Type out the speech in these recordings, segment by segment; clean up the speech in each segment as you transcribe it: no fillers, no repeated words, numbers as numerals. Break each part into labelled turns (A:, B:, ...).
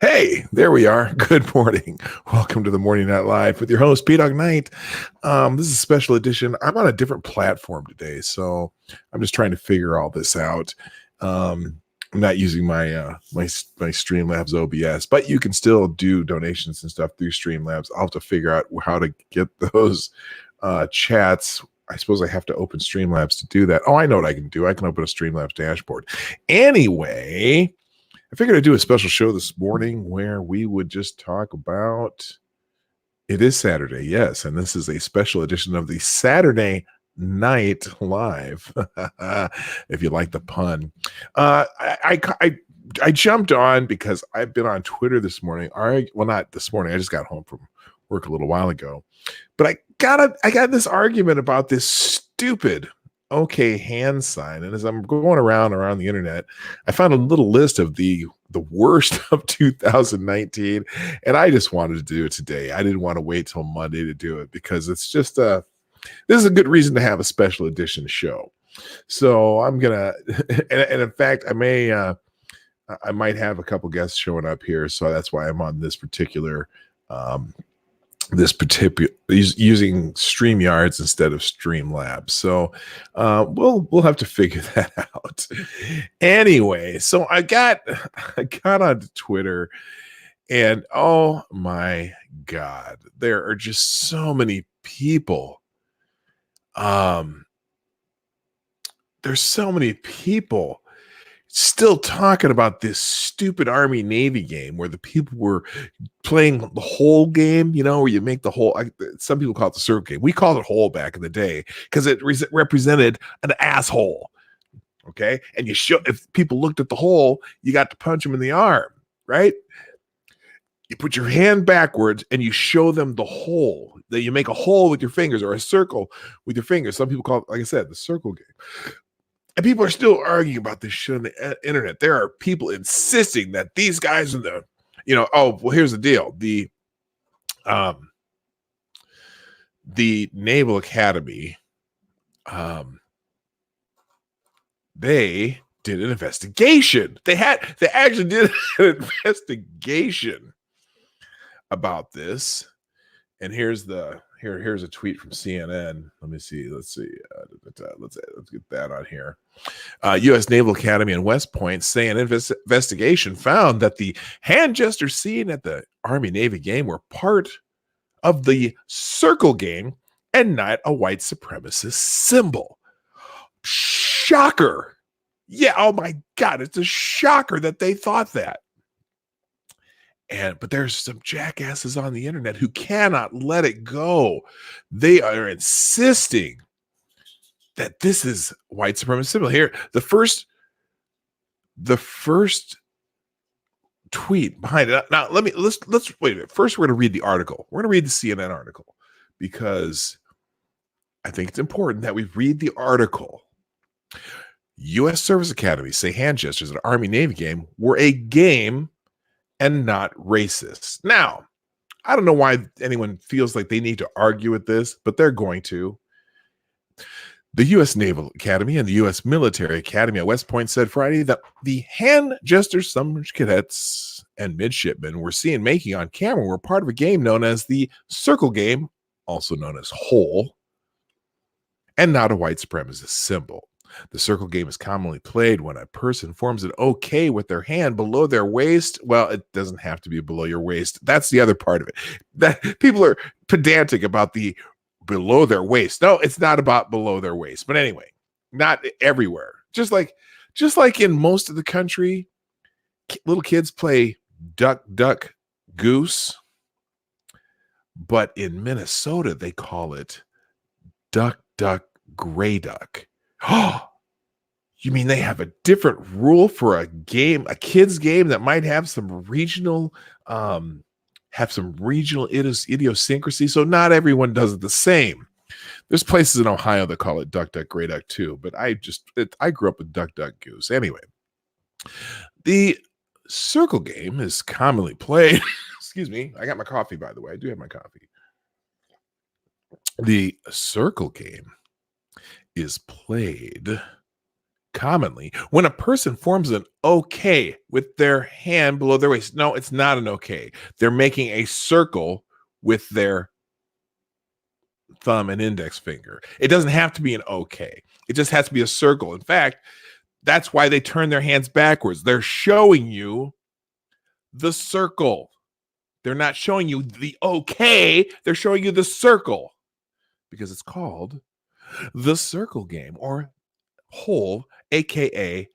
A: Hey, there we are. Good morning. Welcome to the Morning Night Live with your host, P Dog Knight. This is a special edition. I'm on a different platform today, so I'm just trying to figure all this out. I'm not using my Streamlabs OBS, but you can still do donations and stuff through Streamlabs. I'll have to figure out how to get those chats. I suppose I have to open Streamlabs to do that. Oh, I know what I can do. I can open a Streamlabs dashboard. Anyway, I figured I'd do a special show this morning where we would just talk about. It is Saturday, yes, and this is a special edition of the Saturday Night Live. If you like the pun, I jumped on because I've been on Twitter this morning. Well, not this morning. I just got home from work a little while ago, but I got this argument about this stupid okay hand sign, and as I'm going around the internet, I found a little list of the worst of 2019, and I just wanted to do it today. I didn't want to wait till Monday to do it because it's just this is a good reason to have a special edition show. So I'm gonna and in fact I might have a couple guests showing up here, so that's why I'm on this particular using StreamYards instead of Streamlabs. So we'll have to figure that out. Anyway, so I got onto Twitter, and oh my God, there are just so many people. There's so many people still talking about this stupid Army Navy game where the people were playing the whole game, where you make the whole. Some people call it the circle game. We called it whole back in the day because it represented an asshole. Okay, and if people looked at the hole, you got to punch them in the arm, right? You put your hand backwards and you show them the hole. That you make a hole with your fingers or a circle with your fingers. Some people call it, like I said, the circle game. And people are still arguing about this shit on the internet. There are people insisting that these guys in the, here's the deal. The Naval Academy, they did an investigation. They actually did an investigation about this. And here's a tweet from CNN. Let's get that on here. U.S. Naval Academy and West Point say an investigation found that the hand gestures seen at the Army Navy game were part of the circle game and not a white supremacist symbol. Shocker. Yeah, oh my God, it's a shocker that they thought that. But there's some jackasses on the internet who cannot let it go. They are insisting that this is white supremacist symbol. Here, the first tweet behind it. Now, let's wait a minute. First, we're going to read the article. We're going to read the CNN article because I think it's important that we read the article. U.S. Service Academy say hand gestures at an Army Navy game were a game and not racist. Now, I don't know why anyone feels like they need to argue with this, but they're going to. The U.S. Naval Academy and the U.S. Military Academy at West Point said Friday that the hand gestures some cadets and midshipmen were seen making on camera were part of a game known as the circle game, also known as hole, and not a white supremacist symbol. The circle game is commonly played when a person forms an okay with their hand below their waist. Well, it doesn't have to be below your waist. That's the other part of it. That people are pedantic about the below their waist. No, it's not about below their waist. But anyway, not everywhere. Just like in most of the country, little kids play duck, duck, goose. But in Minnesota, they call it duck, duck, gray duck. Oh, you mean they have a different rule for a game, a kid's game that might have some regional idiosyncrasy? So not everyone does it the same. There's places in Ohio that call it duck, duck, gray duck too, but I grew up with duck, duck, goose. Anyway, the circle game is commonly played. Excuse me. I got my coffee, by the way. I do have my coffee. The circle game is played Commonly, when a person forms an OK with their hand below their waist, no, it's not an OK. They're making a circle with their thumb and index finger. It doesn't have to be an OK. It just has to be a circle. In fact, that's why they turn their hands backwards. They're showing you the circle. They're not showing you the OK. They're showing you the circle because it's called the circle game or hole, AKA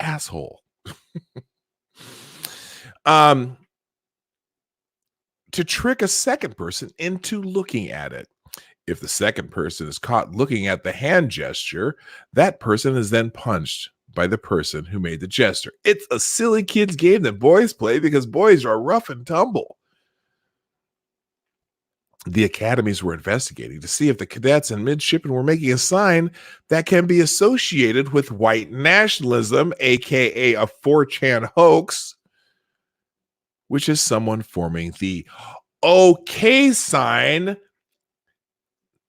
A: asshole. To trick a second person into looking at it. If the second person is caught looking at the hand gesture, that person is then punched by the person who made the gesture. It's a silly kids game that boys play because boys are rough and tumble. The academies were investigating to see if the cadets and midshipmen were making a sign that can be associated with white nationalism, aka a 4chan hoax, which is someone forming the OK sign.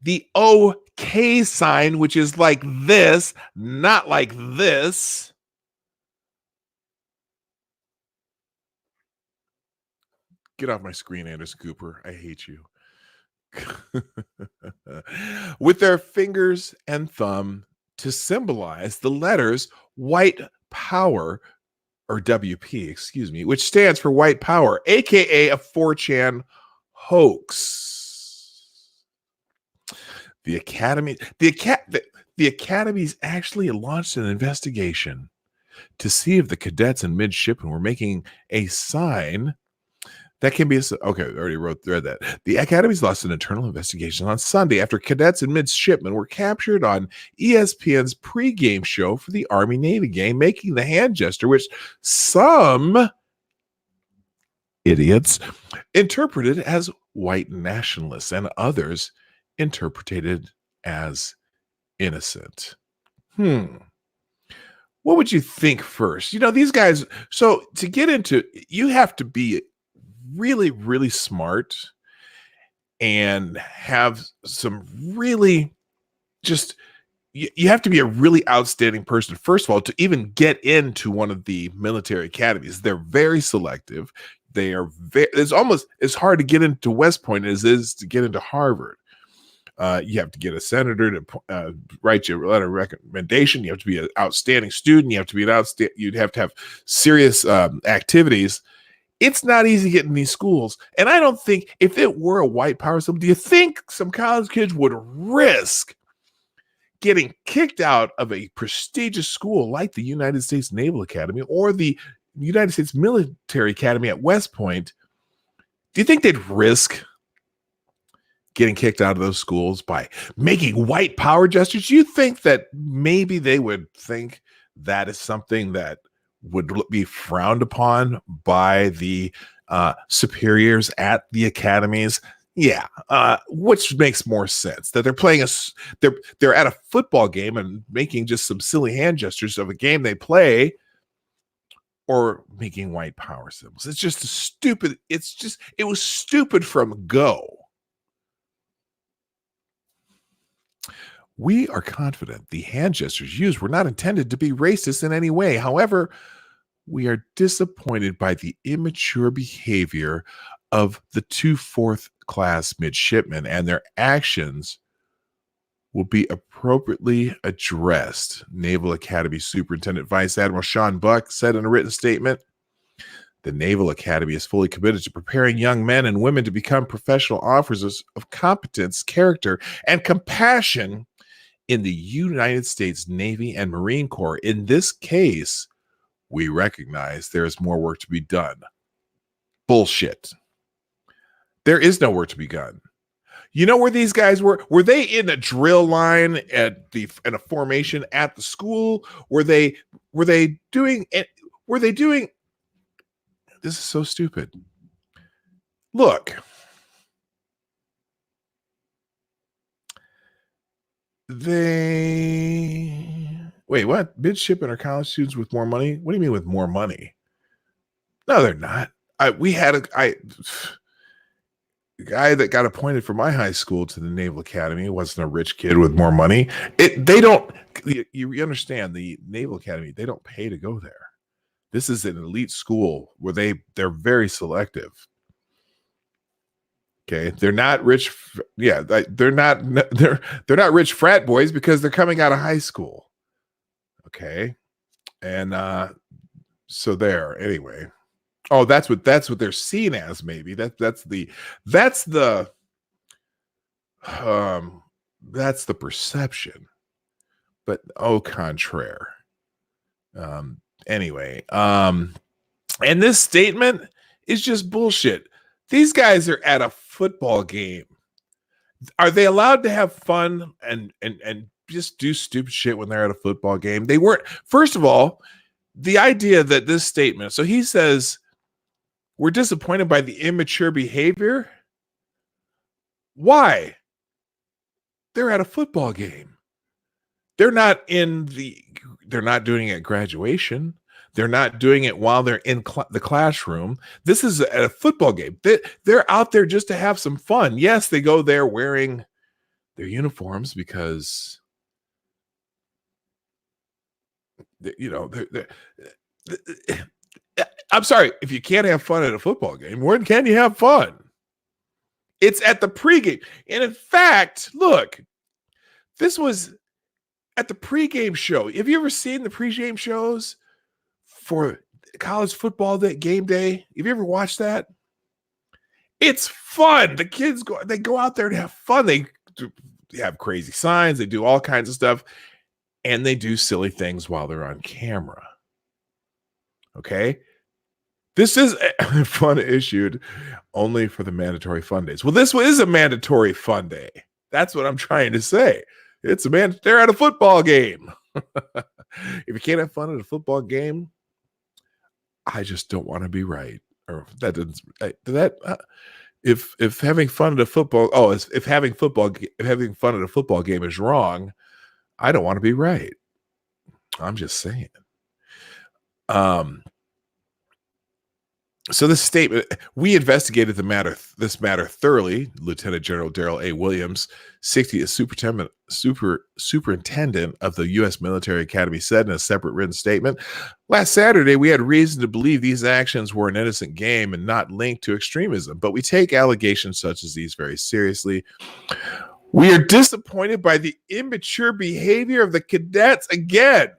A: The OK sign, which is like this, not like this. Get off my screen, Anderson Cooper. I hate you. With their fingers and thumb to symbolize the letters white power, or WP, excuse me, which stands for white power, aka a 4chan hoax. The academies actually launched an investigation to see if the cadets and midshipmen were making a sign that can be okay. I already read that. The academies launched an internal investigation on Sunday after cadets and midshipmen were captured on ESPN's pregame show for the Army-Navy game, making the hand gesture, which some idiots interpreted as white nationalists and others interpreted as innocent. What would you think first? You know, these guys, so to get into, you have to be really, really smart and have some really just, you have to be a really outstanding person, first of all, to even get into one of the military academies. They're very selective. They are it's almost as hard to get into West Point as it is to get into Harvard. You have to get a senator to write you a letter of recommendation. You have to be an outstanding student. You have to be you'd have to have serious activities. It's not easy getting these schools. And I don't think if it were a white power symbol, do you think some college kids would risk getting kicked out of a prestigious school like the United States Naval Academy or the United States Military Academy at West Point? Do you think they'd risk getting kicked out of those schools by making white power gestures? You think that maybe they would think that is something that would be frowned upon by the superiors at the academies? Yeah, which makes more sense, that they're playing they're at a football game and making just some silly hand gestures of a game they play, or making white power symbols. It's just stupid. It was stupid from go. We are confident the hand gestures used were not intended to be racist in any way. However, we are disappointed by the immature behavior of the 2 4th-class midshipmen, and their actions will be appropriately addressed, Naval Academy Superintendent Vice Admiral Sean Buck said in a written statement. The Naval Academy is fully committed to preparing young men and women to become professional officers of competence, character, and compassion in the United States Navy and Marine Corps. In this case, we recognize there is more work to be done. Bullshit. There is no work to be done. You know where these guys were? Were they in a drill line in a formation at the school? Were they doing? This is so stupid. Look. Wait, what? Midshipmen are college students with more money? What do you mean with more money? No, they're not. guy that got appointed from my high school to the Naval Academy wasn't a rich kid with more money. They don't, you understand, the Naval Academy, they don't pay to go there. This is an elite school where they're very selective. Okay, they're not rich. Yeah, they're not rich frat boys because they're coming out of high school. Okay, and so there. Anyway, oh, that's what they're seen as. Maybe that's the perception, but au contraire. Anyway, and this statement is just bullshit. These guys are at a football game. Are they allowed to have fun and just do stupid shit when they're at a football game? They weren't. First of all, the idea that this statement, so he says, we're disappointed by the immature behavior. Why? They're at a football game. They're not doing it at graduation. They're not doing it while they're in the classroom. This is a football game. They're out there just to have some fun. Yes, they go there wearing their uniforms because, I'm sorry, if you can't have fun at a football game, when can you have fun? It's at the pregame. And in fact, look, this was at the pregame show. Have you ever seen the pregame shows for college football game day? Have you ever watched that? It's fun. The kids go out there to have fun. They have crazy signs. They do all kinds of stuff. And they do silly things while they're on camera. Okay? This is a fun issued only for the mandatory fun days. Well, this is a mandatory fun day. That's what I'm trying to say. They're at a football game. If you can't have fun at a football game, I just don't want to be right. Or that doesn't if having fun at a football if having fun at a football game is wrong, I don't want to be right. I'm just saying. So this statement, we investigated this matter thoroughly, Lieutenant General Darrell A. Williams, 60th superintendent of the U.S. Military Academy, said in a separate written statement. Last Saturday, we had reason to believe these actions were an innocent game and not linked to extremism, but we take allegations such as these very seriously. We are disappointed by the immature behavior of the cadets. Again,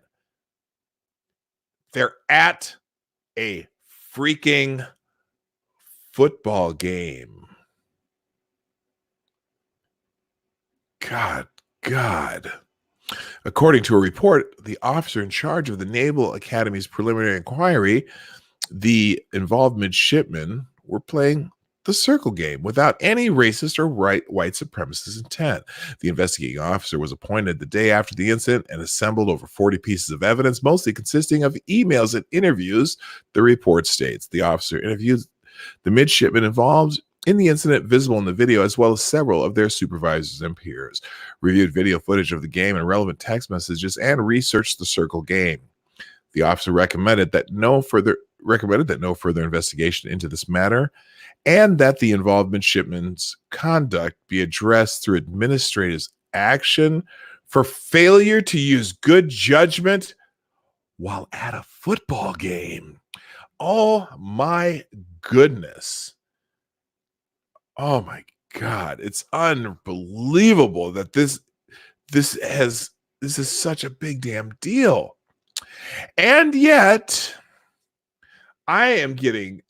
A: they're at a freaking football game. God. According to a report, the officer in charge of the Naval Academy's preliminary inquiry, the involved midshipmen were playing the circle game without any racist or white supremacist intent. The investigating officer was appointed the day after the incident and assembled over 40 pieces of evidence, mostly consisting of emails and interviews. The report states the officer interviewed the midshipmen involved in the incident, visible in the video, as well as several of their supervisors and peers, reviewed video footage of the game and relevant text messages, and researched the circle game. The officer recommended that no further investigation into this matter, and that the involved midshipmen's conduct be addressed through administrative action for failure to use good judgment while at a football game. Oh my goodness. Oh my God. It's unbelievable that this is such a big damn deal. And yet I'm getting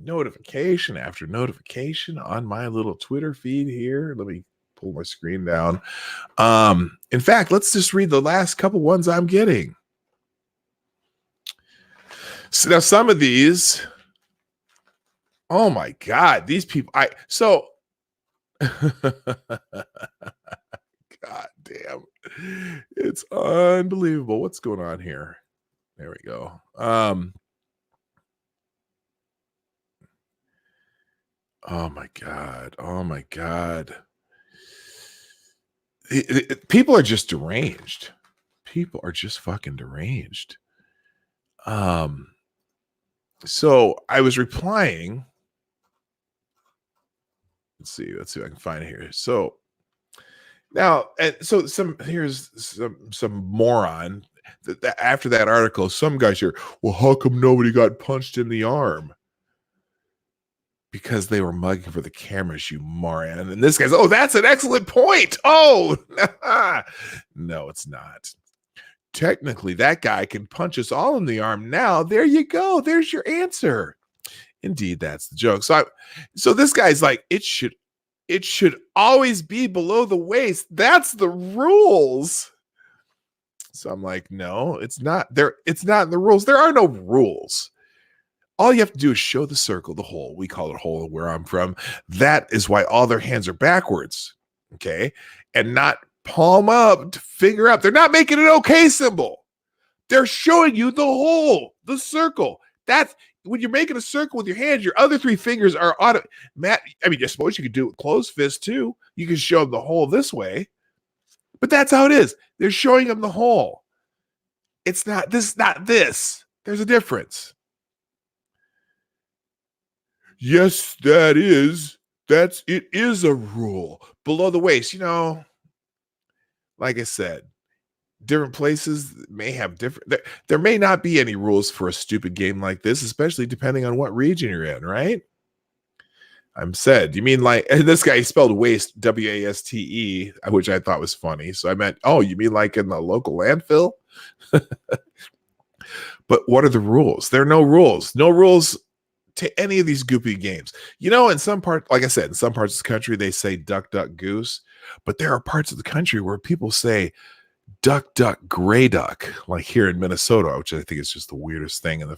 A: notification after notification on my little Twitter feed here. Let me pull my screen down. In fact, let's just read the last couple ones I'm getting. So now some of these, oh my God, these people, God damn, it's unbelievable. What's going on here? There we go. Oh my God. People are just deranged. People are just fucking deranged. So I was replying Let's see if I can find it here. So now, and so here's some moron after that article. Some guys here, well, how come nobody got punched in the arm? Because they were mugging for the cameras, you moron. And this guy's, oh, that's an excellent point. Oh, no, it's not. Technically, that guy can punch us all in the arm now. There you go. There's your answer. Indeed, that's the joke. So this guy's like, it should always be below the waist. That's the rules. So I'm like, no, it's not there. It's not in the rules. There are no rules. All you have to do is show the circle, the hole. We call it hole where I'm from. That is why all their hands are backwards. Okay. And not palm up, finger up. They're not making an okay symbol. They're showing you the hole, the circle. That's when you're making a circle with your hands, your other three fingers are I mean, I suppose you could do it with closed fist too. You can show them the hole this way. But that's how it is. They're showing them the hole. It's not this, not this. There's a difference. Yes, it is a rule. Below the waist, like I said, different places may have different, there may not be any rules for a stupid game like this, especially depending on what region you're in, right? I'm said, you mean like, and this guy spelled waste, W-A-S-T-E, which I thought was funny. So I meant, oh, you mean like in the local landfill? But what are the rules? There are no rules. No rules to any of these goopy games. In some part, like I said, in some parts of the country, they say duck, duck, goose. But there are parts of the country where people say duck, duck, gray duck, like here in Minnesota, which I think is just the weirdest thing in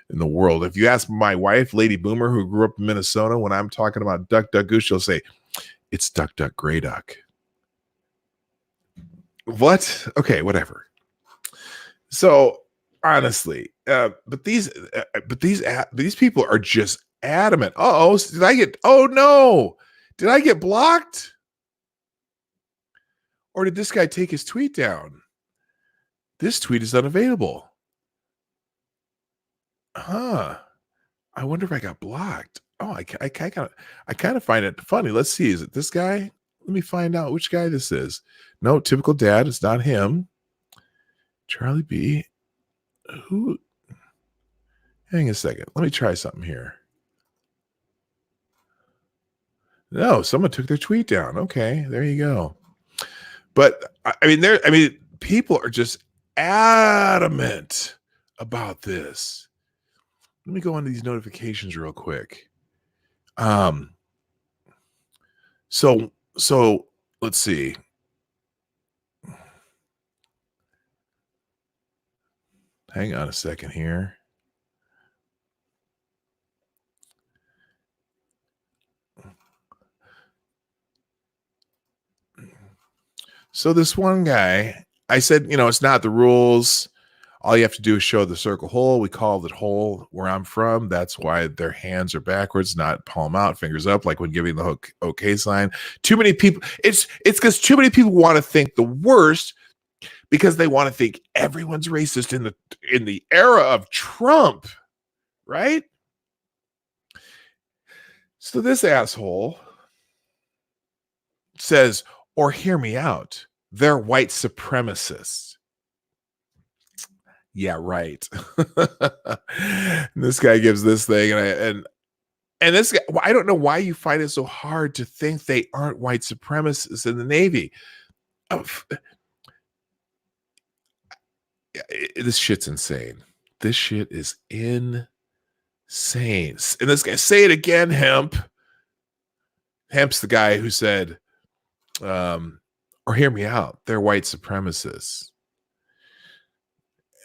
A: the world. If you ask my wife, Lady Boomer, who grew up in Minnesota, when I'm talking about duck, duck, goose, she'll say, it's duck, duck, gray duck. What? Okay, whatever. So honestly, but these people are just adamant. Oh, did I get blocked? Or did this guy take his tweet down? This tweet is unavailable. I wonder if I got blocked. Oh, I kind of find it funny. Let's see. Is it this guy? Let me find out which guy this is. No, typical dad. It's not him. Charlie B. Who? Hang a second. Let me try something here. No, someone took their tweet down. Okay, there you go. But I mean, people are just adamant about this. Let me go on to these notifications real quick. So let's see. Hang on a second here. So this one guy, I said, it's not the rules. All you have to do is show the circle hole. We call it hole where I'm from. That's why their hands are backwards, not palm out, fingers up, like when giving the okay sign. Too many people, it's because too many people want to think the worst because they want to think everyone's racist in the era of Trump, right? So this asshole says, or hear me out, they're white supremacists. Yeah, right. This guy gives this thing, and this guy, I don't know why you find it so hard to think they aren't white supremacists in the Navy. This shit's insane. This shit is insane. And this guy, say it again, Hemp. Hemp's the guy who said, or hear me out, they're white supremacists.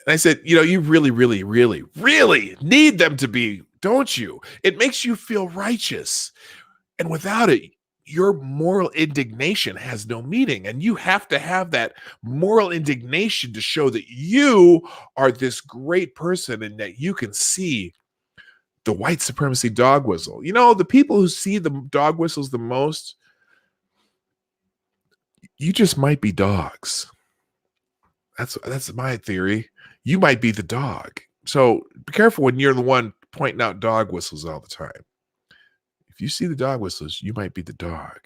A: And I said, you really, really, really, really need them to be, don't you? It makes you feel righteous. And without it, your moral indignation has no meaning. And you have to have that moral indignation to show that you are this great person and that you can see the white supremacy dog whistle. The people who see the dog whistles the most, you just might be dogs. That's my theory. You might be the dog. So be careful when you're the one pointing out dog whistles all the time. If you see the dog whistles, you might be the dog.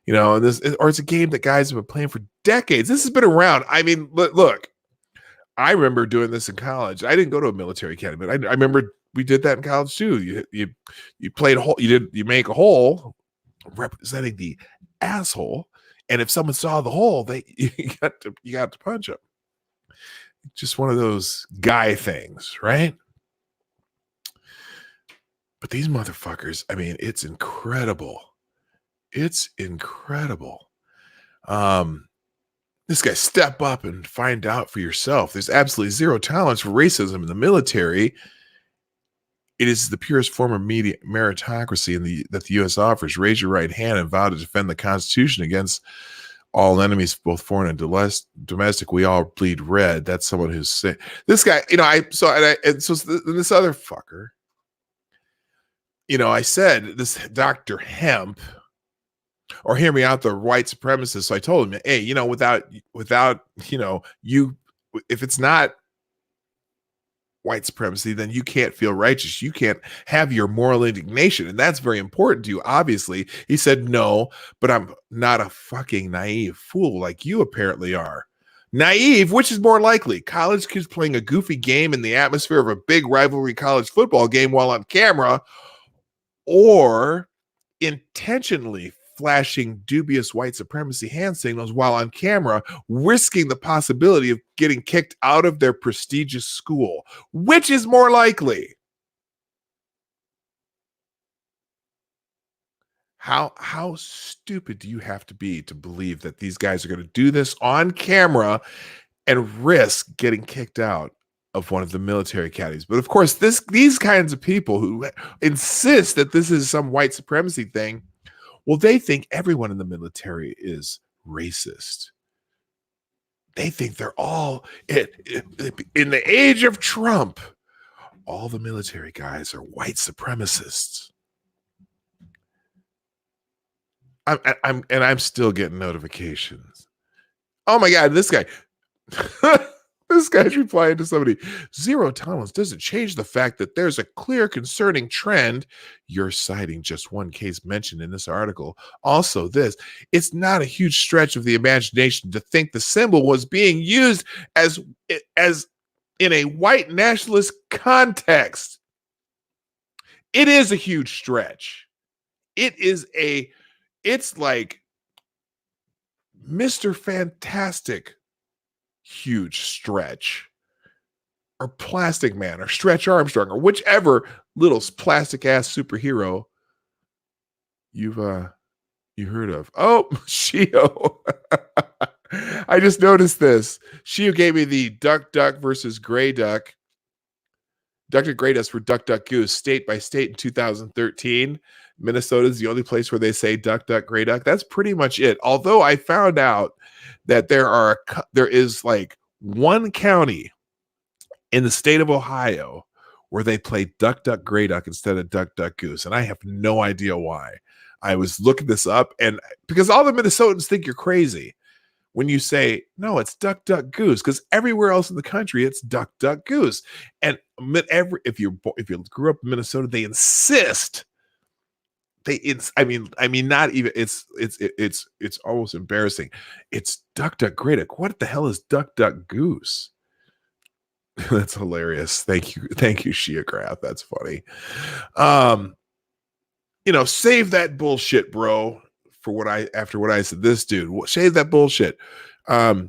A: You know, and or it's a game that guys have been playing for decades. This has been around. I mean, look, I remember doing this in college. I didn't go to a military academy, but I remember we did that in college too. You played a hole. You make a hole representing the asshole, and if someone saw the hole, you got to punch them. Just one of those guy things, right? But these motherfuckers, I mean, it's incredible. It's incredible. This guy, step up and find out for yourself. There's absolutely zero tolerance for racism in the military. It is the purest form of meritocracy that the U.S. offers. Raise your right hand and vow to defend the Constitution against all enemies, both foreign and domestic. We all bleed red. That's someone who's sick. This guy, you know, so this other fucker, you know, I said this Dr. Hemp, or hear me out, the white supremacist. So I told him, hey, you know, without, you know, if it's not white supremacy, then you can't feel righteous. You can't have your moral indignation. And that's very important to you, obviously. He said, no, but I'm not a fucking naive fool like you apparently are. Naive, which is more likely? College kids playing a goofy game in the atmosphere of a big rivalry college football game while on camera, or intentionally flashing dubious white supremacy hand signals while on camera, risking the possibility of getting kicked out of their prestigious school. Which is more likely? How stupid do you have to be to believe that these guys are going to do this on camera and risk getting kicked out of one of the military academies? But of course, these kinds of people who insist that this is some white supremacy thing, well, they think everyone in the military is racist. They think they're all, in the age of Trump, all the military guys are white supremacists. I'm still getting notifications. Oh my God, this guy. This guy's replying to somebody, zero tolerance doesn't change the fact that there's a clear concerning trend. You're citing just one case mentioned in this article. Also this, it's not a huge stretch of the imagination to think the symbol was being used as in a white nationalist context. It is a huge stretch. It's like Mr. Fantastic huge stretch, or Plastic Man, or Stretch Armstrong, or whichever little plastic ass superhero you heard of. Oh, Shio. I just noticed this. Shio gave me the Duck Duck versus Gray Duck. Duck Duck Gray Duck for Duck Duck Goose, state by state in 2013. Minnesota is the only place where they say Duck Duck Gray Duck. That's pretty much it. Although I found out that there is like one county in the state of Ohio where they play Duck Duck Gray Duck instead of Duck Duck Goose, and I have no idea why. I was looking this up, and because all the Minnesotans think you're crazy when you say no, it's Duck Duck Goose, because everywhere else in the country it's Duck Duck Goose. And if you grew up in Minnesota, they insist. I mean, not even. It's almost embarrassing. It's Duck Duck Gray Duck. What the hell is Duck Duck Goose? That's hilarious. Thank you, Shia Graph. That's funny. You know, save that bullshit, bro. After what I said, this dude, save that bullshit. Oh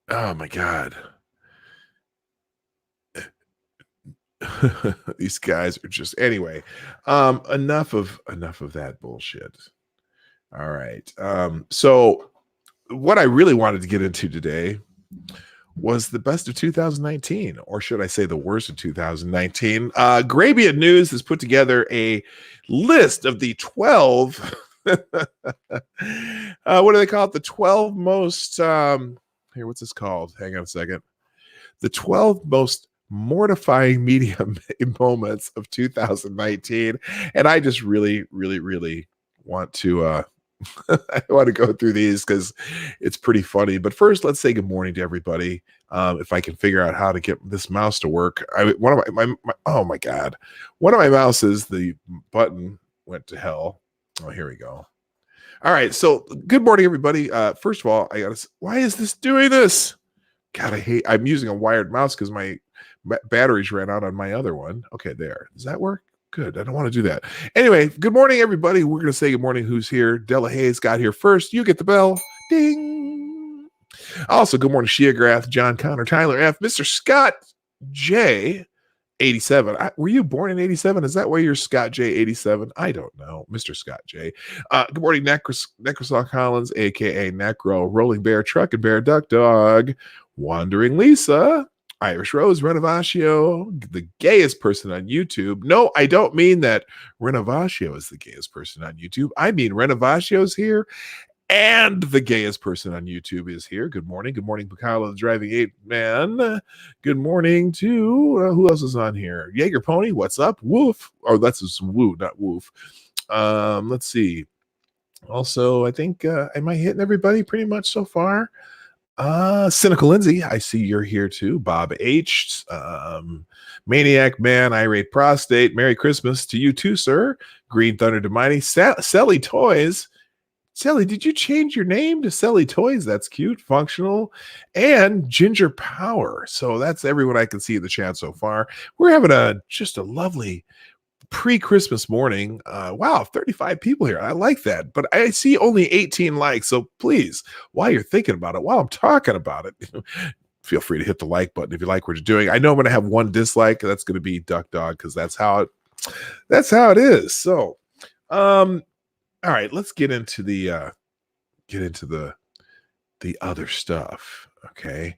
A: my God. These guys are just, anyway, enough of that bullshit. All right. So what I really wanted to get into today was the best of 2019, or should I say the worst of 2019. Grabien News has put together a list of the 12 what do they call it? The 12 most here, what's this called? Hang on a second. The 12 most mortifying media moments of 2019. And I just really, really, really want to I want to go through these because it's pretty funny. But first, let's say good morning to everybody. If I can figure out how to get this mouse to work, one of my oh my god, one of my mouses, the button went to hell. Oh, here we go. All right, so good morning, everybody. First of all, why is this doing this? God, I'm using a wired mouse because my batteries ran out on my other one. Okay, there. Does that work? Good. I don't want to do that. Anyway, good morning, everybody. We're going to say good morning. Who's here? Della Hayes got here first. You get the bell. Ding. Also, good morning, Shia Grath, John Connor, Tyler F, Mr. Scott J. 87. Were you born in 87? Is that why you're Scott J 87? I don't know. Mr. Scott J. Good morning, Necrosaw Collins, aka Necro, Rolling Bear, Truck and Bear, Duck Dog, Wandering Lisa, Irish Rose, Renovatio, the gayest person on YouTube. No, I don't mean that Renovatio is the gayest person on YouTube. I mean Renovatio's here. And the gayest person on YouTube is here. Good morning. Good morning, Bacala, the driving ape man. Good morning to who else is on here? Jaeger Pony, what's up? Woof. Oh, that's just woo, not woof. Let's see. Also, I think am I hitting everybody pretty much so far? Cynical Lindsay, I see you're here too. Bob H, Maniac Man, Irate Prostate. Merry Christmas to you too, sir. Green Thunder Demighty, Sally Toys. Sally, did you change your name to Sally Toys? That's cute. Functional and Ginger Power. So that's everyone I can see in the chat so far. We're having just a lovely pre-Christmas morning. Wow, 35 people here. I like that. But I see only 18 likes. So please, while you're thinking about it, while I'm talking about it, feel free to hit the like button if you like what you're doing. I know I'm going to have one dislike. That's going to be Duck Dog because that's how it is. So, all right, let's get into the other stuff. Okay.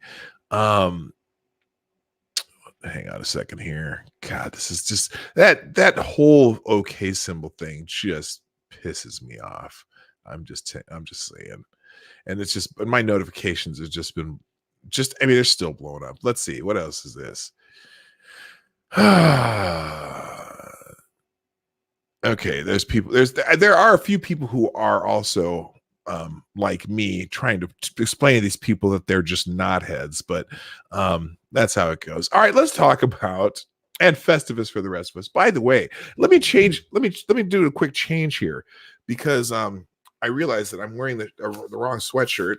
A: Hang on a second here. God, this is just that whole okay symbol thing just pisses me off. I'm just saying. And it's just, but my notifications have just been I mean, they're still blowing up. Let's see. What else is this? Okay, there are a few people who are also like me trying to explain to these people that they're just knotheads, but that's how it goes. All right, let's talk about and Festivus for the rest of us. By the way, let me do a quick change here because I realized that I'm wearing the wrong sweatshirt.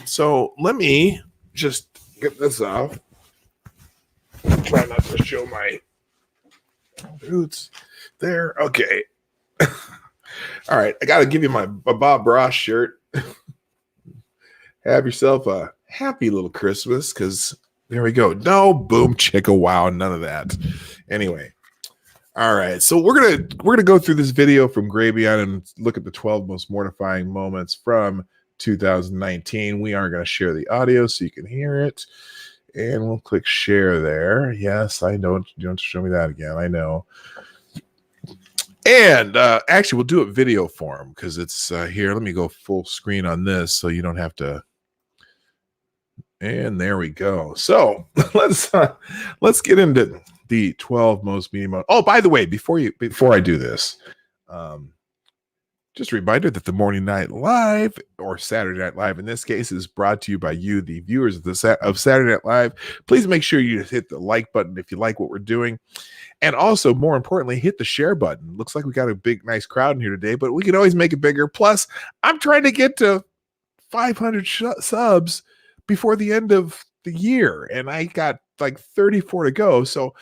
A: So let me just get this off. Try not to show my boots there. Okay. All right. I got to give you a Bob Ross shirt. Have yourself a happy little Christmas because there we go. No boom chicka wow, none of that. Anyway. All right. So we're gonna go through this video from Grabien and look at the 12 most mortifying moments from 2019. We are going to share the audio so you can hear it. And we'll click share there. Yes, I know. You don't have to show me that again. I know. And actually, we'll do it video form because it's here. Let me go full screen on this so you don't have to. And there we go. So let's get into the 12 most media moments. Oh, by the way, before I do this, just a reminder that the Morning Night Live, or Saturday Night Live in this case, is brought to you by you, the viewers of Saturday Night Live. Please make sure you hit the like button if you like what we're doing. And also, more importantly, hit the share button. Looks like we got a big, nice crowd in here today, but we can always make it bigger. Plus, I'm trying to get to 500 subs before the end of the year, and I got like 34 to go. So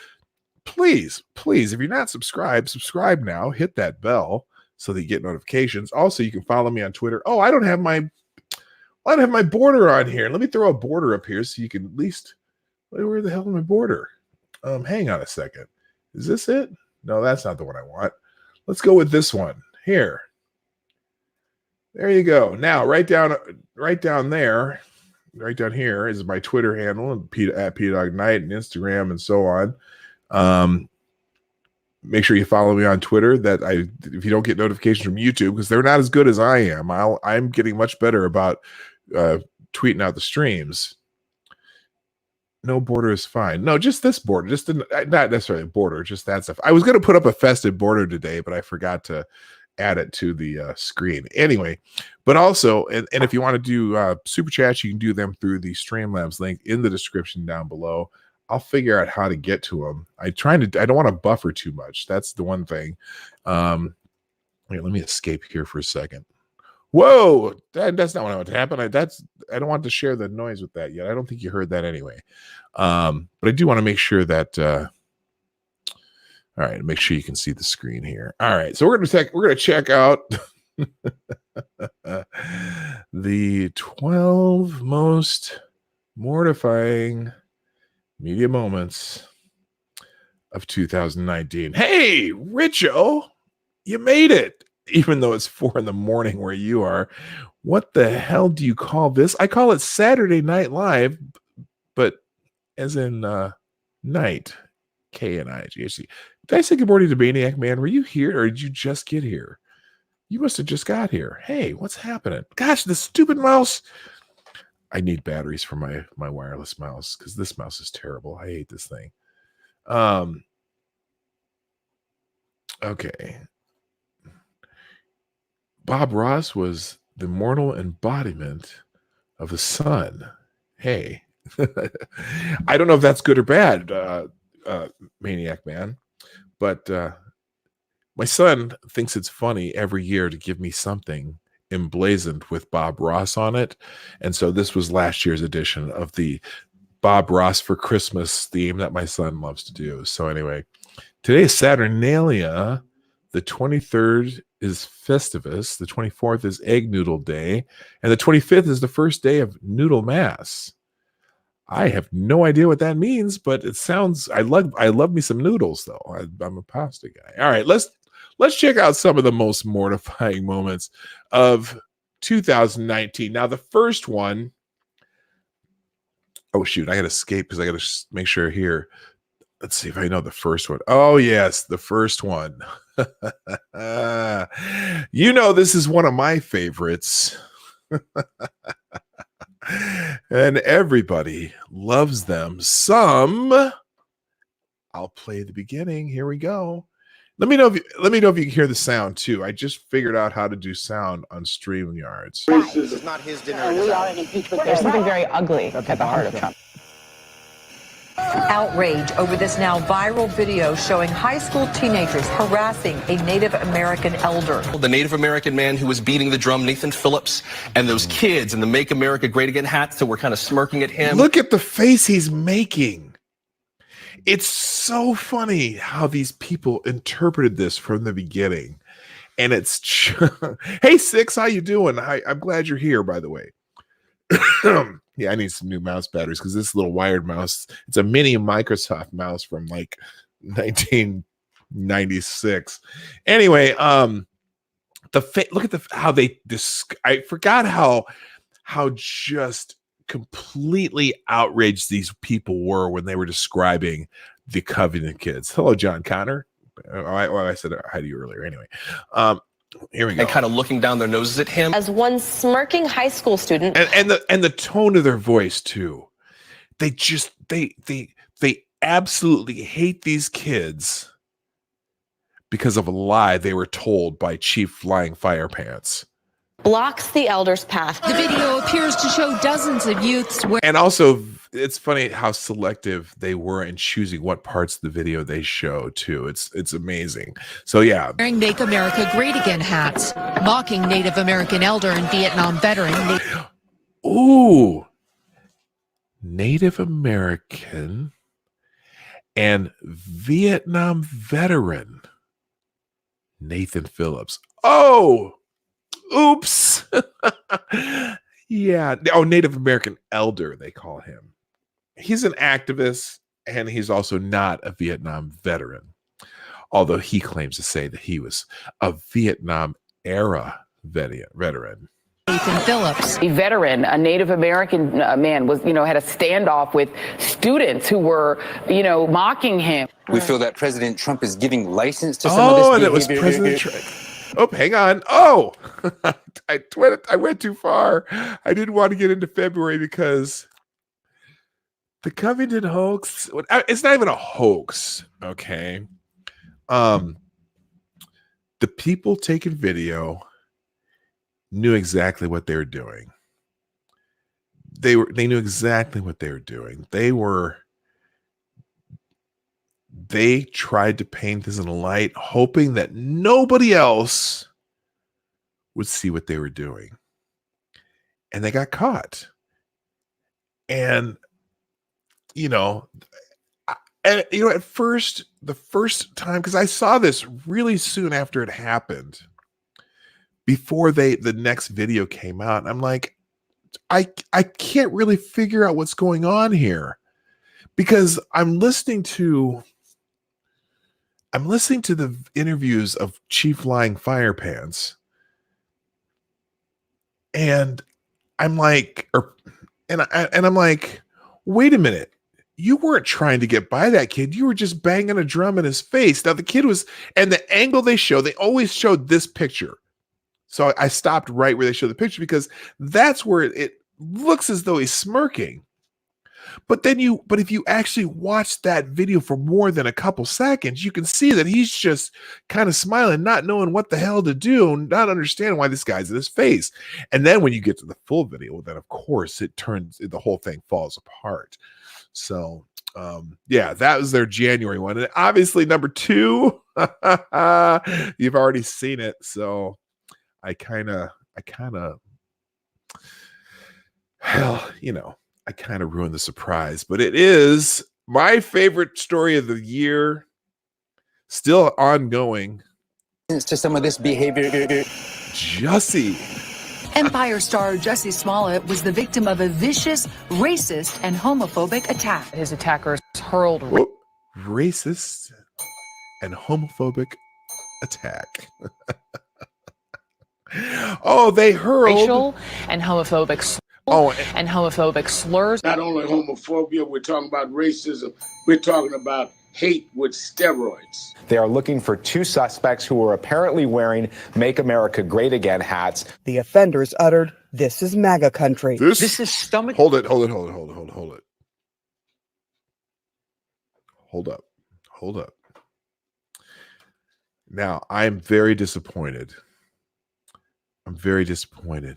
A: please, if you're not subscribed, subscribe now. Hit that bell so that you get notifications. Also, you can follow me on Twitter. Oh, I don't have my border on here. Let me throw a border up here so you can at least. Where the hell is my border? Hang on a second. Is this it? No, that's not the one I want. Let's go with this one here. There you go. Now, right down there, right down here is my Twitter handle at PDogKnight and Instagram and so on. Make sure you follow me on Twitter. If you don't get notifications from YouTube, because they're not as good as I am, I'm getting much better about tweeting out the streams. No border is fine. No, just this border. Just not necessarily a border, just that stuff. I was going to put up a festive border today, but I forgot to add it to the screen. Anyway, but also, and if you want to do super chats, you can do them through the Streamlabs link in the description down below. I'll figure out how to get to them. I don't want to buffer too much. That's the one thing. Wait, let me escape here for a second. Whoa, that's not what I want to happen. I don't want to share the noise with that yet. I don't think you heard that anyway. But I do want to make sure that all right, make sure you can see the screen here. All right, so we're gonna check out the 12 most mortifying media moments of 2019. Hey, Richo, you made it, even though it's 4 a.m. where you are. What the hell do you call this? I call it Saturday Night Live, but as in night, K-N-I-G-H-C. Did I say good morning to Maniac Man? Were you here, or did you just get here? You must have just got here. Hey, what's happening? Gosh, the stupid mouse. I need batteries for my wireless mouse because this mouse is terrible. I hate this thing. Okay. Bob Ross was the mortal embodiment of the sun. Hey. I don't know if that's good or bad, Maniac Man, but my son thinks it's funny every year to give me something emblazoned with Bob Ross on it. And so this was last year's edition of the Bob Ross for Christmas theme that my son loves to do. So anyway, today is Saturnalia. The 23rd is Festivus. The 24th is Egg Noodle Day. And the 25th is the first day of Noodle Mass. I have no idea what that means, but it sounds, I love me some noodles though. I'm a pasta guy. All right, let's check out some of the most mortifying moments of 2019. Now, the first one, oh shoot, I got to escape because I got to make sure here. Let's see if I know the first one. Oh yes, the first one. You know, this is one of my favorites. And everybody loves them some. I'll play the beginning. Here we go. Let me know if you can hear the sound too. I just figured out how to do sound on StreamYards.
B: This is not his dinner.
C: There's something very ugly at the heart of Trump.
D: Outrage over this now viral video showing high school teenagers harassing a Native American elder.
E: The Native American man who was beating the drum, Nathan Phillips, and those kids in the Make America Great Again hats that were kind of smirking at him.
A: Look at the face he's making. It's so funny how these people interpreted this from the beginning. And it's, hey, Six, how you doing? I'm glad you're here, by the way. Yeah, I need some new mouse batteries because this little wired mouse, it's a mini Microsoft mouse from like 1996. Anyway, look at how they I forgot how just completely outraged these people were when they were describing the Covenant kids. Hello, John Connor. I said hi to you earlier. Anyway, here we go.
E: And kind of looking down their noses at him.
C: As one smirking high school student.
A: And the tone of their voice too. They just they absolutely hate these kids because of a lie they were told by Chief Flying Fire Pants.
C: Blocks the elder's path.
F: The video appears to show dozens of youths
A: and also it's funny how selective they were in choosing what parts of the video they show too. It's amazing. So yeah,
F: wearing Make America Great Again hats, mocking Native American elder and Vietnam veteran.
A: Ooh, Native American and Vietnam veteran Nathan Phillips. Oh, oops. Yeah. Oh, Native American elder, they call him. He's an activist, and he's also not a Vietnam veteran, although he claims to say that he was a Vietnam era veteran.
F: Nathan Phillips,
G: a veteran, a Native American man, was, had a standoff with students who were, mocking him.
B: We feel that President Trump is giving license to some of this behavior. Oh, and it was President Trump.
A: Oh, hang on. Oh, I went too far. I didn't want to get into February because the Covington hoax, it's not even a hoax. Okay. The people taking video knew exactly what they were doing. They knew exactly what they were doing. They tried to paint this in a light, hoping that nobody else would see what they were doing. And they got caught. And, at first, the first time, because I saw this really soon after it happened, before the next video came out, and I'm like, I can't really figure out what's going on here, because I'm listening to the interviews of Chief Lying Fire Pants, and I'm like, I'm like, wait a minute. You weren't trying to get by that kid. You were just banging a drum in his face. Now the kid was, and the angle they always showed this picture. So I stopped right where they showed the picture, because that's where it looks as though he's smirking. But if you actually watch that video for more than a couple seconds, you can see that he's just kind of smiling, not knowing what the hell to do, not understanding why this guy's in his face. And then when you get to the full video, then of course the whole thing falls apart. So that was their January one. And obviously number 2, you've already seen it. So I kind of ruined the surprise, but it is my favorite story of the year, still ongoing.
B: To some of this behavior.
A: Jussie.
D: Empire star Jussie Smollett was the victim of a vicious, racist, and homophobic attack. His attackers hurled
A: racist and homophobic attack. Oh, they hurled
D: racial and homophobic slurs.
H: Not only homophobia, we're talking about racism. We're talking about hate with steroids.
I: They are looking for 2 suspects who were apparently wearing Make America Great Again hats.
J: The offenders uttered, "This is MAGA country."
H: This is stomach.
A: Hold it. Hold up. Now, I'm very disappointed.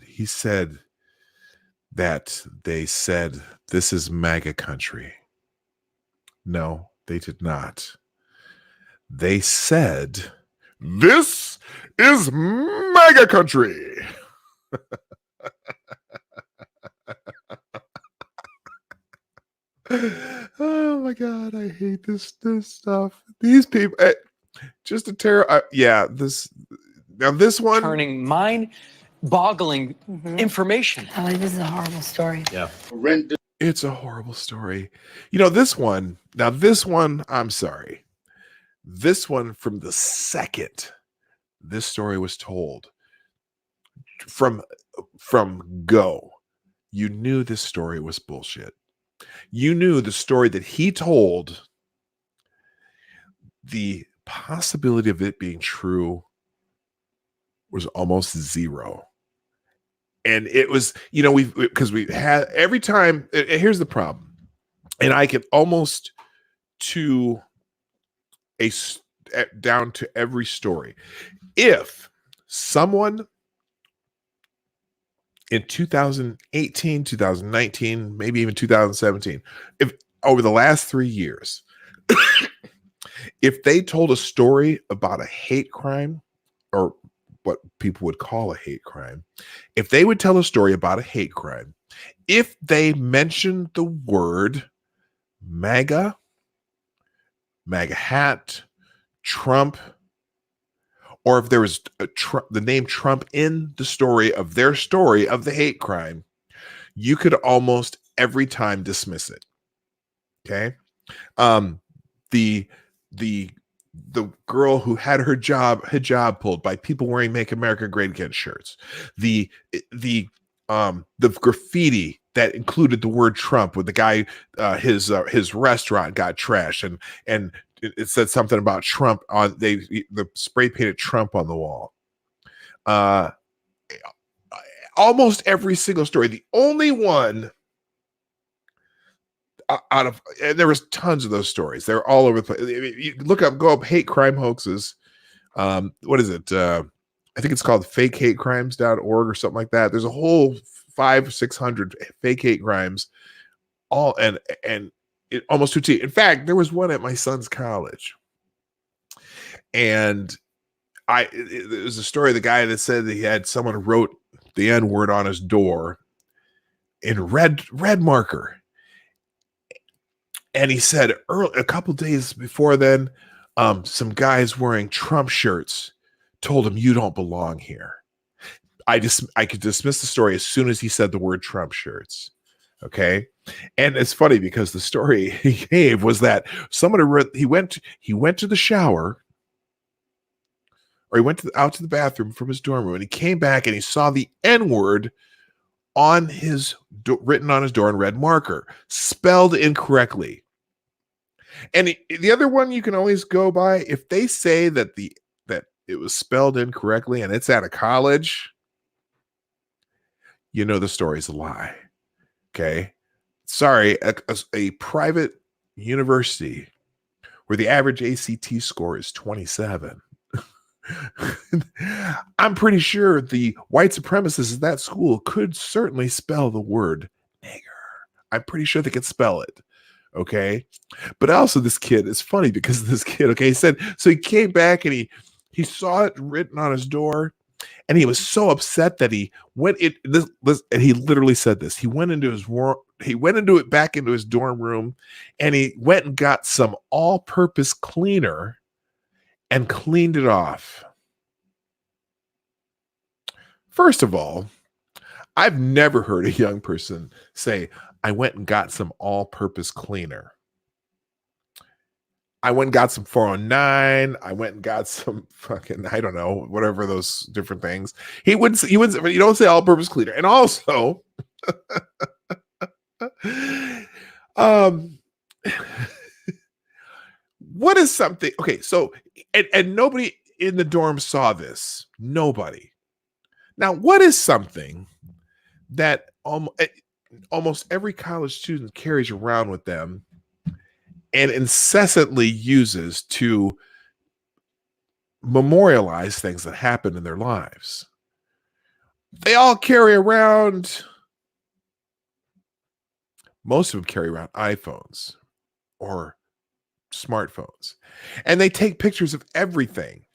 A: He said that they said, "This is MAGA country." No, they did not. They said, "This is MAGA country." Oh my God, I hate this stuff. These people, just a terror. This one
B: Turning mind-boggling information.
C: Oh, this is a horrible story.
E: Yeah.
A: It's a horrible story. This one, I'm sorry. This one, from the second this story was told, from go, you knew this story was bullshit. You knew the story that he told, the possibility of it being true was almost zero. And it was, because we had every time, here's the problem. And I can almost down to every story. If someone in 2018, 2019, maybe even 2017, if over the last 3 years, if they told a story about a hate crime, or what people would call a hate crime, if they would tell a story about a hate crime, if they mentioned the word MAGA, MAGA hat, Trump, or if there was the name Trump in the story of their story of the hate crime, you could almost every time dismiss it. Okay. The girl who had her hijab pulled by people wearing "Make America Great Again" shirts, the graffiti that included the word Trump, with the guy, his restaurant got trashed, and it said something about Trump on the spray painted Trump on the wall. Almost every single story. The only one and there was tons of those stories. They're all over the place. You go up hate crime hoaxes What is it? I think it's called fakehatecrimes.org or something like that. There's a whole 500-600 fake hate crimes, all and it almost to T. In fact, there was one at my son's college, and it was a story of the guy that said that he had someone wrote the N-word on his door in red marker. And he said a couple days before then, some guys wearing Trump shirts told him, "You don't belong here." I could dismiss the story as soon as he said the word Trump shirts. Okay. And it's funny because the story he gave was that he went to the shower, or he went out to the bathroom from his dorm room, and he came back and he saw the N-word on his written on his door in red marker, spelled incorrectly. And the other one you can always go by, if they say that it was spelled incorrectly and it's at a college, you know the story's a lie. Okay, sorry, a private university where the average ACT score is 27. I'm pretty sure the white supremacists at that school could certainly spell the word nigger. I'm pretty sure they could spell it. Okay. But also this kid, it's funny because this kid, okay, he said, so he came back and he saw it written on his door, and he was so upset that he went and he literally said this. He went into it back into his dorm room, and he went and got some all-purpose cleaner and cleaned it off. First of all, I've never heard a young person say, "I went and got some all-purpose cleaner. I went and got some 409. I went and got some fucking, I don't know, whatever those different things." He wouldn't you don't say all-purpose cleaner. And also, what is something, okay, so, and nobody in the dorm saw this. Nobody. Now, what is something that almost every college student carries around with them and incessantly uses to memorialize things that happen in their lives? They all carry around, most of them carry around iPhones or smartphones, and they take pictures of everything.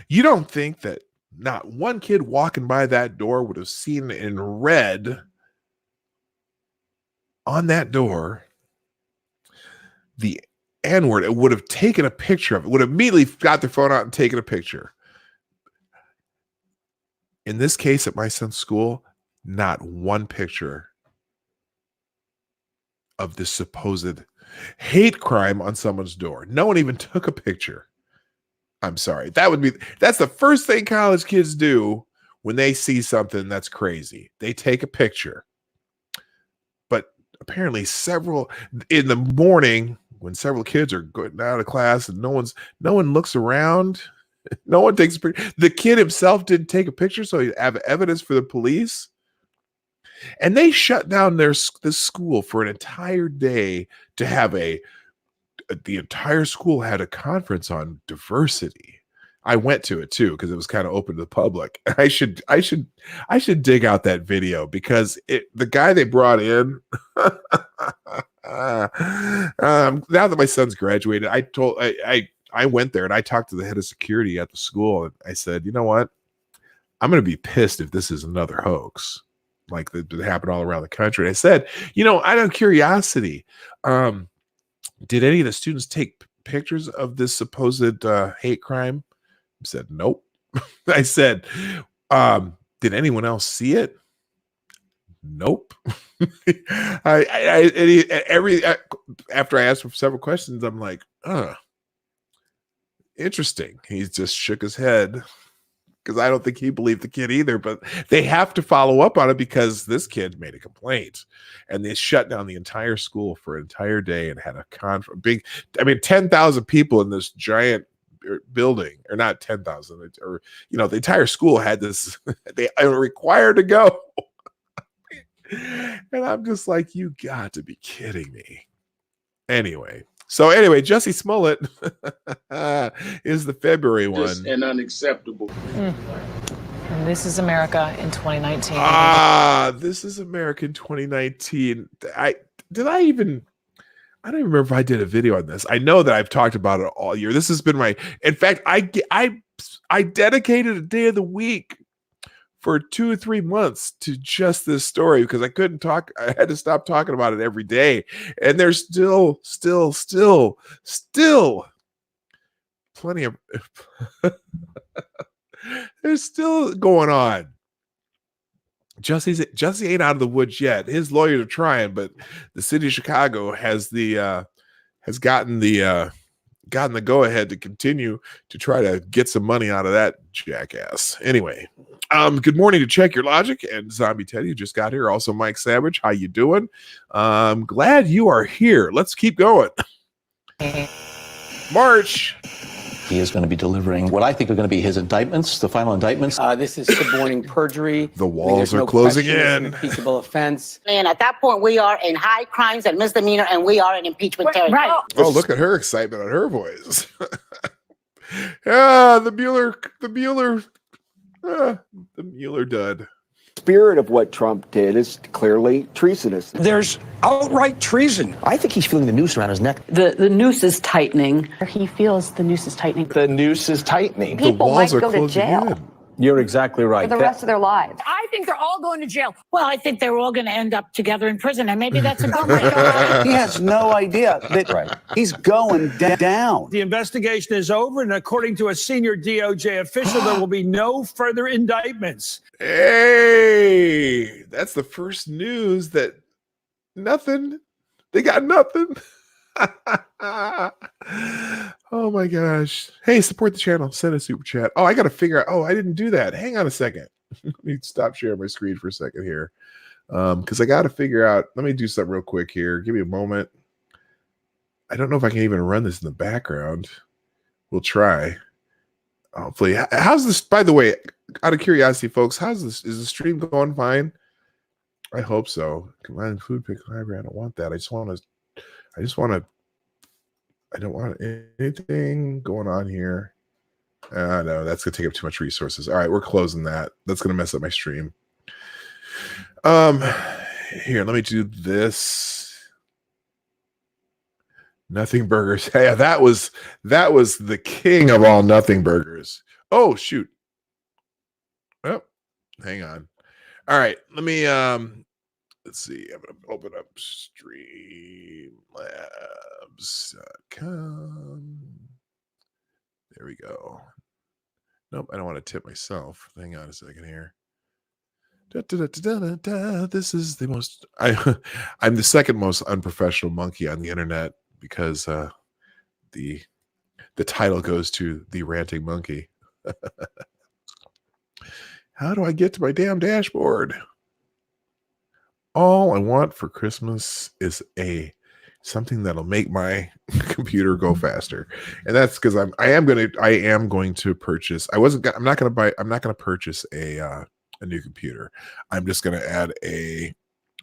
A: You don't think that not one kid walking by that door would have seen in red on that door the N-word? It would have taken a picture of it, would have immediately got their phone out and taken a picture. In this case, at my son's school, not one picture of this supposed hate crime on someone's door. No one even took a picture. I'm sorry. That's the first thing college kids do when they see something that's crazy. They take a picture. But apparently in the morning, when several kids are going out of class and no one looks around, no one takes a picture. The kid himself didn't take a picture, so he'd have evidence for the police. And they shut down this school for an entire day to have the entire school had a conference on diversity. I went to it too because it was kind of open to the public. I should dig out that video because the guy they brought in. Now that my son's graduated, I went there and I talked to the head of security at the school, and I said, you know what? I'm going to be pissed if this is another hoax like that happened all around the country. And I said, out of curiosity, did any of the students take pictures of this supposed hate crime? He said, nope. I said, did anyone else see it? Nope. After I asked him several questions, I'm like, interesting. He just shook his head because I don't think he believed the kid either, but they have to follow up on it because this kid made a complaint and they shut down the entire school for an entire day and had a 10,000 people in this giant building, or not 10,000, or, the entire school had this, they are required to go. And I'm just like, you got to be kidding me. Anyway, So anyway, Jussie Smollett is the February
H: Just
A: one.
H: and unacceptable.
D: And This Is America in 2019.
A: This is America in 2019. I don't even remember if I did a video on this. I know that I've talked about it all year. This has been in fact, I dedicated a day of the week for 2 or 3 months to just this story because I couldn't talk. I had to stop talking about it every day. And there's still plenty of there's still going on. Jussie ain't out of the woods yet. His lawyers are trying, but the city of Chicago has gotten the go ahead to continue to try to get some money out of that jackass. Anyway, good morning to Check Your Logic and Zombie Teddy who just got here. Also, Mike Savage, how you doing? I'm glad you are here. Let's keep going. March.
K: He is going to be delivering what I think are going to be his indictments, the final indictments.
L: This is suborning perjury.
A: The walls are closing in.
L: It's an impeachable offense.
M: And at that point, we are in high crimes and misdemeanor, and we are in impeachment territory.
G: Right.
A: Oh, look at her excitement on her voice. Yeah, the Mueller dud.
N: Spirit of what Trump did is clearly treasonous.
O: There's outright treason.
K: I think he's feeling the noose around his neck.
P: The noose is tightening.
Q: He feels the noose is tightening.
I: The noose is tightening.
P: People might go to jail
I: You're exactly right.
P: for the rest of their lives.
Q: I think they're all going to jail. Well, I think they're all going to end up together in prison, and maybe that's a good way.
O: He has no idea that he's going down.
R: The investigation is over, and according to a senior DOJ official, there will be no further indictments.
A: Hey, that's the first news that nothing. They got nothing. Oh my gosh. Hey, support the channel. Send a super chat. Oh, I got to figure out. Oh, I didn't do that. Hang on a second. Let me stop sharing my screen for a second here. Because I got to figure out. Let me do something real quick here. Give me a moment. I don't know if I can even run this in the background. We'll try. Hopefully. How's this? By the way, out of curiosity, folks, how's this? Is the stream going fine? I hope so. Combined food pick library. I don't want that. I don't want anything going on here. No, that's gonna take up too much resources. All right, we're closing that. That's gonna mess up my stream. Here, let me do this. Nothing burgers. Hey, that was the king of all nothing burgers. Oh shoot. Oh, hang on. All right, let me let's see. I'm gonna open up streamlabs.com. There we go. Nope, I don't want to tip myself. Hang on a second here. This is the most I'm the second most unprofessional monkey on the internet because the title goes to the ranting monkey. How do I get to my damn dashboard? All I want for Christmas is something that'll make my computer go faster, and that's because I am going to purchase. I'm not going to purchase a new computer. I'm just going to add a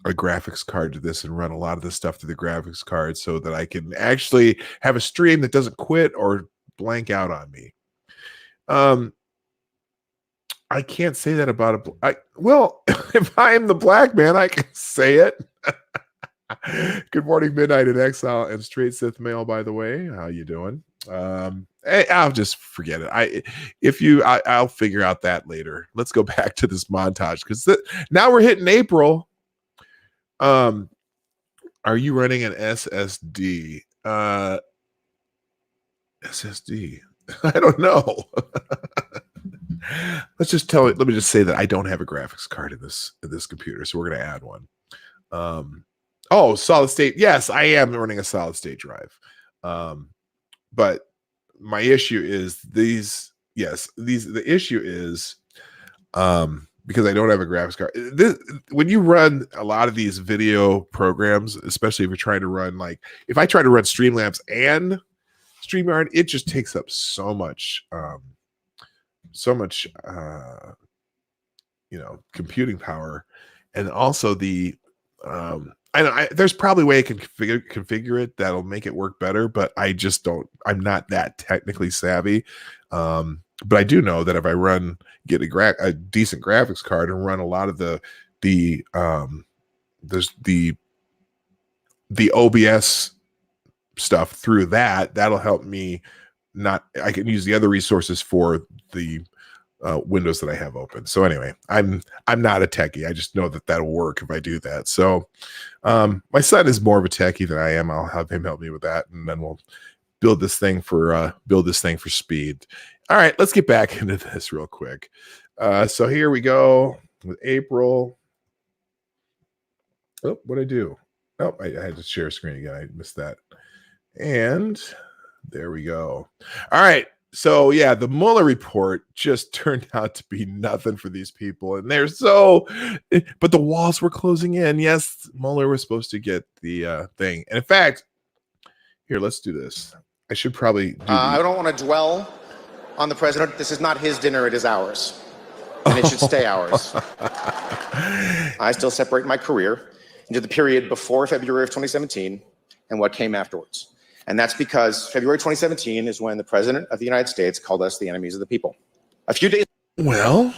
A: graphics card to this and run a lot of the stuff to the graphics card so that I can actually have a stream that doesn't quit or blank out on me. I can't say that about well, if I am the black man, I can say it. Good morning, Midnight in Exile and Straight Sith Mail, by the way. How you doing? Hey, I'll just forget it. I'll figure out that later. Let's go back to this montage because now we're hitting April. Are you running an SSD? SSD. I don't know. Let me just say that I don't have a graphics card in this computer, so we're going to add one. Oh, solid state. Yes, I am running a solid state drive. But my issue is the issue is because I don't have a graphics card. When you run a lot of these video programs, especially if you're trying to run, like if I try to run Streamlabs and StreamYard, it just takes up so much computing power, and also the there's probably a way I can configure it that'll make it work better, but I just don't. I'm not that technically savvy. But I do know that if I get a decent graphics card and run a lot of the OBS stuff through that'll help me. I can use the other resources for the windows that I have open. So anyway, I'm not a techie. I just know that that'll work if I do that. So my son is more of a techie than I am. I'll have him help me with that, and then we'll build this thing for speed. All right, let's get back into this real quick. So here we go with April. Oh, what'd I do? Oh, I had to share screen again. I missed that. And there we go. All right. So yeah, the Mueller report just turned out to be nothing for these people, and but the walls were closing in. Yes, Mueller was supposed to get the thing, and in fact, here, let's do this. I should probably.
S: I don't want to dwell on the president. This is not his dinner; it is ours, and it should stay ours. I still separate my career into the period before February of 2017 and what came afterwards. And that's because February 2017 is when the president of the United States called us the enemies of the people. A few days.
A: Well,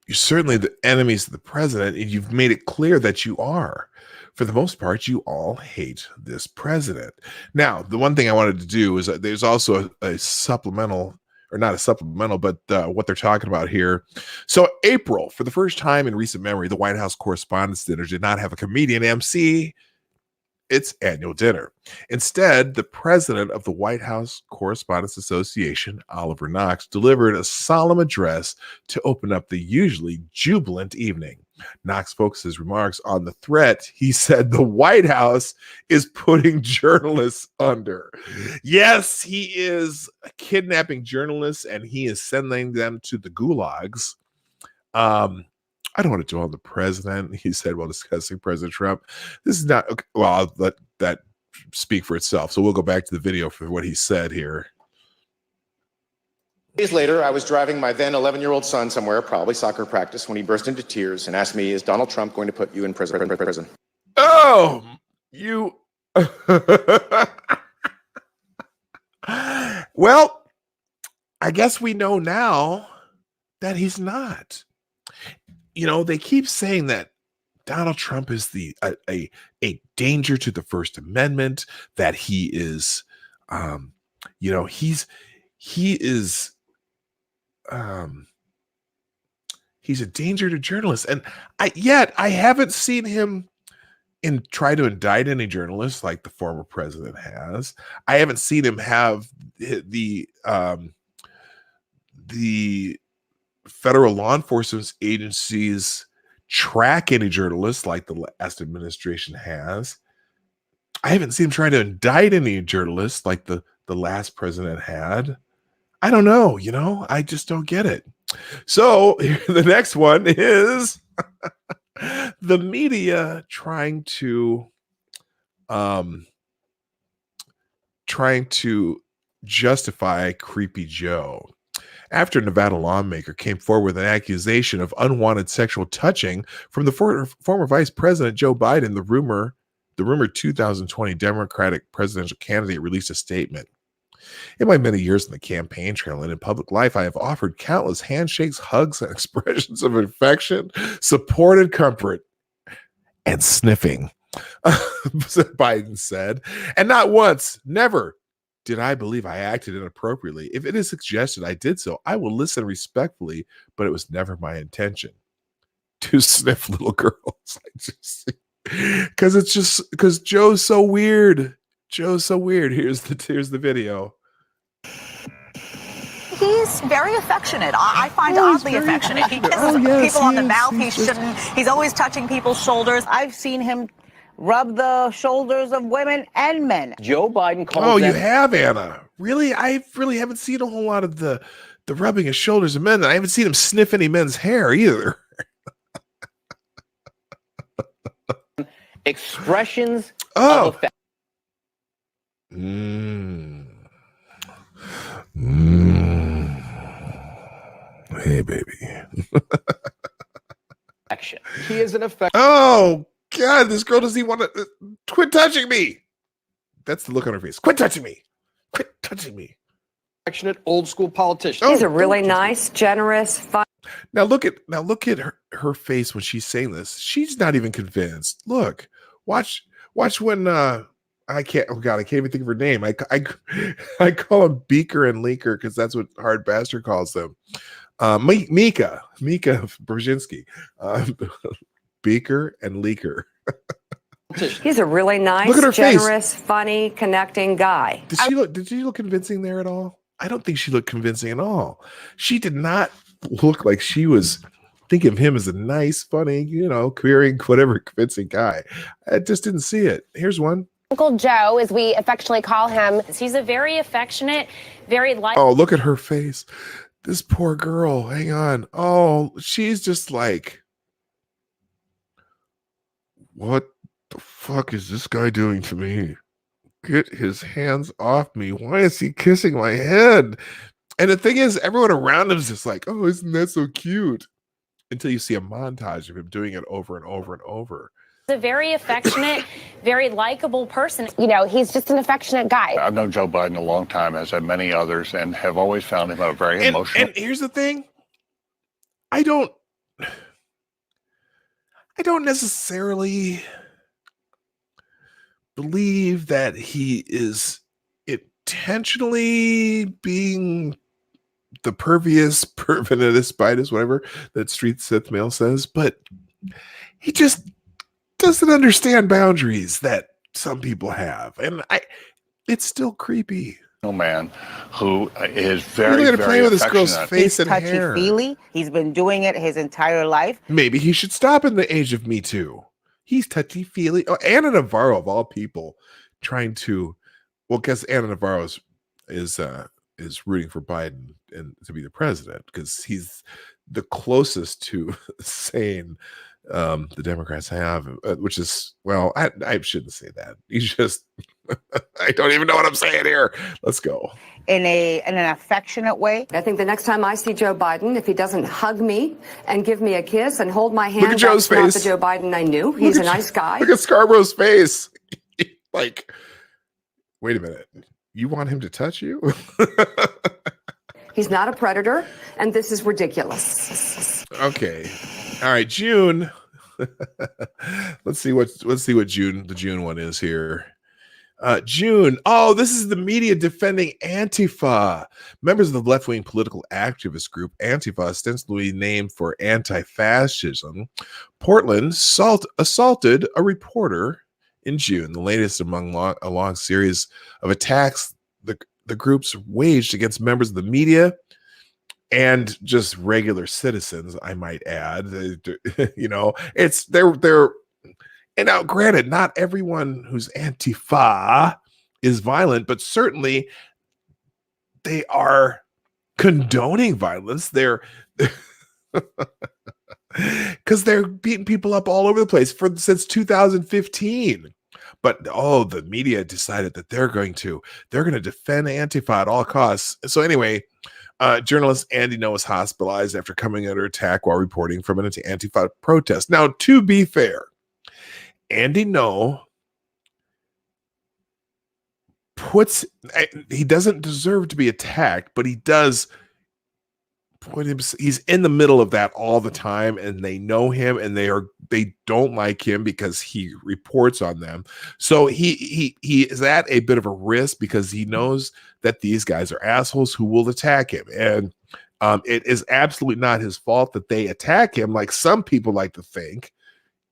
A: you're certainly the enemies of the president, and you've made it clear that you are. For the most part, you all hate this president. Now, the one thing I wanted to do is there's also a supplemental, or not a supplemental, but what they're talking about here. So April, for the first time in recent memory, the White House Correspondents' Dinner did not have a comedian MC its annual dinner. Instead, the president of the White House Correspondents Association, Oliver Knox, delivered a solemn address to open up the usually jubilant evening. Knox focused his remarks on the threat. He said the White House is putting journalists under. Yes, he is kidnapping journalists, and he is sending them to the gulags. I don't want to dwell on the president, he said while discussing President Trump. This is not okay. Well, I'll let that speak for itself. So we'll go back to the video for what he said here.
S: Days later, I was driving my then 11-year-old son somewhere, probably soccer practice, when he burst into tears and asked me, "Is Donald Trump going to put you in prison?"
A: Oh, you. Well, I guess we know now that he's not. You know, they keep saying that Donald Trump is a danger to the First Amendment, that he is, he's a danger to journalists. And I haven't seen him try to indict any journalists like the former president has. I haven't seen him have the federal law enforcement agencies track any journalists like the last administration has. I haven't seen him trying to indict any journalists like the last president had. I don't know, I just don't get it. So the next one is the media trying to justify Creepy Joe. After a Nevada lawmaker came forward with an accusation of unwanted sexual touching from the former Vice President Joe Biden, the rumored 2020 Democratic presidential candidate released a statement. In my many years in the campaign trail and in public life, I have offered countless handshakes, hugs, and expressions of affection, support, and comfort, and sniffing, Biden said. And not once, never, did I believe I acted inappropriately. If it is suggested I did so, I will listen respectfully, but it was never my intention to sniff little girls. Because Joe's so weird. Joe's so weird. Here's the video.
T: He's very affectionate. I find oddly affectionate. He kisses people on the mouth. He shouldn't. He's always touching people's shoulders.
M: I've seen him rub the shoulders of women and men.
L: Joe Biden calls
A: Oh,
L: them-
A: you have, Anna. Really? I really haven't seen a whole lot of the rubbing of shoulders of men. I haven't seen him sniff any men's hair either.
L: expressions
A: of
L: affection.
A: Hey, baby.
L: He is an effect.
A: Oh, God, this girl doesn't even want to quit touching me. That's the look on her face. Quit touching me. Quit touching me.
U: Affectionate, old school politician.
P: He's a really nice, generous, fun.
A: Now look at her face when she's saying this. She's not even convinced. Look, watch when I can't even think of her name. I call him Beaker and Leaker because that's what Hard Bastard calls them. Mika Brzezinski. Beaker and Leaker.
P: He's a really nice,
A: look at her
P: generous,
A: face.
P: funny, connecting guy.
A: Did she look convincing there at all? I don't think she looked convincing at all. She did not look like she was thinking of him as a nice, funny, careering, whatever, convincing guy. I just didn't see it. Here's one.
V: Uncle Joe, as we affectionately call him. He's a very affectionate, very light.
A: Oh, look at her face. This poor girl. Hang on. Oh, she's just like, what the fuck is this guy doing to me? Get his hands off me. Why is he kissing my head? And the thing is, everyone around him is just like, oh, isn't that so cute? Until you see a montage of him doing it over and over and over.
V: He's a very affectionate, very likable person. He's just an affectionate guy.
W: I've known Joe Biden a long time, as have many others, and have always found him a very emotional.
A: And here's the thing. I don't necessarily believe that he is intentionally being the pervinous, whatever that Street Sith Mail says, but he just doesn't understand boundaries that some people have, and it's still creepy.
W: Man who is very,
A: very
W: very
A: with this girl's
W: affectionate.
A: face and hair.
X: Touchy-feely. He's been doing it his entire life.
A: Maybe he should stop in the age of Me Too. He's touchy-feely. Oh, Anna Navarro, of all people, trying to, because Anna Navarro is rooting for Biden and to be the president because he's the closest to sane the Democrats have, which is, well, I shouldn't say that. He's just, I don't even know what I'm saying here. Let's go.
X: In an affectionate way.
P: I think the next time I see Joe Biden, if he doesn't hug me and give me a kiss and hold my hand,
A: look at Joe's
P: that's
A: face.
P: Not the Joe Biden I knew. He's a nice guy.
A: Look at Scarborough's face. Like, wait a minute. You want him to touch you?
P: He's not a predator, and this is ridiculous.
A: Okay. All right, June. Let's see what June, the June one is here. June. Oh, this is the media defending Antifa. Members of the left-wing political activist group Antifa, ostensibly named for anti-fascism, Portland assaulted a reporter in June, the latest among a long series of attacks the groups waged against members of the media and just regular citizens, I might add. It's they're and now granted, not everyone who's Antifa is violent, but certainly they are condoning violence. They're because they're beating people up all over the place since 2015. But the media decided that they're going to defend Antifa at all costs. So anyway, journalist Andy Ngo was hospitalized after coming under attack while reporting from an Antifa protest. Now, to be fair, Andy Ngo he doesn't deserve to be attacked, but he does he's in the middle of that all the time, and they know him, and they don't like him because he reports on them. So he is at a bit of a risk because he knows that these guys are assholes who will attack him, and it is absolutely not his fault that they attack him, like some people like to think.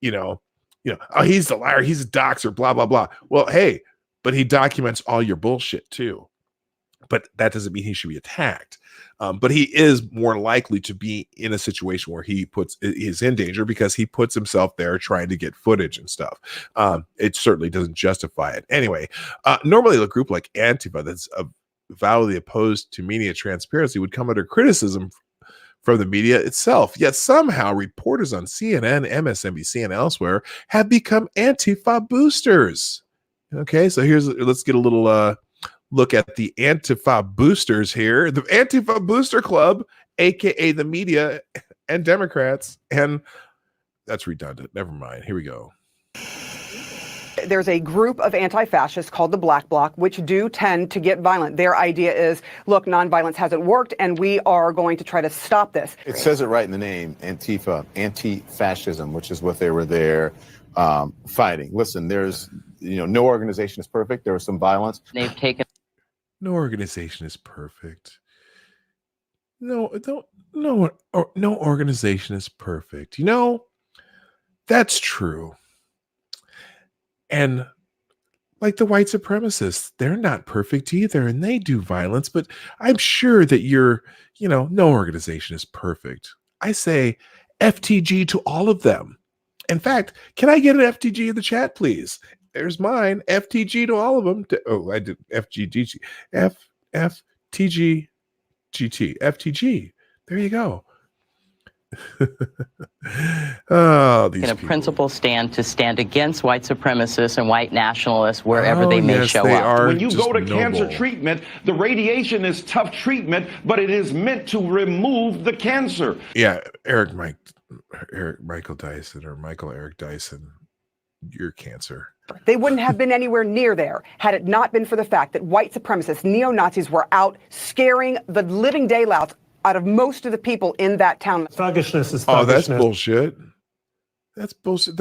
A: Oh, he's the liar, he's a doxer, blah blah blah. Well, hey, but he documents all your bullshit too. But that doesn't mean he should be attacked. But he is more likely to be in a situation where he's in danger because he puts himself there trying to get footage and stuff. It certainly doesn't justify it. Anyway, normally a group like Antifa that's avowedly opposed to media transparency would come under criticism from the media itself. Yet somehow reporters on CNN, MSNBC, and elsewhere have become Antifa boosters. Okay, so let's get a little look at the Antifa boosters here. The Antifa Booster Club, aka the media and Democrats, and that's redundant. Never mind. Here we go.
B: There's a group of anti-fascists called the Black Bloc, which do tend to get violent. Their idea is, look, nonviolence hasn't worked, and we are going to try to stop this.
C: It says it right in the name, Antifa, anti-fascism, which is what they were there fighting. Listen, there's, no organization is perfect. There was some violence.
F: They've taken.
A: No organization is perfect. No organization is perfect. That's true. And like the white supremacists, they're not perfect either, and they do violence, but I'm sure that no organization is perfect. I say FTG to all of them. In fact, can I get an FTG in the chat, please? There's mine. FTG to all of them. I did FGGT. FTG GT. FTG. There you go. These
F: in a principle stand to stand against white supremacists and white nationalists wherever they may show up.
J: When you go to cancer treatment, the radiation is tough treatment, but it is meant to remove the cancer.
A: Yeah, Michael Eric Dyson, your cancer.
B: They wouldn't have been anywhere near there had it not been for the fact that white supremacists, neo-Nazis, were out scaring the living daylights out of most of the people in that town.
Y: Thuggishness is thuggishness.
A: Oh, that's bullshit. That's bullshit.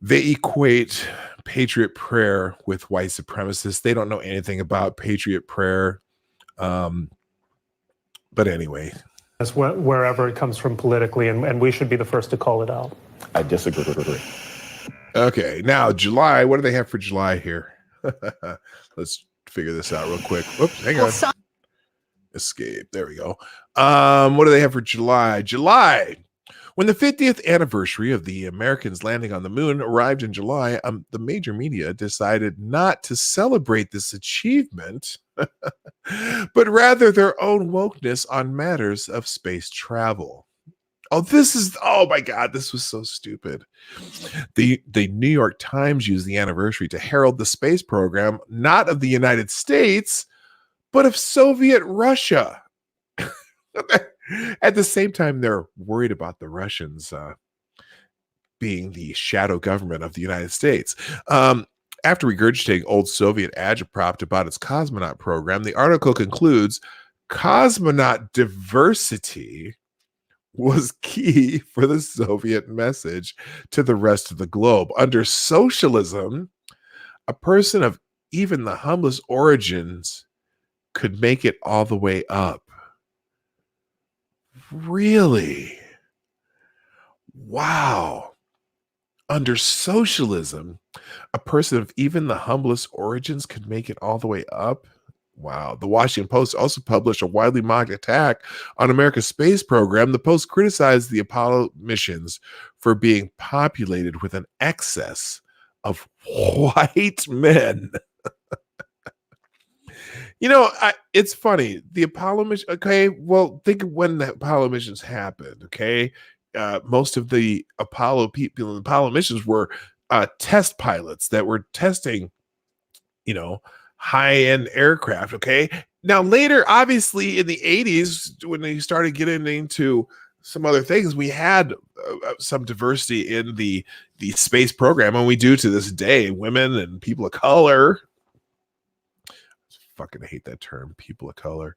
A: They equate Patriot Prayer with white supremacists. They don't know anything about Patriot Prayer. But anyway.
Y: That's wherever it comes from politically, and we should be the first to call it out.
C: I disagree.
A: Okay, now July. What do they have for July here? Let's figure this out real quick. Whoops, hang on. Escape. There we go. What do they have for July? July. When the 50th anniversary of the Americans landing on the moon arrived in July, the major media decided not to celebrate this achievement, but rather their own wokeness on matters of space travel. Oh my God, this was so stupid. The New York Times used the anniversary to herald the space program, not of the United States, but of Soviet Russia. At the same time, they're worried about the Russians being the shadow government of the United States. After regurgitating old Soviet agitprop about its cosmonaut program, the article concludes, cosmonaut diversity was key for the Soviet message to the rest of the globe. Under socialism, a person of even the humblest origins could make it all the way up. Really? Wow. Under socialism, a person of even the humblest origins could make it all the way up? Wow. The Washington Post also published a widely mocked attack on America's space program. The Post criticized the Apollo missions for being populated with an excess of white men. It's funny. The Apollo mission. Okay, well, think of when the Apollo missions happened. Okay, most of the Apollo people in the Apollo missions were test pilots that were testing, high-end aircraft. Okay, now later, obviously, in the 80s, when they started getting into some other things, we had some diversity in the space program, and we do to this day. Women and people of color. Fucking hate that term, people of color.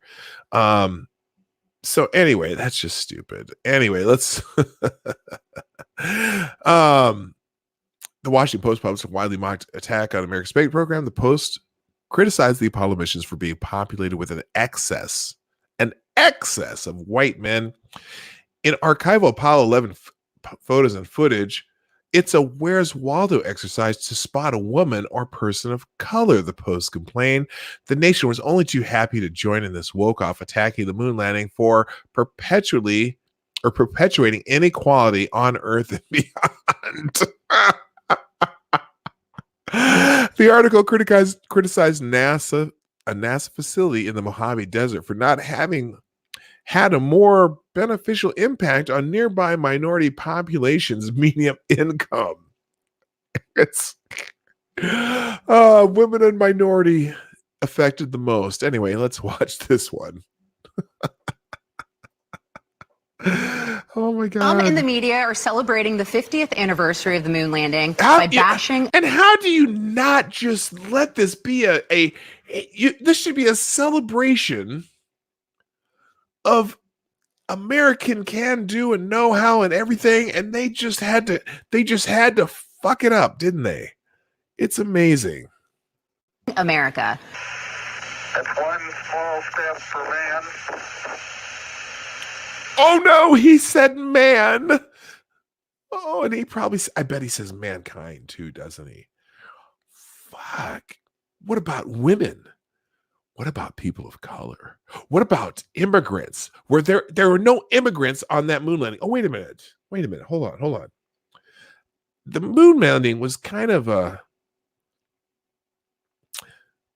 A: So anyway, that's just stupid. Anyway, let's the Washington Post published a widely mocked attack on America's space program. The Post criticized the Apollo missions for being populated with an excess of white men. In archival Apollo 11 photos and footage, it's a Where's Waldo exercise to spot a woman or person of color, the Post complained. The nation was only too happy to join in this woke-off attacking the moon landing for perpetuating inequality on Earth and beyond. The article criticized NASA, a NASA facility in the Mojave Desert, for not having had a more beneficial impact on nearby minority populations' median income. It's women and minority affected the most. Anyway, let's watch this one. Oh my
D: Some in
A: God.
D: the media are celebrating the 50th anniversary of the moon landing by bashing.
A: And how do you not just let this be this should be a celebration of American can do and know-how and everything, and they just had to fuck it up, didn't they? It's amazing.
D: America.
E: That's one small step for man.
A: Oh no, he said man. Oh, and I bet he says mankind too, doesn't he? Fuck. What about women? What about people of color? What about immigrants? Were there were no immigrants on that moon landing? Oh, wait a minute. Hold on. The moon landing was kind of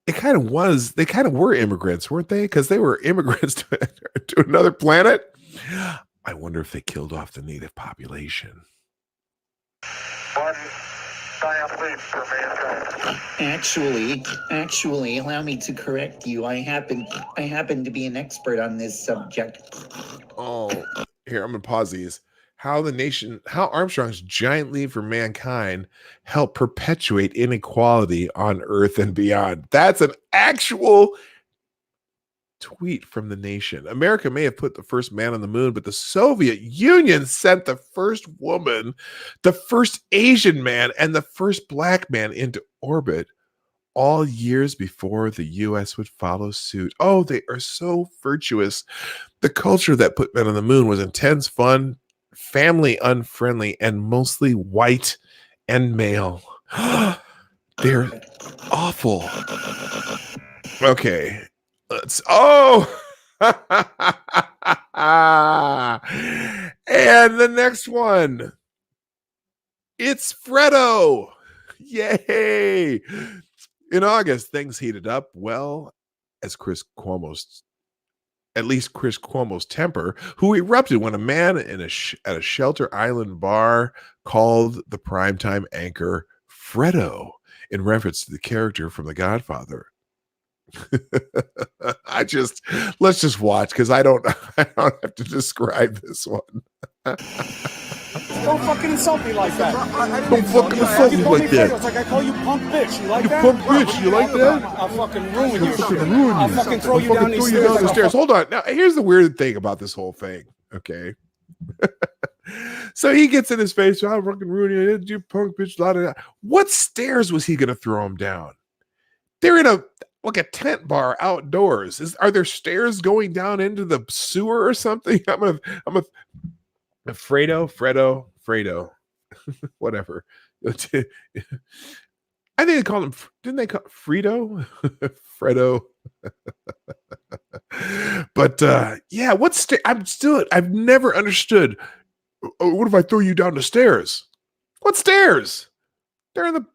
A: they kind of were immigrants, weren't they? Because they were immigrants to another planet. I wonder if they killed off the native population.
E: One giant leap for mankind.
G: Actually, allow me to correct you. I happen to be an expert on this subject.
A: Oh, here, I'm gonna pause these. How Armstrong's giant leap for mankind helped perpetuate inequality on Earth and beyond. That's an actual tweet from The Nation. America may have put the first man on the moon, but the Soviet Union sent the first woman, the first Asian man, and the first black man into orbit all years before the U.S. would follow suit. Oh, they are so virtuous. The culture that put men on the moon was intense, fun, family unfriendly, and mostly white and male. They're awful. Okay. And the next one, it's Fredo. Yay. In August, things heated up, well, as Chris Cuomo's temper, who erupted when a man at a Shelter Island bar called the primetime anchor Fredo in reference to the character from The Godfather. Let's just watch, because I don't have to describe this one.
H: Don't fucking insult me like that.
A: Don't fucking insult me like that.
H: It's like I call you punk bitch. You like
A: You
H: that?
A: punk bitch, you like that?
H: I'll fucking ruin you.
A: I'll
H: fucking throw you down these stairs.
A: Hold on. Now, here's the weird thing about this whole thing, okay? So he gets in his face, I'll fucking ruin you, you punk bitch. Blah, blah, blah. What stairs was he going to throw him down? They're in a tent bar outdoors. Are there stairs going down into the sewer or something? I'm a Fredo, whatever. I think they called him, didn't they call Fredo? Fredo. But yeah, I've never understood. What if I throw you down the stairs? What stairs? They're in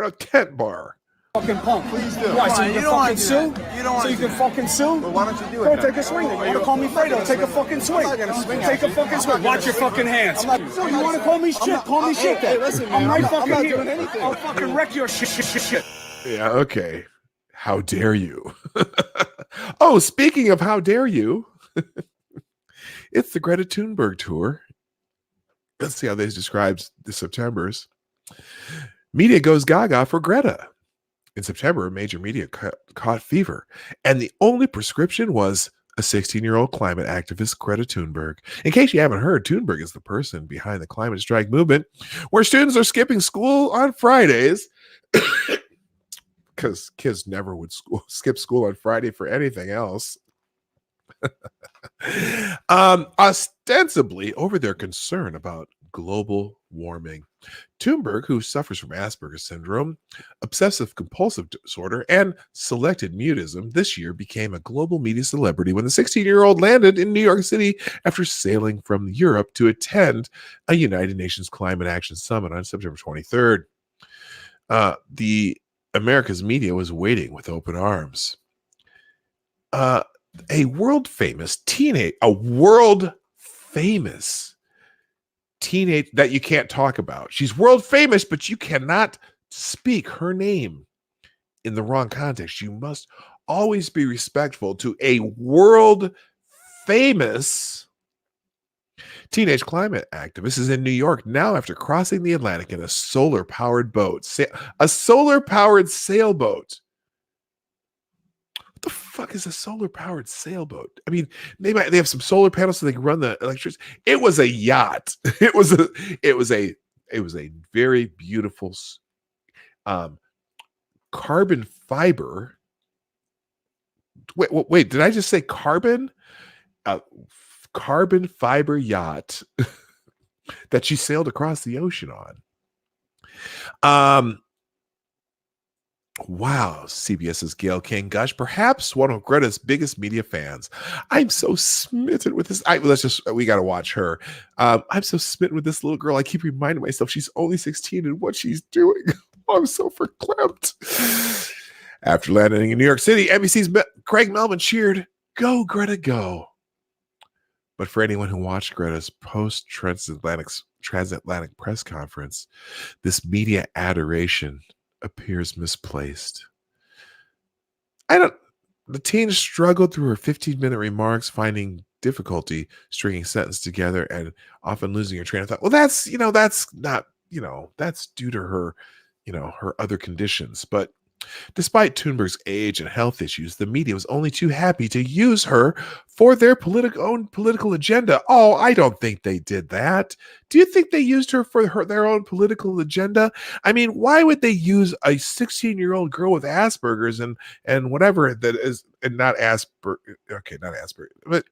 A: a tent bar.
H: Fucking punk. Please do. Why? So you can fucking sue? So you can fucking sue?
S: Well, why don't you do it?
H: Go take a swing. You want to call me Fredo? Take a fucking swing. Take a fucking swing. Watch your fucking hands. So you want to call me shit? Call me shit then.
S: Hey, listen,
H: I'm
S: man.
H: right fucking
S: I'm not
H: here.
S: doing anything.
H: I'll fucking wreck your shit.
A: Yeah, okay. How dare you? Oh, speaking of how dare you, it's the Greta Thunberg tour. Let's see how this describes the September's. Media goes gaga for Greta. In September, major media caught fever, and the only prescription was a 16-year-old climate activist, Greta Thunberg. In case you haven't heard, Thunberg is the person behind the climate strike movement, where students are skipping school on Fridays because kids never would skip school on Friday for anything else. Ostensibly over their concern about global warming. Thunberg, who suffers from Asperger's syndrome, obsessive compulsive disorder, and selected mutism, this year became a global media celebrity when the 16-year-old landed in New York City after sailing from Europe to attend a United Nations Climate Action Summit on September 23rd. The America's media was waiting with open arms. A world famous teenage that you can't talk about. She's world famous, but you cannot speak her name in the wrong context. You must always be respectful to a world famous Teenage climate activist is in New York now after crossing the Atlantic in a solar-powered boat. A solar-powered sailboat. What the fuck is a solar-powered sailboat? I mean, they have some solar panels so they can run the electricity. It was a yacht. It was a very beautiful carbon fiber. Wait, did I just say carbon? Carbon fiber yacht that she sailed across the ocean on. Wow, CBS's Gail King Gush, perhaps one of Greta's biggest media fans. I'm so smitten with this. We got to watch her. I'm so smitten with this little girl. I keep reminding myself she's only 16 and what she's doing. I'm so verklempt. After landing in New York City, NBC's Craig Melvin cheered, "Go, Greta, go." But for anyone who watched Greta's post-transatlantic press conference, this media adoration appears misplaced. The teen struggled through her 15-minute remarks, finding difficulty stringing sentences together and often losing her train of thought. Well, that's due to her, her other conditions. But despite Thunberg's age and health issues, the media was only too happy to use her for their own political agenda. Oh, I don't think they did that. Do you think they used her for their own political agenda? I mean, why would they use a 16-year-old girl with Asperger's and whatever that is, and not Asperger? Okay, not Asperger, but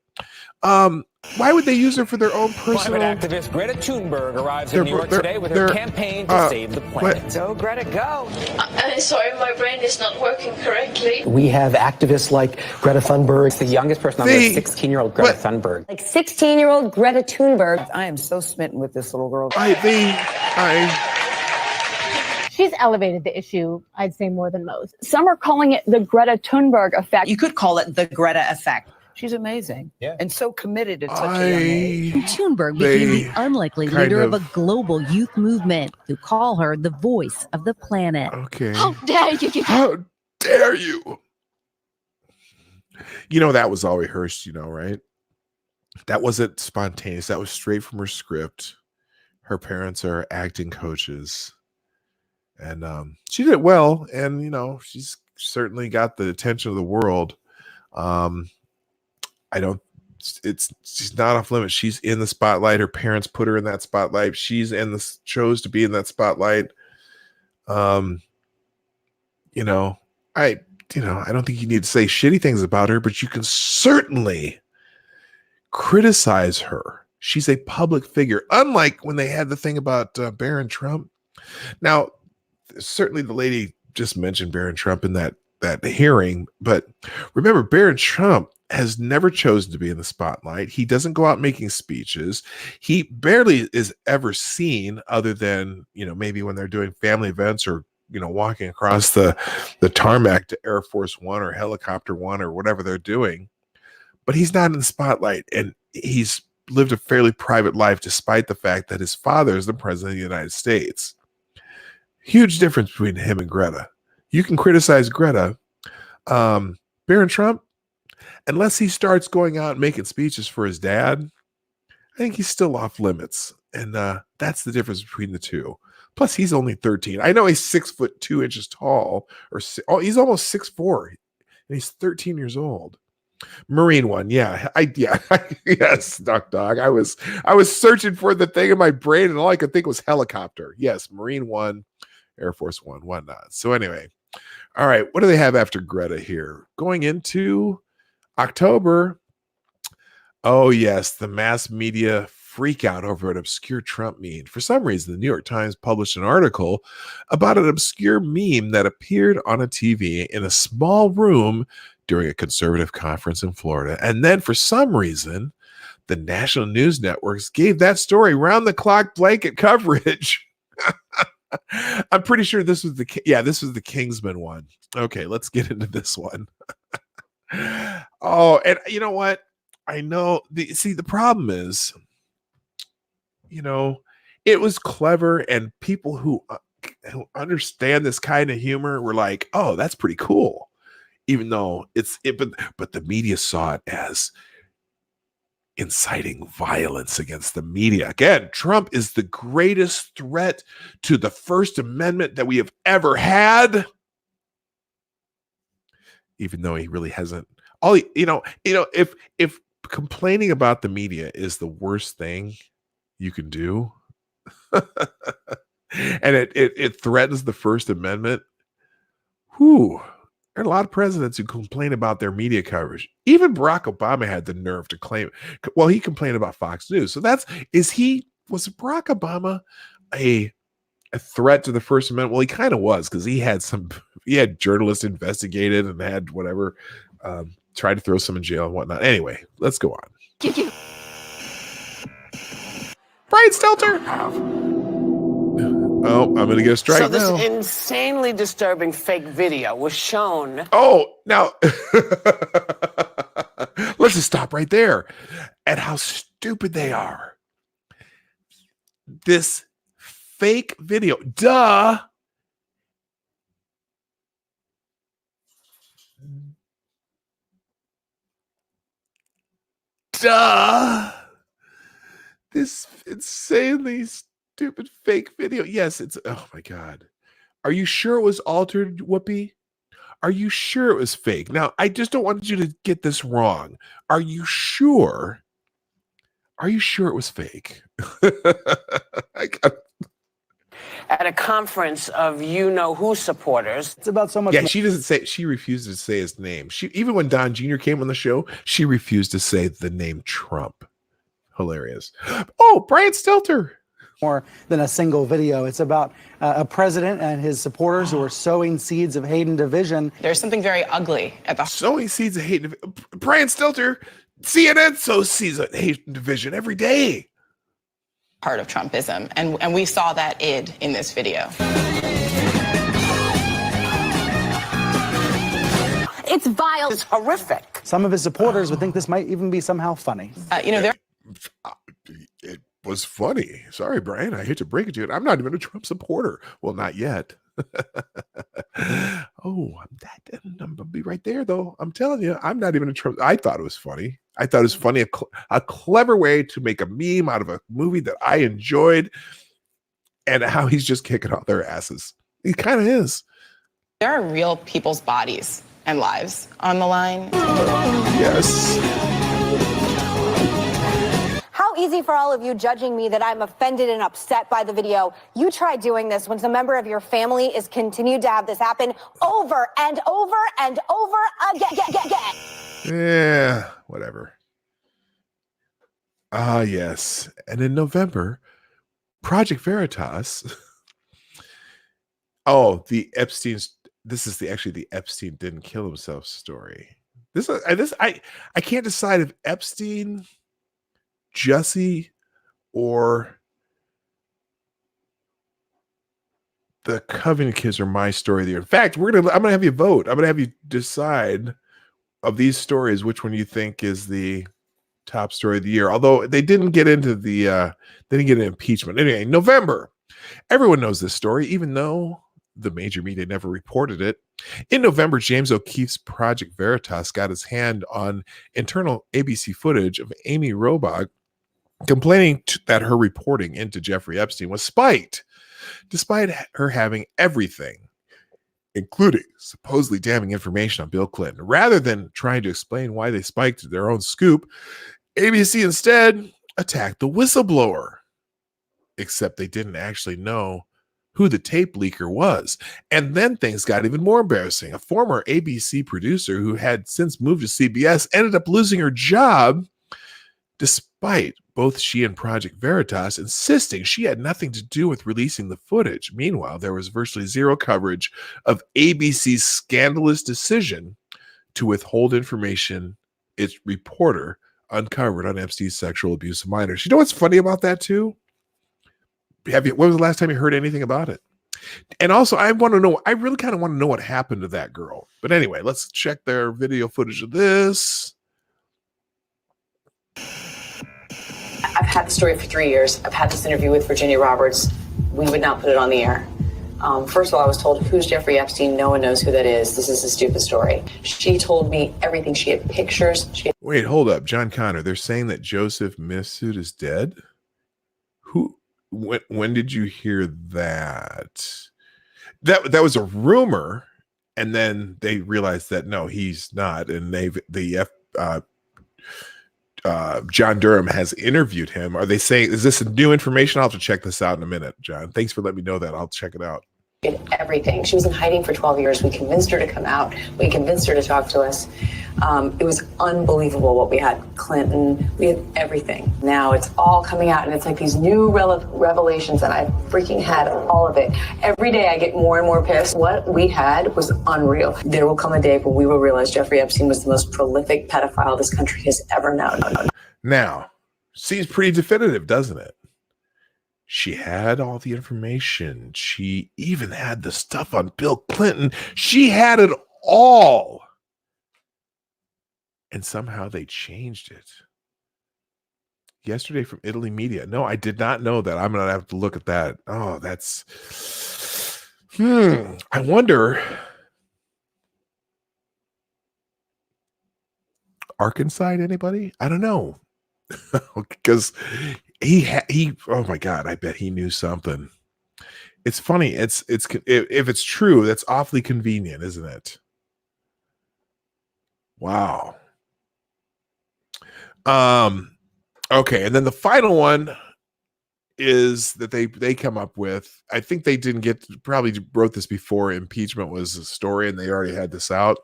A: why would they use her for their own personal?
I: Climate activist Greta Thunberg arrives in New York today with her campaign to save the planet.
B: Go, Greta, go.
K: I'm sorry, my brain is not working correctly.
L: We have activists like Greta Thunberg, the youngest person on there, 16-year-old Greta Thunberg.
V: Like 16-year-old Greta Thunberg.
X: I am so smitten with this little girl.
V: She's elevated the issue, I'd say, more than most. Some are calling it the Greta Thunberg effect.
X: You could call it the Greta effect. She's amazing and so committed at such a young age.
N: Thunberg became the unlikely leader of a global youth movement who call her the voice of the planet.
A: Okay.
V: How dare you?
A: How dare you? That was all rehearsed, right? That wasn't spontaneous. That was straight from her script. Her parents are acting coaches. And she did well. And, she's certainly got the attention of the world. She's not off limits. She's in the spotlight. Her parents put her in that spotlight. She's chose to be in that spotlight. I don't think you need to say shitty things about her, but you can certainly criticize her. She's a public figure, unlike when they had the thing about Barron Trump. Now, certainly the lady just mentioned Barron Trump in that hearing, but remember, Barron Trump has never chosen to be in the spotlight. He doesn't go out making speeches. He barely is ever seen other than, maybe when they're doing family events or, walking across the tarmac to Air Force One or Helicopter One or whatever they're doing. But he's not in the spotlight, and he's lived a fairly private life despite the fact that his father is the president of the United States. Huge difference between him and Greta. You can criticize Greta. Barron Trump, unless he starts going out and making speeches for his dad, I think he's still off limits. And that's the difference between the two. Plus, he's only 13. I know he's 6'2" tall, he's almost 6'4", and he's 13 years old. Marine One, yes, Duck Dog. I was searching for the thing in my brain, and all I could think was helicopter. Yes, Marine One, Air Force One, whatnot. So anyway, all right, what do they have after Greta here? Going into October. Oh, yes, the mass media freak out over an obscure Trump meme. For some reason, the New York Times published an article about an obscure meme that appeared on a TV in a small room during a conservative conference in Florida. And then for some reason, the national news networks gave that story round-the-clock blanket coverage. I'm pretty sure this was the Kingsman one. Okay, let's get into this one. Oh, and you know what? I know the problem is, it was clever, and people who understand this kind of humor were like, "Oh, that's pretty cool," even though but the media saw it as inciting violence against the media. Again, Trump is the greatest threat to the First Amendment that we have ever had. Even though he really hasn't. If complaining about the media is the worst thing you can do, and it threatens the First Amendment, there are a lot of presidents who complain about their media coverage. Even Barack Obama had the nerve to claim, well, he complained about Fox News. So was Barack Obama a threat to the First Amendment? Well, he kind of was, because he had journalists investigated and had whatever, tried to throw some in jail and whatnot. Anyway, let's go on. Brian Stelter. Oh, I'm going to get a strike now.
M: So this insanely disturbing fake video was shown.
A: Oh, now let's just stop right there at how stupid they are. This fake video, duh. This insanely stupid fake video. Yes, oh my God. Are you sure it was altered, Whoopi? Are you sure it was fake? Now, I just don't want you to get this wrong. Are you sure? Are you sure it was fake?
M: At a conference of you-know-who supporters.
H: It's about so much.
A: Yeah, she refused to say his name. Even when Don Jr. came on the show, she refused to say the name Trump. Hilarious. Oh, Brian Stelter.
H: More than a single video. It's about a president and his supporters who are sowing seeds of hate and division.
O: There's something very ugly at the
A: sowing seeds of hate. Brian Stelter, CNN sows seeds of hate and division every day.
O: Part of Trumpism, and we saw that in this video.
M: It's vile. It's horrific.
H: Some of his supporters would think this might even be somehow funny.
A: It was funny. Sorry, Brian. I hate to break it to you. I'm not even a Trump supporter. Well, not yet. I'm gonna be right there, though. I'm telling you, I'm not even a Trump. I thought it was funny. I thought it was funny, a clever way to make a meme out of a movie that I enjoyed, and how he's just kicking all their asses. He kind of is.
O: There are real people's bodies and lives on the line.
A: Yes.
Q: How easy for all of you judging me that I'm offended and upset by the video. You try doing this when a member of your family is continued to have this happen over and over and over again.
A: Yeah, whatever. Yes. And in November, Project Veritas. The Epstein's. This is the Epstein didn't kill himself story. I can't decide if Epstein, Jussie, or the Coven kids are my story of the year. In fact, I'm gonna have you vote. I'm gonna have you decide of these stories which one you think is the top story of the year. Although they didn't get into they didn't get an impeachment. Anyway, November. Everyone knows this story, even though the major media never reported it. In November, James O'Keefe's Project Veritas got his hand on internal ABC footage of Amy Robach complaining that her reporting into Jeffrey Epstein was spiked, despite her having everything, including supposedly damning information on Bill Clinton. Rather than trying to explain why they spiked their own scoop, ABC instead attacked the whistleblower, except they didn't actually know who the tape leaker was. And then things got even more embarrassing. A former ABC producer who had since moved to CBS ended up losing her job, despite both she and Project Veritas insisting she had nothing to do with releasing the footage. Meanwhile, there was virtually zero coverage of ABC's scandalous decision to withhold information its reporter uncovered on Epstein's sexual abuse of minors. You know what's funny about that too? When was the last time you heard anything about it? And also, I really kind of want to know what happened to that girl. But anyway, let's check their video footage of this.
R: I've had the story for 3 years. I've had this interview with Virginia Roberts. We would not put it on the air. First of all, I was told, who's Jeffrey Epstein? No one knows who that is. This is a stupid story. She told me everything. She had pictures.
A: Wait, hold up. John Connor, they're saying that Joseph Mifsud is dead? Who? When did you hear that? That was a rumor, and then they realized that no, he's not, and John Durham has interviewed him. Are they saying, is this new information? I'll have to check this out in a minute, John. Thanks for letting me know that. I'll check it out.
R: Everything. She was in hiding for 12 years. We convinced her to come out. We convinced her to talk to us. It was unbelievable what we had. Clinton, we had everything. Now it's all coming out, and it's like these new revelations, and I freaking had all of it. Every day I get more and more pissed. What we had was unreal. There will come a day when we will realize Jeffrey Epstein was the most prolific pedophile this country has ever known.
A: Now, seems pretty definitive, doesn't it? She had all the information. She even had the stuff on Bill Clinton. She had it all. And somehow they changed it. Yesterday from Italy Media. No, I did not know that. I'm going to have to look at that. Oh, that's... I wonder... Arkansas, anybody? I don't know. Because he oh my God, I bet he knew something. It's funny. It's if it's true, that's awfully convenient, isn't it? Wow. Okay, and then the final one is that they come up with, I think they didn't probably wrote this before impeachment was a story, and they already had this out.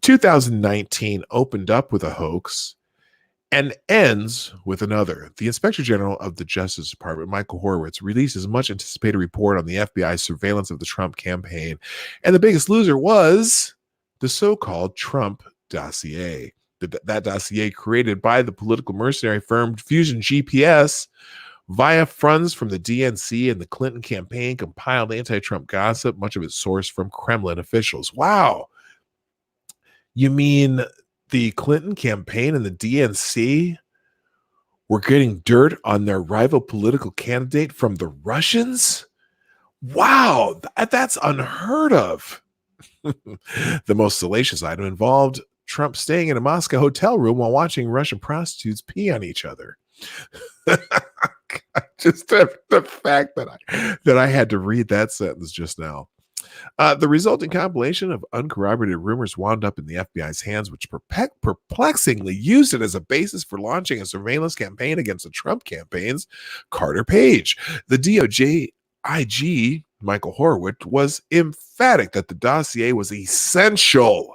A: 2019 opened up with a hoax and ends with another. The Inspector General of the Justice Department, Michael Horowitz, released his much anticipated report on the FBI's surveillance of the Trump campaign. And the biggest loser was the so-called Trump dossier. That dossier created by the political mercenary firm Fusion GPS via funds from the DNC and the Clinton campaign, compiled anti-Trump gossip, much of it sourced from Kremlin officials. Wow. You mean the Clinton campaign and the DNC were getting dirt on their rival political candidate from the Russians? Wow, that's unheard of. The most salacious item involved Trump staying in a Moscow hotel room while watching Russian prostitutes pee on each other. Just the fact that I had to read that sentence just now. The resulting compilation of uncorroborated rumors wound up in the FBI's hands, which perplexingly used it as a basis for launching a surveillance campaign against the Trump campaign's Carter Page. The DOJ IG, Michael Horowitz, was emphatic that the dossier was essential.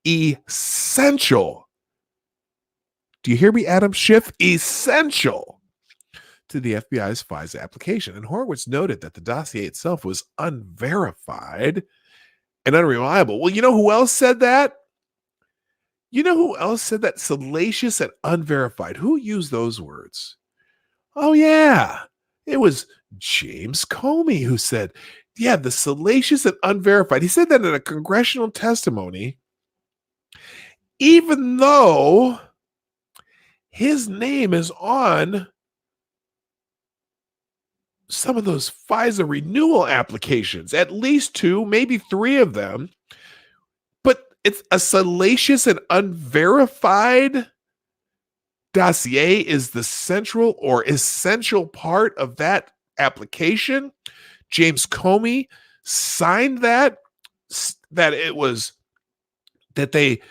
A: Essential. Do you hear me, Adam Schiff? Essential to the FBI's FISA application. And Horowitz noted that the dossier itself was unverified and unreliable. Well, you know who else said that? You know who else said that? Salacious and unverified. Who used those words? Oh, yeah. It was James Comey who said, yeah, the salacious and unverified. He said that in a congressional testimony, even though his name is on some of those FISA renewal applications, at least 2, maybe 3 of them, but it's a salacious and unverified dossier is the central or essential part of that application. James Comey signed that it was that they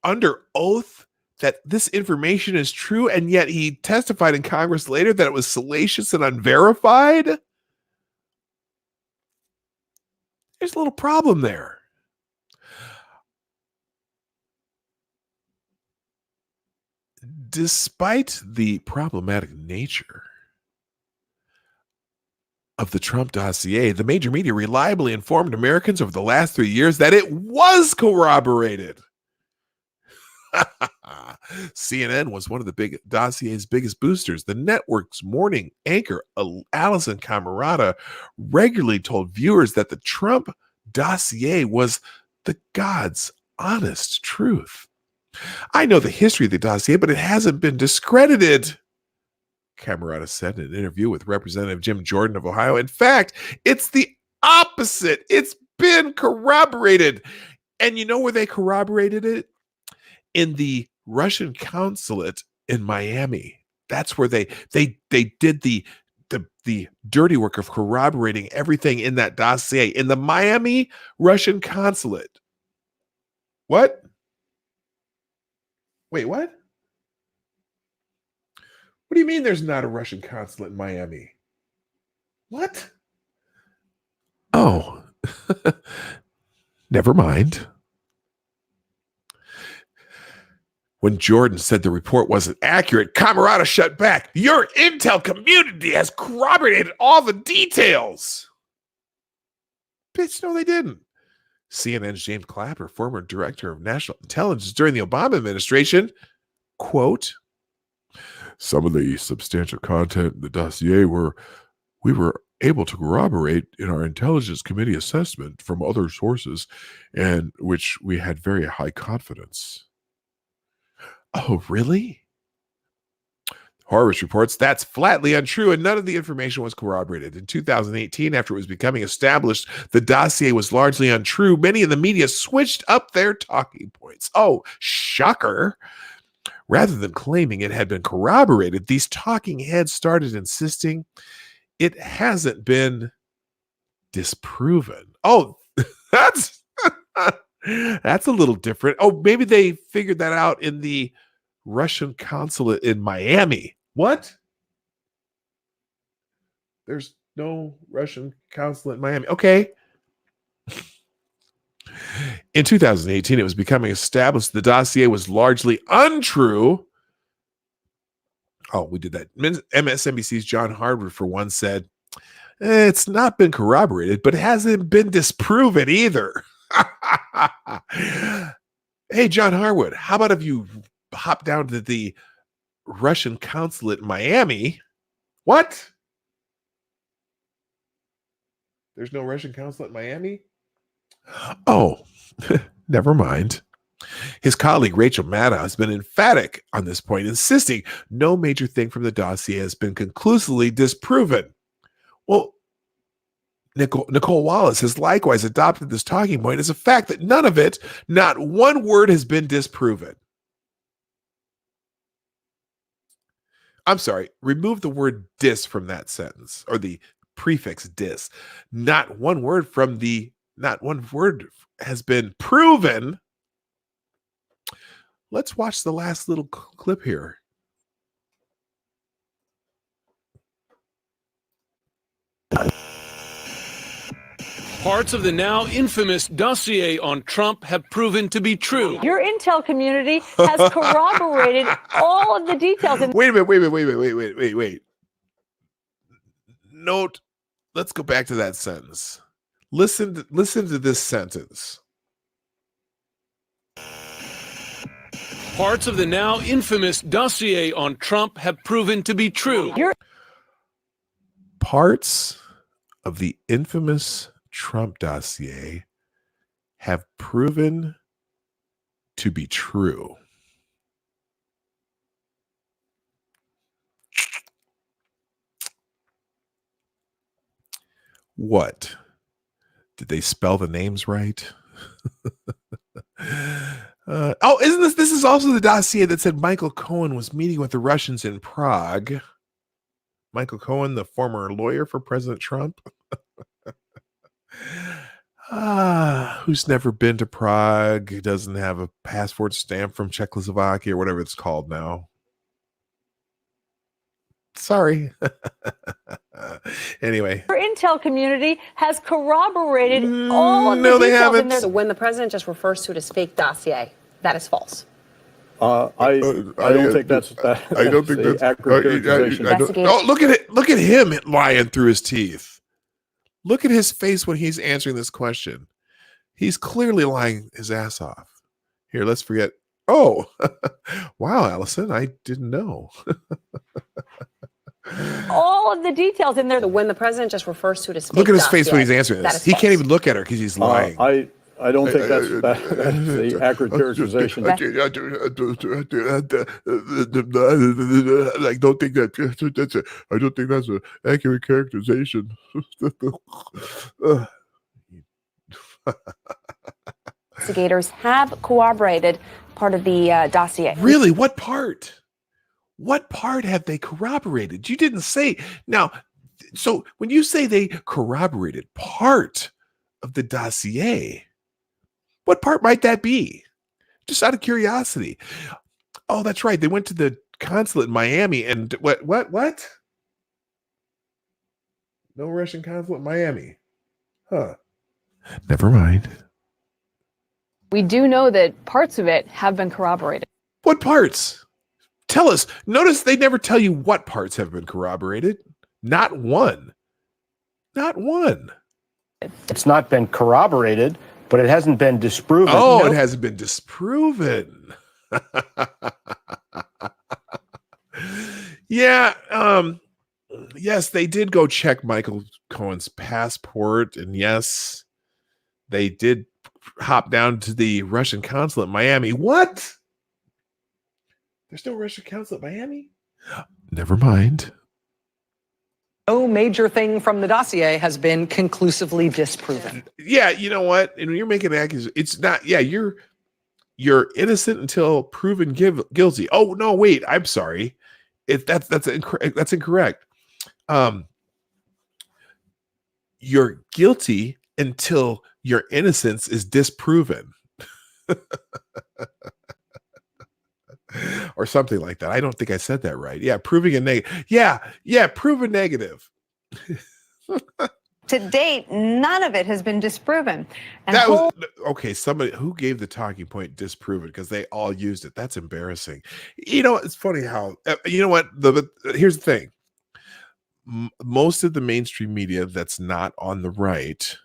A: under oath that this information is true, and yet he testified in Congress later that it was salacious and unverified. There's a little problem there. Despite the problematic nature of the Trump dossier, the major media reliably informed Americans over the last 3 years that it was corroborated. CNN was one of the big dossier's biggest boosters. The network's morning anchor, Alison Camerata, regularly told viewers that the Trump dossier was the God's honest truth. I know the history of the dossier, but it hasn't been discredited, Camerata said in an interview with Representative Jim Jordan of Ohio. In fact, it's the opposite. It's been corroborated. And you know where they corroborated it? in the Russian consulate in Miami. That's where they did the dirty work of corroborating everything in that dossier in the Miami Russian consulate. What? Wait, what? What do you mean there's not a Russian consulate in Miami? What? Oh, never mind. When Jordan said the report wasn't accurate, Camarada shut back. Your intel community has corroborated all the details. Bitch, no, they didn't. CNN's James Clapper, former director of national intelligence during the Obama administration, quote, some of the substantial content in the dossier we were able to corroborate in our intelligence committee assessment from other sources, and which we had very high confidence. Oh, really? Horowitz reports that's flatly untrue, and none of the information was corroborated. In 2018, after it was becoming established the dossier was largely untrue, many in the media switched up their talking points. Oh, shocker. Rather than claiming it had been corroborated, these talking heads started insisting it hasn't been disproven. Oh, that's that's a little different. Oh, maybe they figured that out in the Russian consulate in Miami. What? There's no Russian consulate in Miami. Okay. In 2018, it was becoming established the dossier was largely untrue. Oh, we did that. MSNBC's John Harwood, for one, said, it's not been corroborated, but it hasn't been disproven either. Hey, John Harwood, how about if you hop down to the Russian consulate in Miami? What? There's no Russian consulate in Miami? Oh, never mind. His colleague Rachel Maddow has been emphatic on this point, insisting no major thing from the dossier has been conclusively disproven. Well, Nicole Wallace has likewise adopted this talking point as a fact that none of it, not one word, has been disproven. I'm sorry, remove the word dis from that sentence, or the prefix dis. Not one word has been proven. Let's watch the last little clip here.
F: Parts of the now infamous dossier on Trump have proven to be true.
V: Your intel community has corroborated all of the details.
A: Wait a minute. Wait. Note, let's go back to that sentence. Listen to this sentence.
F: Parts of the now infamous dossier on Trump have proven to be true.
A: Parts of the infamous Trump dossier have proven to be true. What? Did they spell the names right? Isn't this is also the dossier that said Michael Cohen was meeting with the Russians in Prague. Michael Cohen, the former lawyer for President Trump. Who's never been to Prague, doesn't have a passport stamp from Czechoslovakia or whatever it's called now. Sorry. Anyway.
V: Your intel community has corroborated all of the details.
A: They haven't.
V: In there.
R: So when the president just refers to it as fake dossier, that is false.
P: I don't think that's accurate characterization.
A: Oh, look at it! Look at him lying through his teeth. Look at his face when he's answering this question. He's clearly lying his ass off. Here, let's forget. Oh, wow, Allison, I didn't know.
V: All of the details in there.
R: So when the president just refers to it as fake
A: look at his
R: dossier,
A: face when he's answering this. He can't even look at her because he's lying.
P: I don't think that's the accurate characterization.
A: I don't think that's an accurate characterization.
Q: Investigators have corroborated part of the dossier.
A: Really? What part? What part have they corroborated? You didn't say. Now, so when you say they corroborated part of the dossier, what part might that be? Just out of curiosity. Oh, that's right. They went to the consulate in Miami and what? No Russian consulate in Miami. Huh. Never mind.
V: We do know that parts of it have been corroborated.
A: What parts? Tell us. Notice they never tell you what parts have been corroborated. Not one. Not one.
P: It's not been corroborated, but it hasn't been disproven.
A: Oh, it hasn't been disproven. Yeah. Yes, they did go check Michael Cohen's passport. And yes, they did hop down to the Russian consulate in Miami. What? There's no Russian consulate in Miami? Never mind.
B: No major thing from the dossier has been conclusively disproven.
A: Yeah, you know what? And when you're making an accusation, it's not. Yeah, you're innocent until proven guilty. Oh no, wait, I'm sorry. That's incorrect. You're guilty until your innocence is disproven. Or something like that. I don't think I said that right. Yeah, proving a negative. Yeah, prove a negative.
J: To date, none of it has been disproven. And
A: That was okay. Somebody who gave the talking point disproven because they all used it. That's embarrassing. You know, it's funny how you know what here's the thing. Most of the mainstream media that's not on the right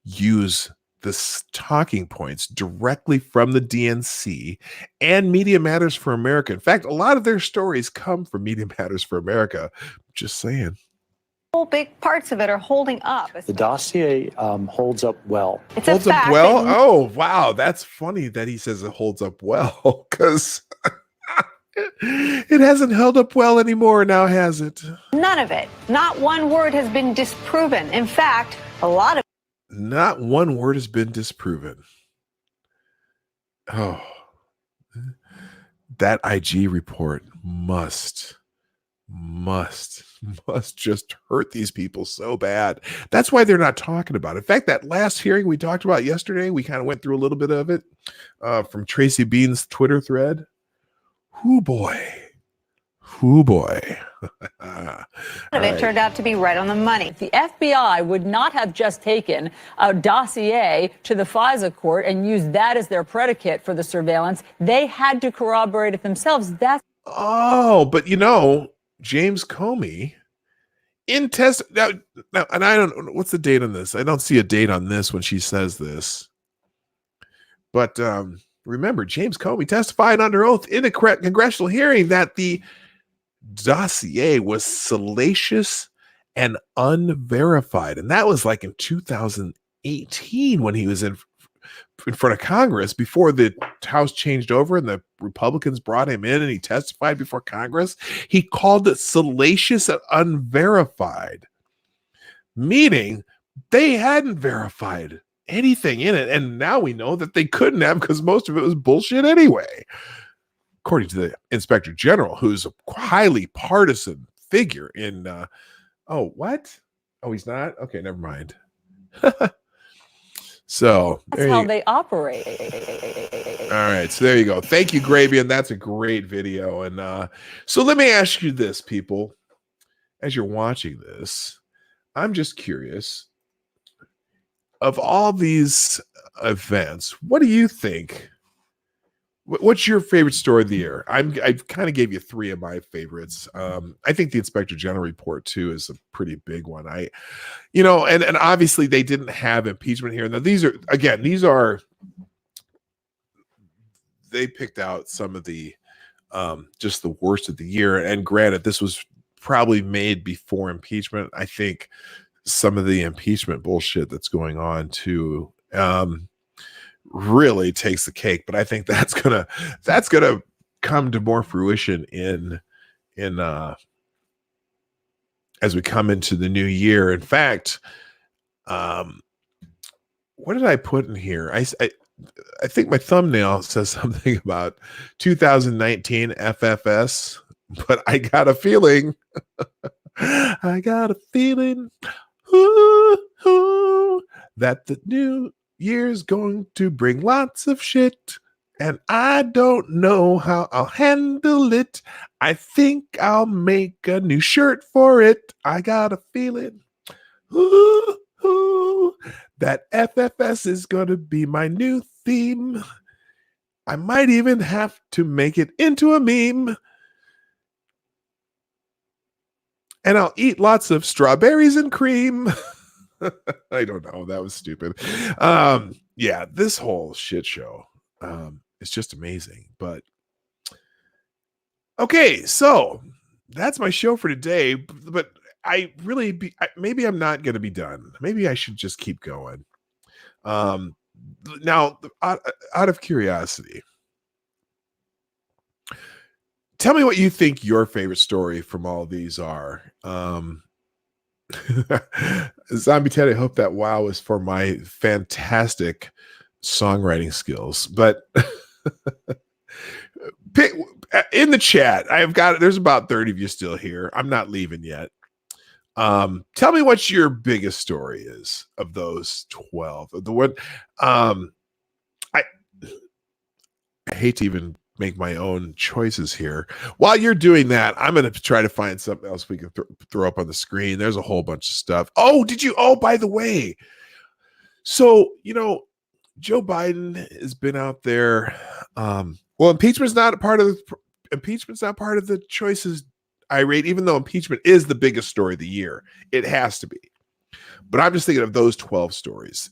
A: use the talking points directly from the DNC and Media Matters for America. In fact, a lot of their stories come from Media Matters for America. Just saying.
J: big parts of it are holding up.
P: The dossier holds up well.
J: It's
A: holds
J: a
A: up
J: fact
A: well?
J: that-
A: Oh, wow. That's funny that he says it holds up well because it hasn't held up well anymore now, has it?
J: None of it. Not one word has been disproven. In fact, a lot of
A: Not one word has been disproven. Oh, that IG report must just hurt these people so bad. That's why they're not talking about it. In fact, that last hearing we talked about yesterday, we kind of went through a little bit of it from Tracy Bean's Twitter thread. Hoo boy.
J: of it turned out to be right on the money.
V: The FBI would not have just taken a dossier to the FISA court and used that as their predicate for the surveillance. They had to corroborate it themselves. That's
A: But you know, James Comey in test now, and I don't know what's the date on this. I don't see a date on this when she says this. But remember, James Comey testified under oath in a congressional hearing that the dossier was salacious and unverified. And that was like in 2018 when he was in front of Congress before the House changed over and the Republicans brought him in and he testified before Congress. He called it salacious and unverified, meaning they hadn't verified anything in it. And now we know that they couldn't have because most of it was bullshit anyway. According to the Inspector General, who's a highly partisan figure in, he's not? Okay, never mind. So
V: that's how they operate.
A: All right, so there you go. Thank you, Grabien. That's a great video. And so let me ask you this, people. As you're watching this, I'm just curious. Of all these events, what do you think? What's your favorite story of the year? I kind of gave you three of my favorites. I think the Inspector General report too is a pretty big one. And obviously they didn't have impeachment here. Now they picked out some of the just the worst of the year. And granted, this was probably made before impeachment. I think some of the impeachment bullshit that's going on too. Really takes the cake, but I think that's gonna come to more fruition in as we come into the new year. In fact, what did I put in here? I think my thumbnail says something about 2019 FFS, but I got a feeling. I got a feeling that the new year's going to bring lots of shit, and I don't know how I'll handle it. I think I'll make a new shirt for it. I got a feeling that FFS is going to be my new theme. I might even have to make it into a meme. And I'll eat lots of strawberries and cream. I don't know. That was stupid. Yeah, this whole shit show is just amazing. But okay, so that's my show for today. But maybe I'm not going to be done. Maybe I should just keep going. Now, out of curiosity, tell me what you think your favorite story from all of these are. Zombie Ted, I hope that wow is for my fantastic songwriting skills. But in the chat, there's about 30 of you still here. I'm not leaving yet. Tell me what your biggest story is of those 12. The one, I hate to even make my own choices here. While you're doing that, I'm going to try to find something else we can throw up on the screen. There's a whole bunch of stuff. Oh, by the way, so, Joe Biden has been out there. Well, impeachment's not part of the choices irate, even though impeachment is the biggest story of the year. It has to be. But I'm just thinking of those 12 stories.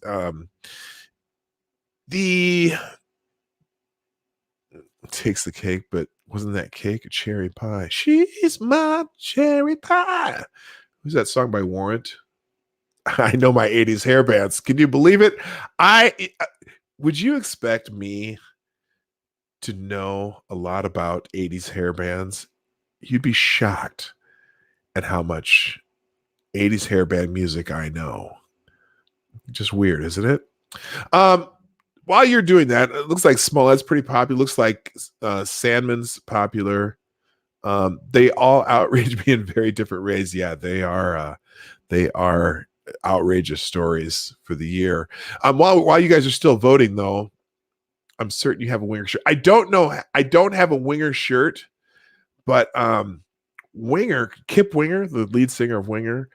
A: Takes the cake, but wasn't that cake a cherry pie? She's my cherry pie. Who's that song by Warrant? I know my 80s hair bands. Can you believe it? Would you expect me to know a lot about 80s hair bands? You'd be shocked at how much 80s hair band music I know. Just weird, isn't it? While you're doing that, it looks like Smollett's pretty popular. Looks like Sandman's popular. They all outrage me in very different ways. Yeah, they are outrageous stories for the year. While you guys are still voting, though, I'm certain you have a Winger shirt. I don't know. I don't have a Winger shirt, but Winger, Kip Winger, the lead singer of Winger,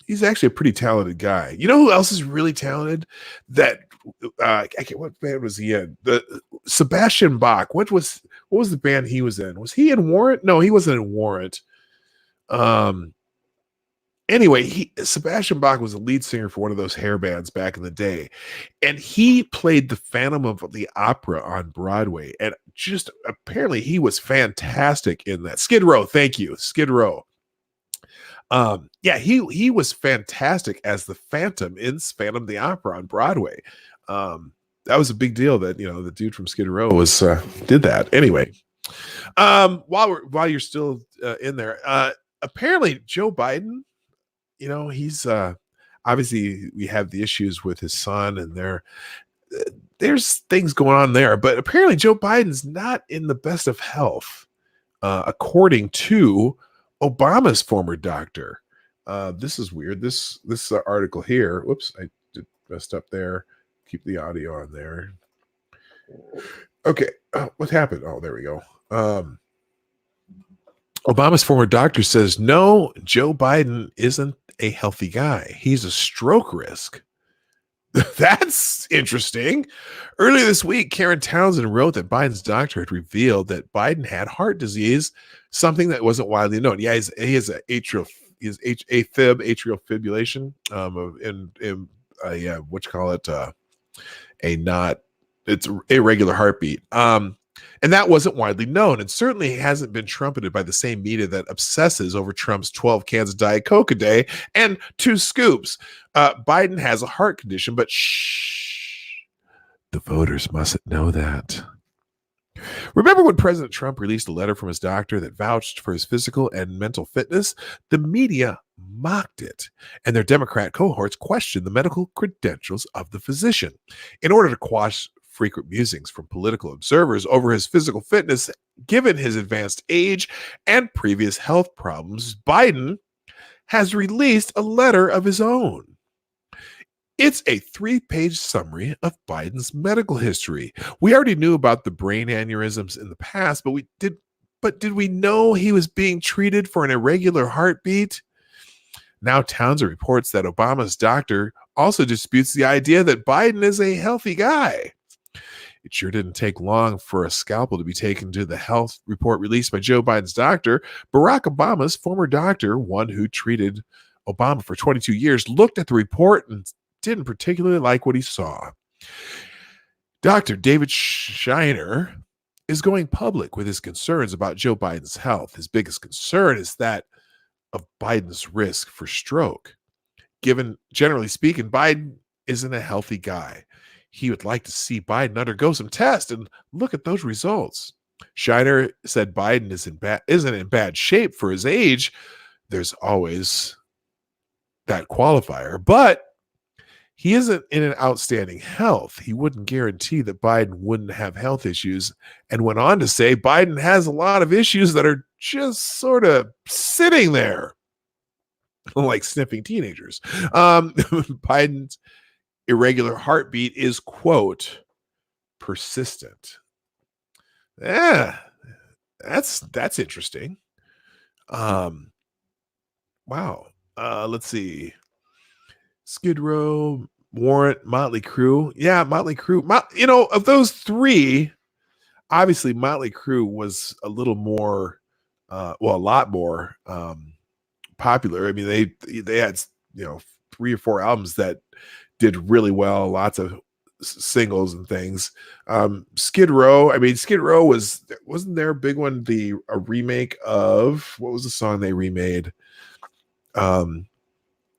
A: he's actually a pretty talented guy. You know who else is really talented? What band was he in? The Sebastian Bach. What was the band he was in? Was he in Warrant? No, he wasn't in Warrant. Anyway, Sebastian Bach was the lead singer for one of those hair bands back in the day, and he played the Phantom of the Opera on Broadway, and just apparently he was fantastic in that. Skid Row, thank you, Skid Row. Yeah, he was fantastic as the Phantom in Phantom of the Opera on Broadway. That was a big deal that the dude from Skid Row did that. Anyway, while you're still in there, apparently Joe Biden, he's obviously we have the issues with his son, and there's things going on there, but apparently Joe Biden's not in the best of health, according to Obama's former doctor. This is weird. This article here. Whoops, I messed up there. Keep the audio on there. Okay, what happened? Oh, there we go. Obama's former doctor says, no, Joe Biden isn't a healthy guy. He's a stroke risk. That's interesting. Earlier this week, Karen Townsend wrote that Biden's doctor had revealed that Biden had heart disease, something that wasn't widely known. Yeah, he has AFib, atrial fibrillation, it's irregular heartbeat. And that wasn't widely known, and certainly hasn't been trumpeted by the same media that obsesses over Trump's 12 cans of Diet Coke a day and 2 scoops. Biden has a heart condition, but shh, the voters mustn't know that. Remember when President Trump released a letter from his doctor that vouched for his physical and mental fitness? The media mocked it, and their Democrat cohorts questioned the medical credentials of the physician. In order to quash frequent musings from political observers over his physical fitness, given his advanced age and previous health problems, Biden has released a letter of his own. It's a 3-page summary of Biden's medical history. We already knew about the brain aneurysms in the past, but did we know he was being treated for an irregular heartbeat? Now Townsend reports that Obama's doctor also disputes the idea that Biden is a healthy guy. It sure didn't take long for a scalpel to be taken to the health report released by Joe Biden's doctor. Barack Obama's former doctor, one who treated Obama for 22 years, looked at the report and didn't particularly like what he saw. Dr. David Shiner is going public with his concerns about Joe Biden's health. His biggest concern is that of Biden's risk for stroke. Given, generally speaking, Biden isn't a healthy guy. He would like to see Biden undergo some tests and look at those results. Shiner said Biden isn't in bad shape for his age. There's always that qualifier, but he isn't in an outstanding health. He wouldn't guarantee that Biden wouldn't have health issues, and went on to say Biden has a lot of issues that are just sort of sitting there like sniffing teenagers. Biden's irregular heartbeat is, quote, persistent. Yeah, that's interesting. Wow. Let's see. Skid Row, Warrant, Motley Crue. Yeah, Motley Crue. Of those three, obviously Motley Crue was a little more, a lot more popular. I mean, they had 3 or 4 albums that did really well, lots of singles and things. Skid Row, Skid Row wasn't there a big one, a remake of, what was the song they remade?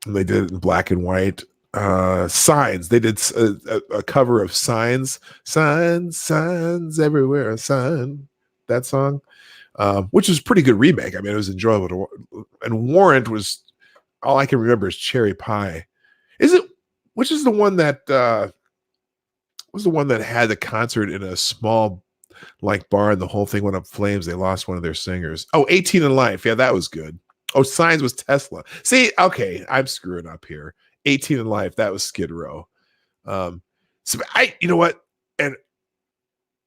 A: They did it in black and white. Signs. They did a cover of Signs everywhere, a sign, that song, which was a pretty good remake. It was enjoyable and Warrant was, all I can remember is Cherry Pie. Which is the one that was the one that had the concert in a small bar and the whole thing went up flames? They lost one of their singers. Oh, 18 in Life. Yeah, that was good. Oh, Signs was Tesla. See, okay, I'm screwing up here. 18 in Life, that was Skid Row. So you know what? And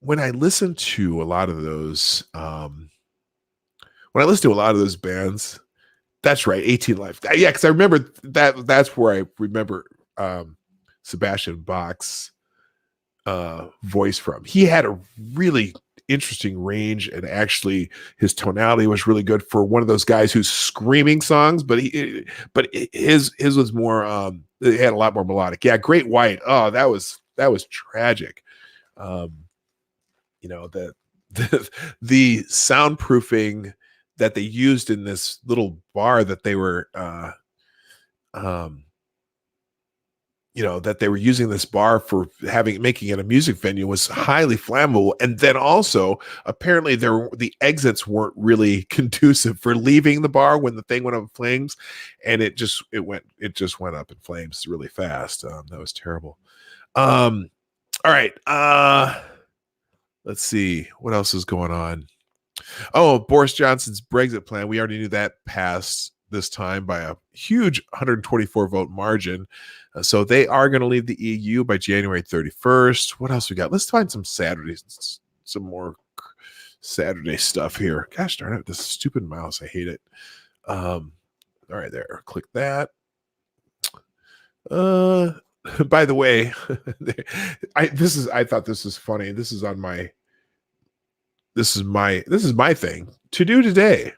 A: when I listen to a lot of those, bands, that's right, 18 Life. Yeah, because I remember that's where I remember Sebastian Bach's voice from. He had a really interesting range, and actually his tonality was really good for one of those guys who's screaming songs, but his was more it had a lot more melodic. Yeah, Great White. Oh, that was tragic. The soundproofing that they used in this little bar that they were that they were using this bar for making it a music venue was highly flammable. And then also apparently the exits weren't really conducive for leaving the bar when the thing went up in flames, and it just went up in flames really fast. That was terrible. All right. Let's see what else is going on. Oh, Boris Johnson's Brexit plan. We already knew that passed this time by a huge 124 vote margin. So they are going to leave the EU by January 31st. What else we got? Let's find some more Saturday stuff here. Gosh darn it, this stupid mouse. I hate it. All right, there. Click that. By the way, I thought this was funny. This is my thing to do today.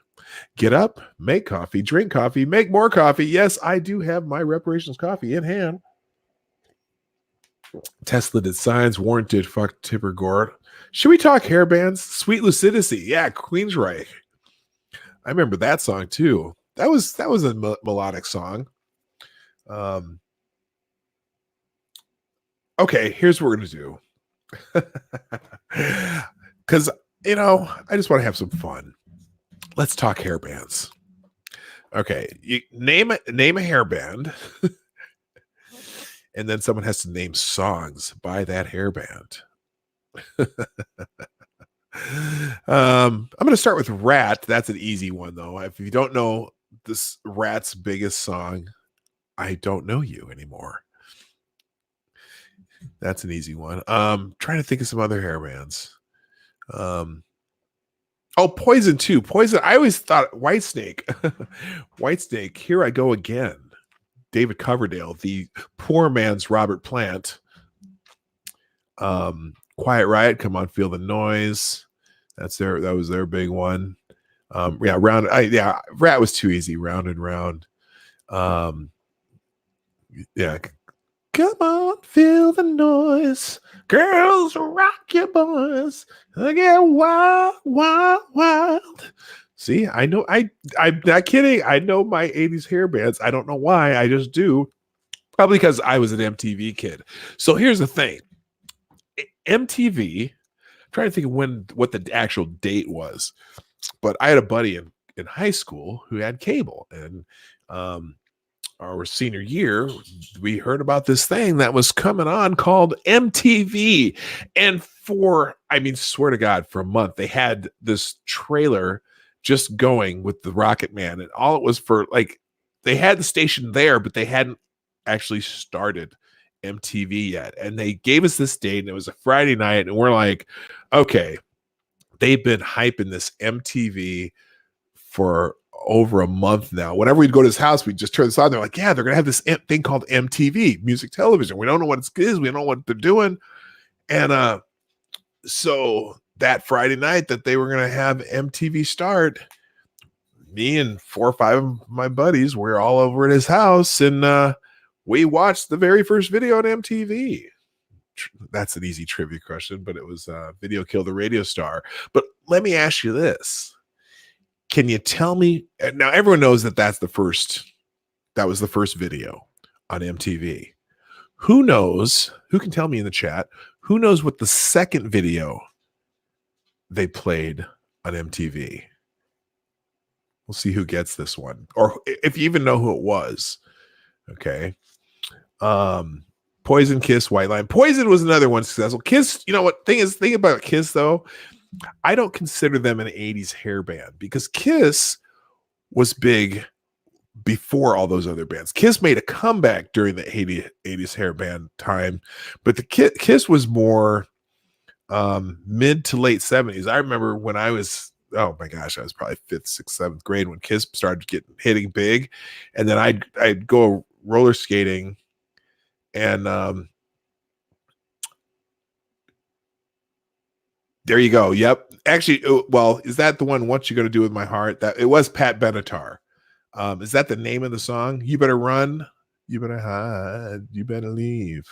A: Get up, make coffee, drink coffee, make more coffee. Yes, I do have my reparations coffee in hand. Tesla did Signs, Warrant did Fuck Tipper Gore. Should we talk hair bands? Sweet Lucidity. Yeah, Queensryche. I remember that song too. That was a melodic song. Okay, here's what we're gonna do. Because I just want to have some fun. Let's talk hair bands. Okay, you name a hair band, and then someone has to name songs by that hair band. I'm going to start with Rat. That's an easy one, though. If you don't know this Rat's biggest song, I Don't Know You Anymore. That's an easy one. Trying to think of some other hair bands. Oh, Poison too. Poison. I always thought Whitesnake. Whitesnake. Here I Go Again. David Coverdale, the poor man's Robert Plant. Quiet Riot. Come On, Feel the Noise. That was their big one. Rat was too easy. Round and Round. Yeah. Come on, feel the noise. Girls, rock your boys. Get wild, wild, wild. See, I know, I'm not kidding. I know my 80s hair bands. I don't know why. I just do. Probably because I was an MTV kid. So here's the thing. MTV, I'm trying to think of what the actual date was. But I had a buddy in high school who had cable. And our senior year, we heard about this thing that was coming on called MTV. And swear to God, for a month, they had this trailer just going with the Rocket Man. And all it was for, they had the station there, but they hadn't actually started MTV yet. And they gave us this date, and it was a Friday night. And we're like, okay, they've been hyping this MTV for over a month now. Whenever we'd go to his house, we'd just turn this on. They're like, yeah, they're going to have this thing called MTV, music television. We don't know what it is. We don't know what they're doing. And so that Friday night that they were going to have MTV start, me and 4 or 5 of my buddies were all over at his house, and we watched the very first video on MTV. That's an easy trivia question, but it was Video Killed the Radio Star. But let me ask you this. Can you tell me now? Everyone knows that that was the first video on MTV. Who knows? Who can tell me in the chat? Who knows what the second video they played on MTV? We'll see who gets this one, or if you even know who it was. Okay. Poison, Kiss, White Line. Poison was another one successful. Kiss, you know what? Thing about Kiss though, I don't consider them an 80s hair band because Kiss was big before all those other bands. Kiss made a comeback during the 80s hair band time, but the Kiss was more mid to late 70s. I remember when I was, oh my gosh, I was probably 5th, 6th, 7th grade when Kiss started hitting big, and then I'd go roller skating, and there you go. Yep. Actually, well, is that the one, What You Gonna Do With My Heart? That it was Pat Benatar. Is that the name of the song? You Better Run, You Better Hide, You Better Leave.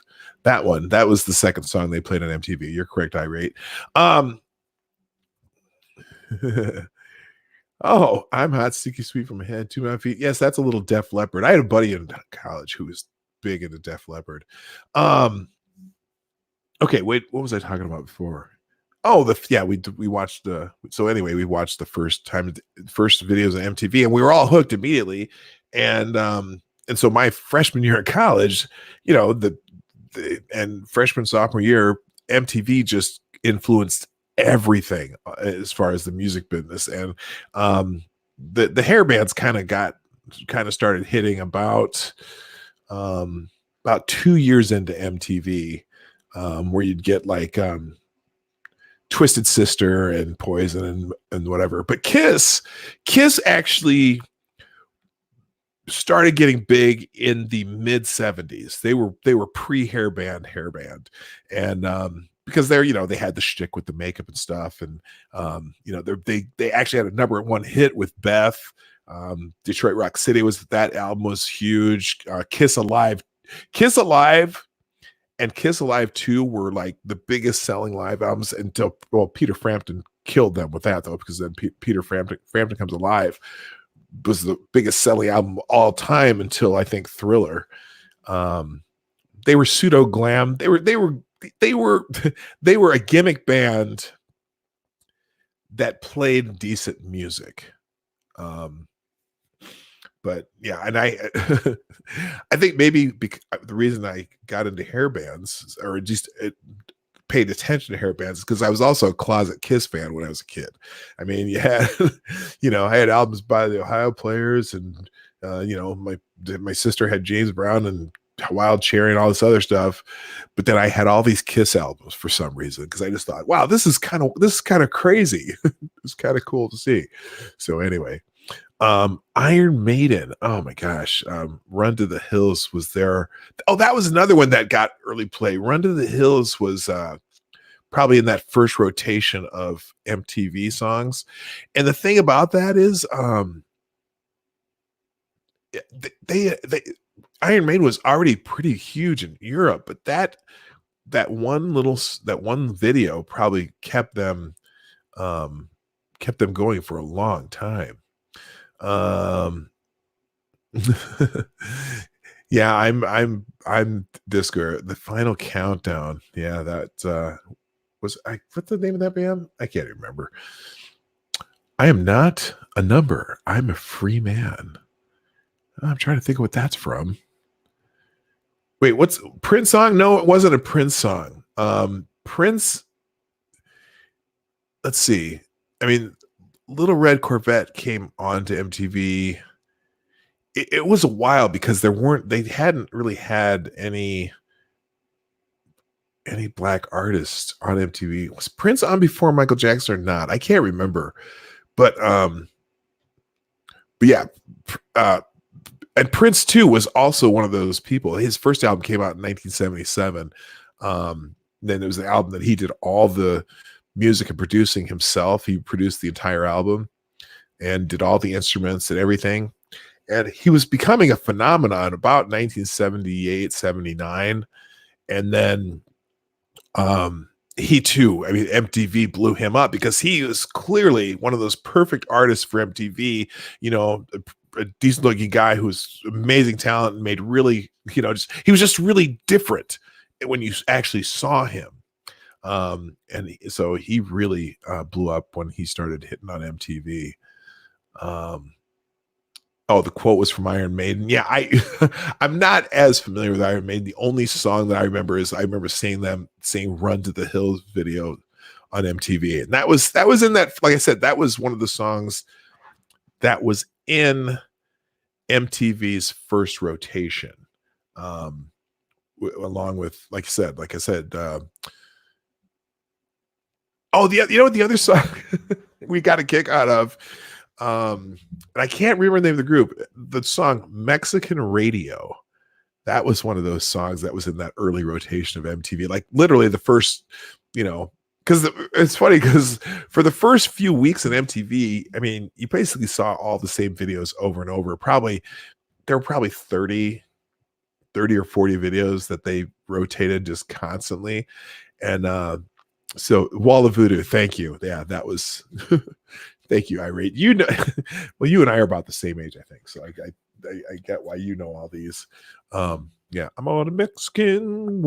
A: That one. That was the second song they played on MTV. You're correct, Irate. Oh, I'm hot, sticky sweet from my head to my feet. Yes, that's a little Def Leppard. I had a buddy in college who was big into Def Leppard. Okay, wait, what was I talking about before? Oh, we watched we watched the first videos on MTV, and we were all hooked immediately. And so my freshman year in college, you know, and freshman sophomore year, MTV just influenced everything as far as the music business. And the hair bands kind of started hitting about 2 years into MTV, where you'd get like Twisted Sister and Poison and whatever. But Kiss actually started getting big in the mid 70s. They were pre-hair band, and because they had the shtick with the makeup and stuff, and they actually had a #1 hit with Beth. Detroit Rock City that album was huge. Kiss Alive and Kiss Alive 2 were like the biggest selling live albums until, well, Peter Frampton killed them with that though, because then Peter Frampton Comes Alive was the biggest selling album of all time until I think Thriller. They were pseudo glam. They were a gimmick band that played decent music. But yeah, and I I think maybe the reason I got into hair bands, or just paid attention to hair bands, is because I was also a closet Kiss fan when I was a kid. I mean, you had, I had albums by the Ohio Players, and my sister had James Brown and Wild Cherry and all this other stuff. But then I had all these Kiss albums for some reason, because I just thought, wow, this is kind of crazy. It's kind of cool to see. So anyway, Iron Maiden, oh my gosh, Run to the Hills was there. Oh, that was another one that got early play. Run to the Hills was probably in that first rotation of MTV songs. And the thing about that is they Iron Maiden was already pretty huge in Europe, but that one video probably kept them going for a long time. Yeah, I'm Disco, The Final Countdown. Yeah, that what's the name of that band? I can't remember. I am not a number. I'm a free man. I'm trying to think of what that's from. Wait, what's Prince song? No, it wasn't a Prince song. Prince. Let's see. I mean, Little Red Corvette came on to MTV. It was a while because they hadn't really had any black artists on MTV. Was Prince on before Michael Jackson or not? I can't remember. But yeah, and Prince too was also one of those people. His first album came out in 1977. Then it was the album that he did all the music and producing himself. He produced the entire album and did all the instruments and everything. And he was becoming a phenomenon about 1978, 79. And then he too, I mean, MTV blew him up because he was clearly one of those perfect artists for MTV, a decent looking guy who's amazing talent and made really, he was just really different when you actually saw him. And so he really blew up when he started hitting on MTV. Oh, the quote was from Iron Maiden. Yeah, I'm not as familiar with Iron Maiden. The only song that I remember is seeing them sing "Run to the Hills" video on MTV, and that was in that. Like I said, that was one of the songs that was in MTV's first rotation, along with, like I said. Oh, the other song we got a kick out of. And I can't remember the name of the group. The song Mexican Radio. That was one of those songs that was in that early rotation of MTV. Like literally the first, because it's funny because for the first few weeks in MTV, I mean, you basically saw all the same videos over and over. There were probably 30 or 40 videos that they rotated just constantly. And so Wall of Voodoo, thank you. Yeah, that was thank you, Irate. Well, you and I are about the same age, I think. So I get why you know all these. Yeah, I'm on a Mexican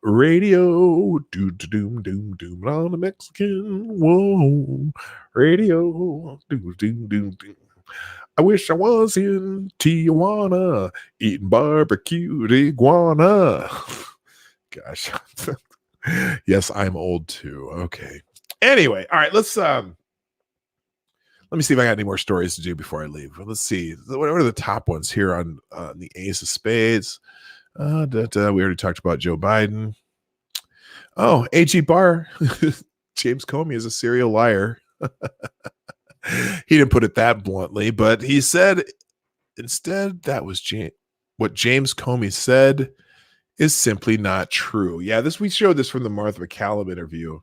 A: radio. Doom doom doom on a Mexican radio. Doom doom doom doom. I wish I was in Tijuana eating barbecued iguana. Gosh. Yes, I'm old too. Okay. Anyway, all right, let me see if I got any more stories to do before I leave. Let's see. What are the top ones here on the Ace of Spades? We already talked about Joe Biden. Oh, AG Barr. James Comey is a serial liar. He didn't put it that bluntly, but he said instead that was what James Comey said is simply not true. Yeah, we showed this from the Martha McCallum interview.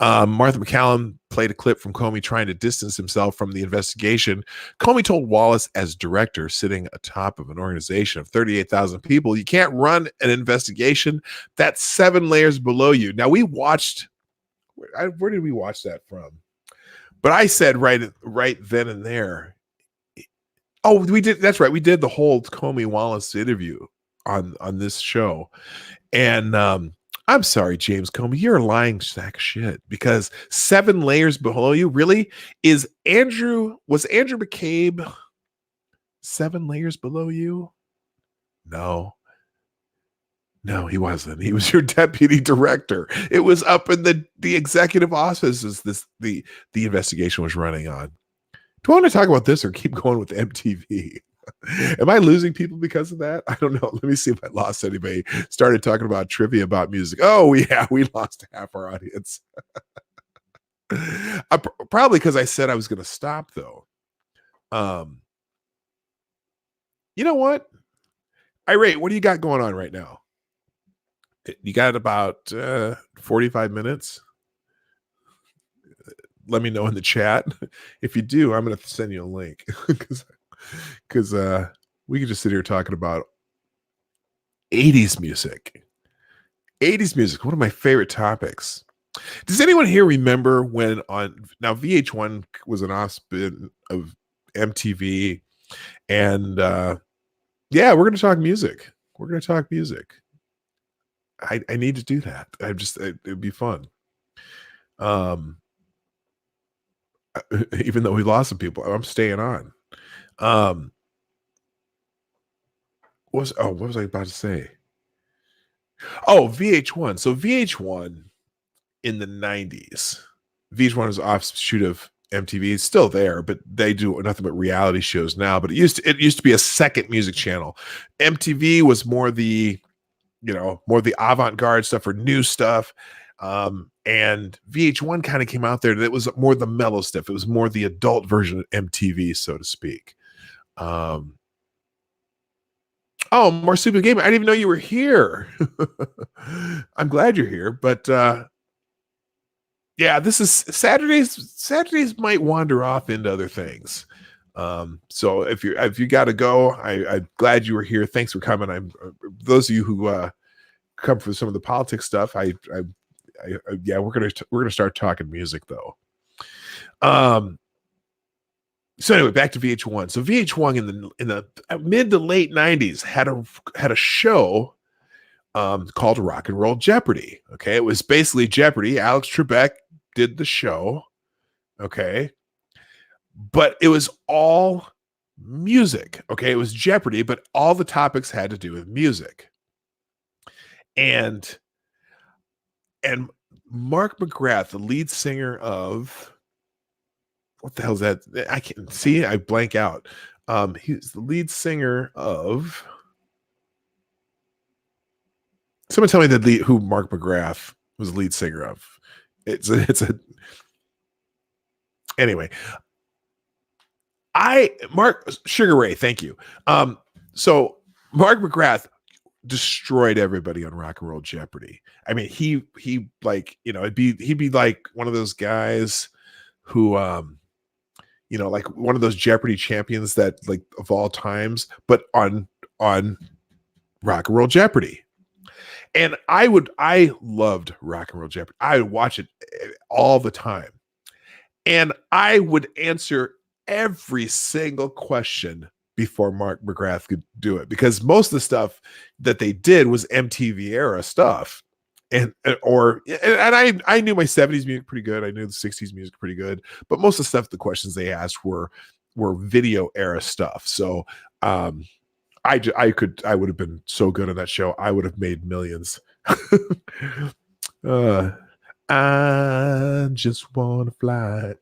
A: Martha McCallum played a clip from Comey trying to distance himself from the investigation. Comey told Wallace, as director sitting atop of an organization of 38,000 people, you can't run an investigation that's 7 layers below you. Now, we watched, where did we watch that from? But I said right then and there, oh, we did. That's right. We did the whole Comey Wallace interview on this show. And I'm sorry, James Comey, you're a lying sack of shit, because 7 layers below you really was Andrew McCabe 7 layers below you? No, he wasn't. He was your deputy director. It was up in the executive offices the investigation was running on. Do I want to talk about this or keep going with MTV? Am I losing people because of that? I don't know. Let me see if I lost anybody. Started talking about trivia about music. Oh, yeah, we lost half our audience. Probably because I said I was going to stop, though. You know what? Irate, what do you got going on right now? You got about 45 minutes? Let me know in the chat. If you do, I'm going to send you a link because we could just sit here talking about 80s music. 80s music, one of my favorite topics. Does anyone here remember when now VH1 was an offspin of MTV, and yeah, we're going to talk music. We're going to talk music. I need to do that. It'd be fun. Even though we lost some people, I'm staying on. What was I about to say? Oh, VH1. So VH1 in the 90s, VH1 is an offshoot of MTV. It's still there, but they do nothing but reality shows now. But it used to be a second music channel. MTV was more the avant-garde stuff or new stuff. And VH1 kind of came out there. That was more the mellow stuff. It was more the adult version of MTV, so to speak. Oh, Marsupial Gamer, I didn't even know you were here. I'm glad you're here, but yeah, this is Saturdays. Saturdays might wander off into other things. So if you got to go, I'm glad you were here. Thanks for coming. I'm those of you who come for some of the politics stuff. Yeah, we're gonna start talking music though. So anyway, back to VH1. So VH1 in the mid to late 90s had a show called Rock and Roll Jeopardy. Okay, it was basically Jeopardy. Alex Trebek did the show. Okay, but it was all music. Okay, it was Jeopardy, but all the topics had to do with music. And Mark McGrath, the lead singer of what the hell is that? I can't see. I blank out. He's the lead singer of. Someone tell me who Mark McGrath was the lead singer of. Anyway. Mark Sugar Ray, thank you. So Mark McGrath destroyed everybody on Rock and Roll Jeopardy. I mean, he like, he'd be like one of those guys who like one of those Jeopardy champions that like of all times, but on Rock and Roll Jeopardy. And I loved Rock and Roll Jeopardy. I would watch it all the time. And I would answer every single question before Mark McGrath could do it, because most of the stuff that they did was MTV era stuff. And I knew my 70s music pretty good. I knew the 60s music pretty good, but most of the stuff, the questions they asked were video era stuff. So I would have been so good on that show. I would have made millions. I just want to fly.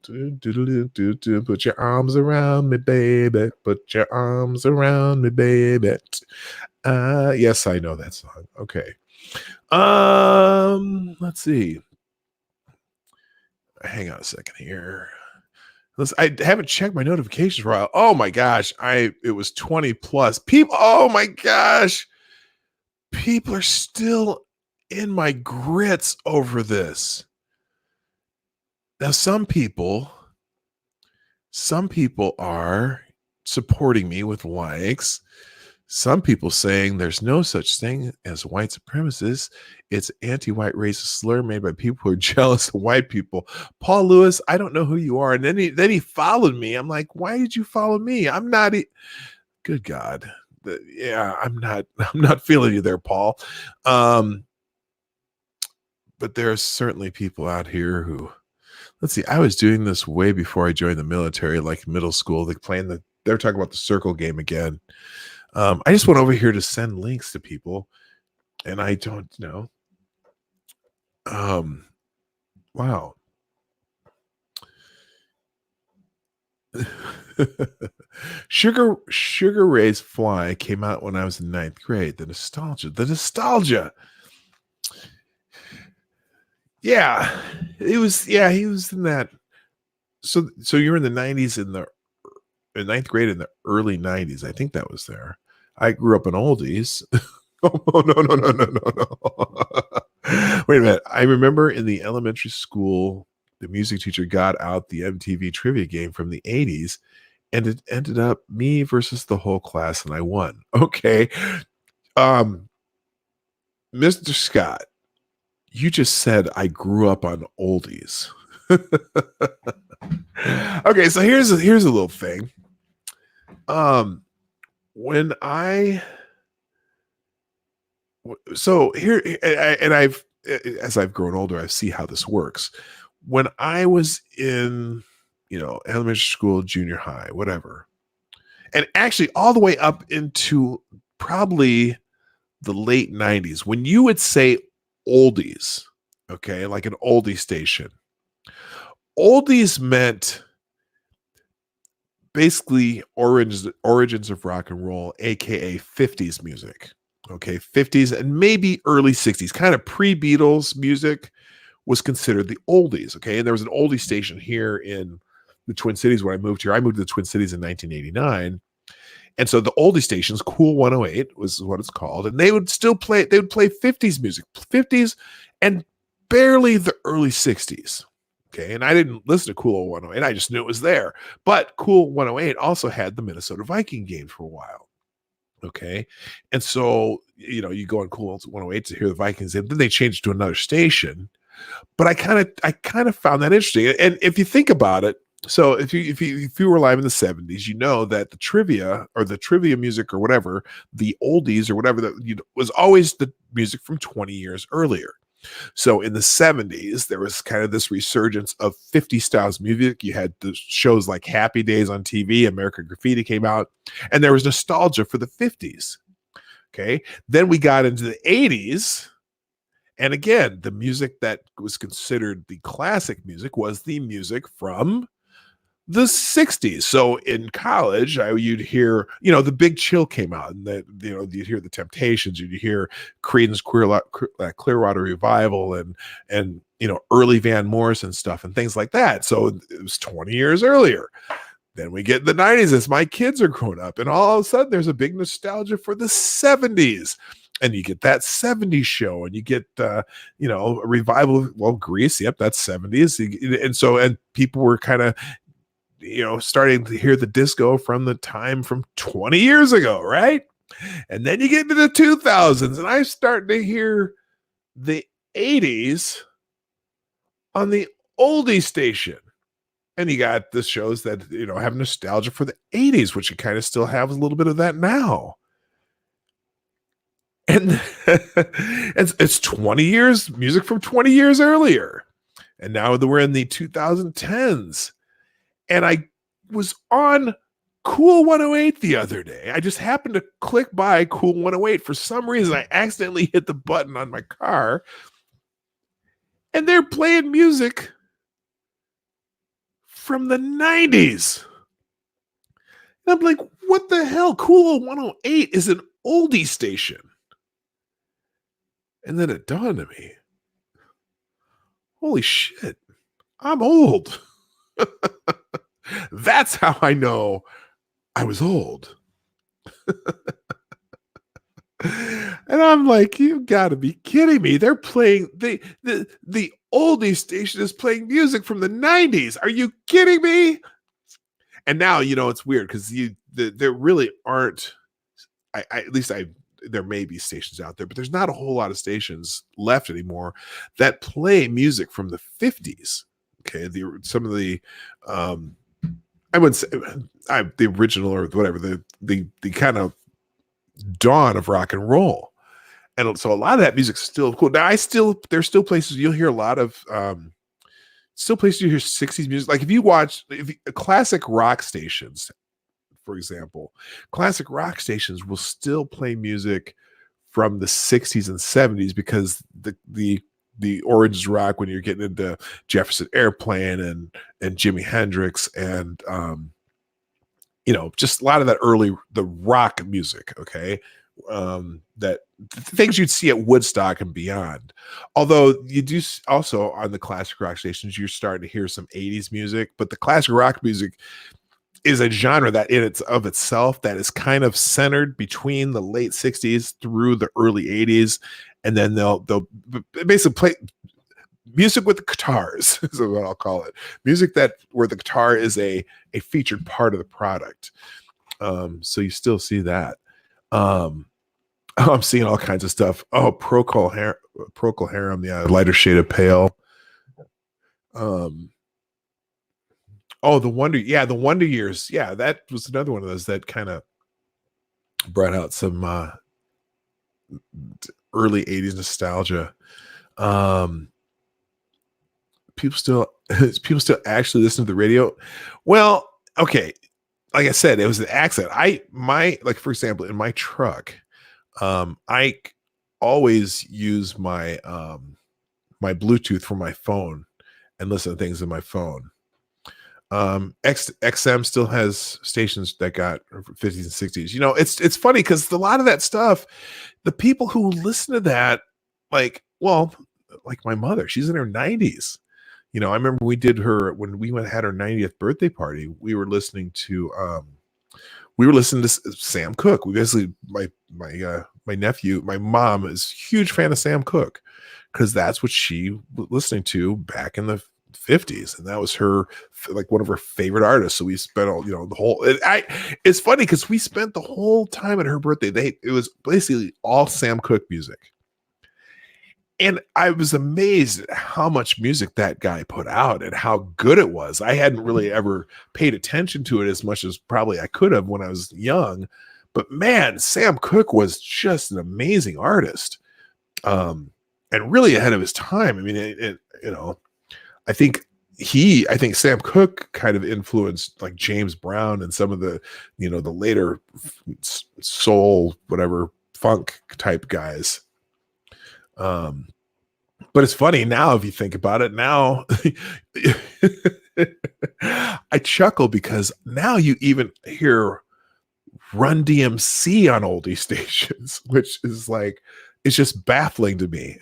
A: Put your arms around me, baby. Put your arms around me, baby. Yes, I know that song. Okay. Let's see. Hang on a second here. I haven't checked my notifications for a while. Oh my gosh. It was 20 plus people. Oh my gosh. People are still in my grits over this. Now, some people are supporting me with likes. Some people saying there's no such thing as white supremacists. It's anti-white racist slur made by people who are jealous of white people. Paul Lewis, I don't know who you are. And then he followed me. I'm like, why did you follow me? I'm not. Good God. Yeah, I'm not feeling you there, Paul. But there are certainly people out here who, let's see, I was doing this way before I joined the military, like middle school, like playing they're talking about the circle game again. I just went over here to send links to people, and I don't know. Wow. Sugar Ray's Fly came out when I was in 9th grade. The nostalgia. Yeah, he was in that. So you're in the 90s in 9th grade in the early 90s. I think that was there. I grew up in oldies. Oh, no. Wait a minute. I remember in the elementary school, the music teacher got out the MTV trivia game from the 80s, and it ended up me versus the whole class, and I won. Okay. Mr. Scott, you just said I grew up on oldies. Okay, so here's a little thing. As I've grown older, I see how this works. When I was in, elementary school, junior high, whatever, and actually all the way up into probably the late 90s, when you would say oldies, okay, like an oldie station, oldies meant basically origins of rock and roll, aka 50s music. Okay, 50s and maybe early 60s, kind of pre-Beatles music was considered the oldies. Okay, and there was an oldie station here in the Twin Cities when I moved here. I moved to the Twin Cities in 1989. And so the oldie stations, Cool 108 was what it's called, and they would play 50s music, 50s and barely the early 60s. Okay, and I didn't listen to Cool 108, I just knew it was there. But Cool 108 also had the Minnesota Viking game for a while. Okay, and so you go on Cool 108 to hear the Vikings, and then they changed to another station. But I kind of found that interesting. And if you think about it, so if you were alive in the 70s, you know that the trivia music or whatever, the oldies or whatever, that was always the music from 20 years earlier. So in the 70s, there was kind of this resurgence of 50 styles music. You had the shows like Happy Days on TV, American Graffiti came out, and there was nostalgia for the 50s. Okay. Then we got into the 80s. And again, the music that was considered the classic music was the music from the 60s. So in college, you'd hear, The Big Chill came out, and you'd hear the Temptations, you'd hear Creedence Clearwater Revival, and early Van Morrison stuff and things like that. So it was 20 years earlier. Then we get the 90s as my kids are growing up, and all of a sudden there's a big nostalgia for the 70s. And you get that 70s show, and you get, a revival of, Grease. Yep, that's 70s. And people were kind of, starting to hear the disco from 20 years ago, right? And then you get into the 2000s, and I start to hear the 80s on the oldie station. And you got the shows that, have nostalgia for the 80s, which you kind of still have a little bit of that now. And it's 20 years, music from 20 years earlier. And now we're in the 2010s. And I was on Cool 108 the other day. I just happened to click by Cool 108. For some reason, I accidentally hit the button on my car. And they're playing music from the 90s. And I'm like, what the hell? Cool 108 is an oldie station. And then it dawned on me, holy shit, I'm old. That's how I know I was old. And I'm like, you gotta be kidding me. They're playing, the oldie station is playing music from the 90s. Are you kidding me? And now, it's weird because there really aren't, there may be stations out there, but there's not a whole lot of stations left anymore that play music from the 50s. Okay, some of the I wouldn't say the original or whatever, the kind of dawn of rock and roll. And so a lot of that music's still cool. Now there's still places you'll hear a lot of still places you hear 60s music. Like if you watch classic rock stations for example. Classic rock stations will still play music from the 60s and 70s because the origins rock, when you're getting into Jefferson Airplane and Jimi Hendrix and just a lot of that the rock music, okay, that things you'd see at Woodstock and beyond. Although you do also on the classic rock stations, you're starting to hear some 80s music, but the classic rock music is a genre that in itself that is kind of centered between the late 60s through the early 80s, and then they'll basically play music with the guitars is what I'll call it. Music where the guitar is a featured part of the product. So you still see that. I'm seeing all kinds of stuff. Oh, Procol Harum, yeah, Lighter Shade of Pale. Oh, the Wonder Years. Yeah, that was another one of those that kind of brought out some early 80s nostalgia. People still actually listen to the radio. Well, okay. Like I said, it was an accent. For example, in my truck, I always use my my Bluetooth for my phone and listen to things in my phone. XM still has stations that got 50s and 60s. It's funny because a lot of that stuff, the people who listen to that, like my mother, she's in her 90s. I remember when we had her 90th birthday party, we were listening to Sam Cooke. We basically, my nephew, my mom is a huge fan of Sam Cooke because that's what she was listening to back in the 50s, and that was her one of her favorite artists. So we spent all the whole it's funny because we spent the whole time at her birthday, it was basically all Sam Cooke music, and I was amazed at how much music that guy put out and how good it was. I hadn't really ever paid attention to it as much as probably I could have when I was young, but man, Sam Cooke was just an amazing artist, and really ahead of his time. I mean, I think Sam Cooke kind of influenced like James Brown and some of the, the later soul, whatever, funk type guys. But it's funny now, if you think about it now, I chuckle because now you even hear Run DMC on oldie stations, which is it's just baffling to me.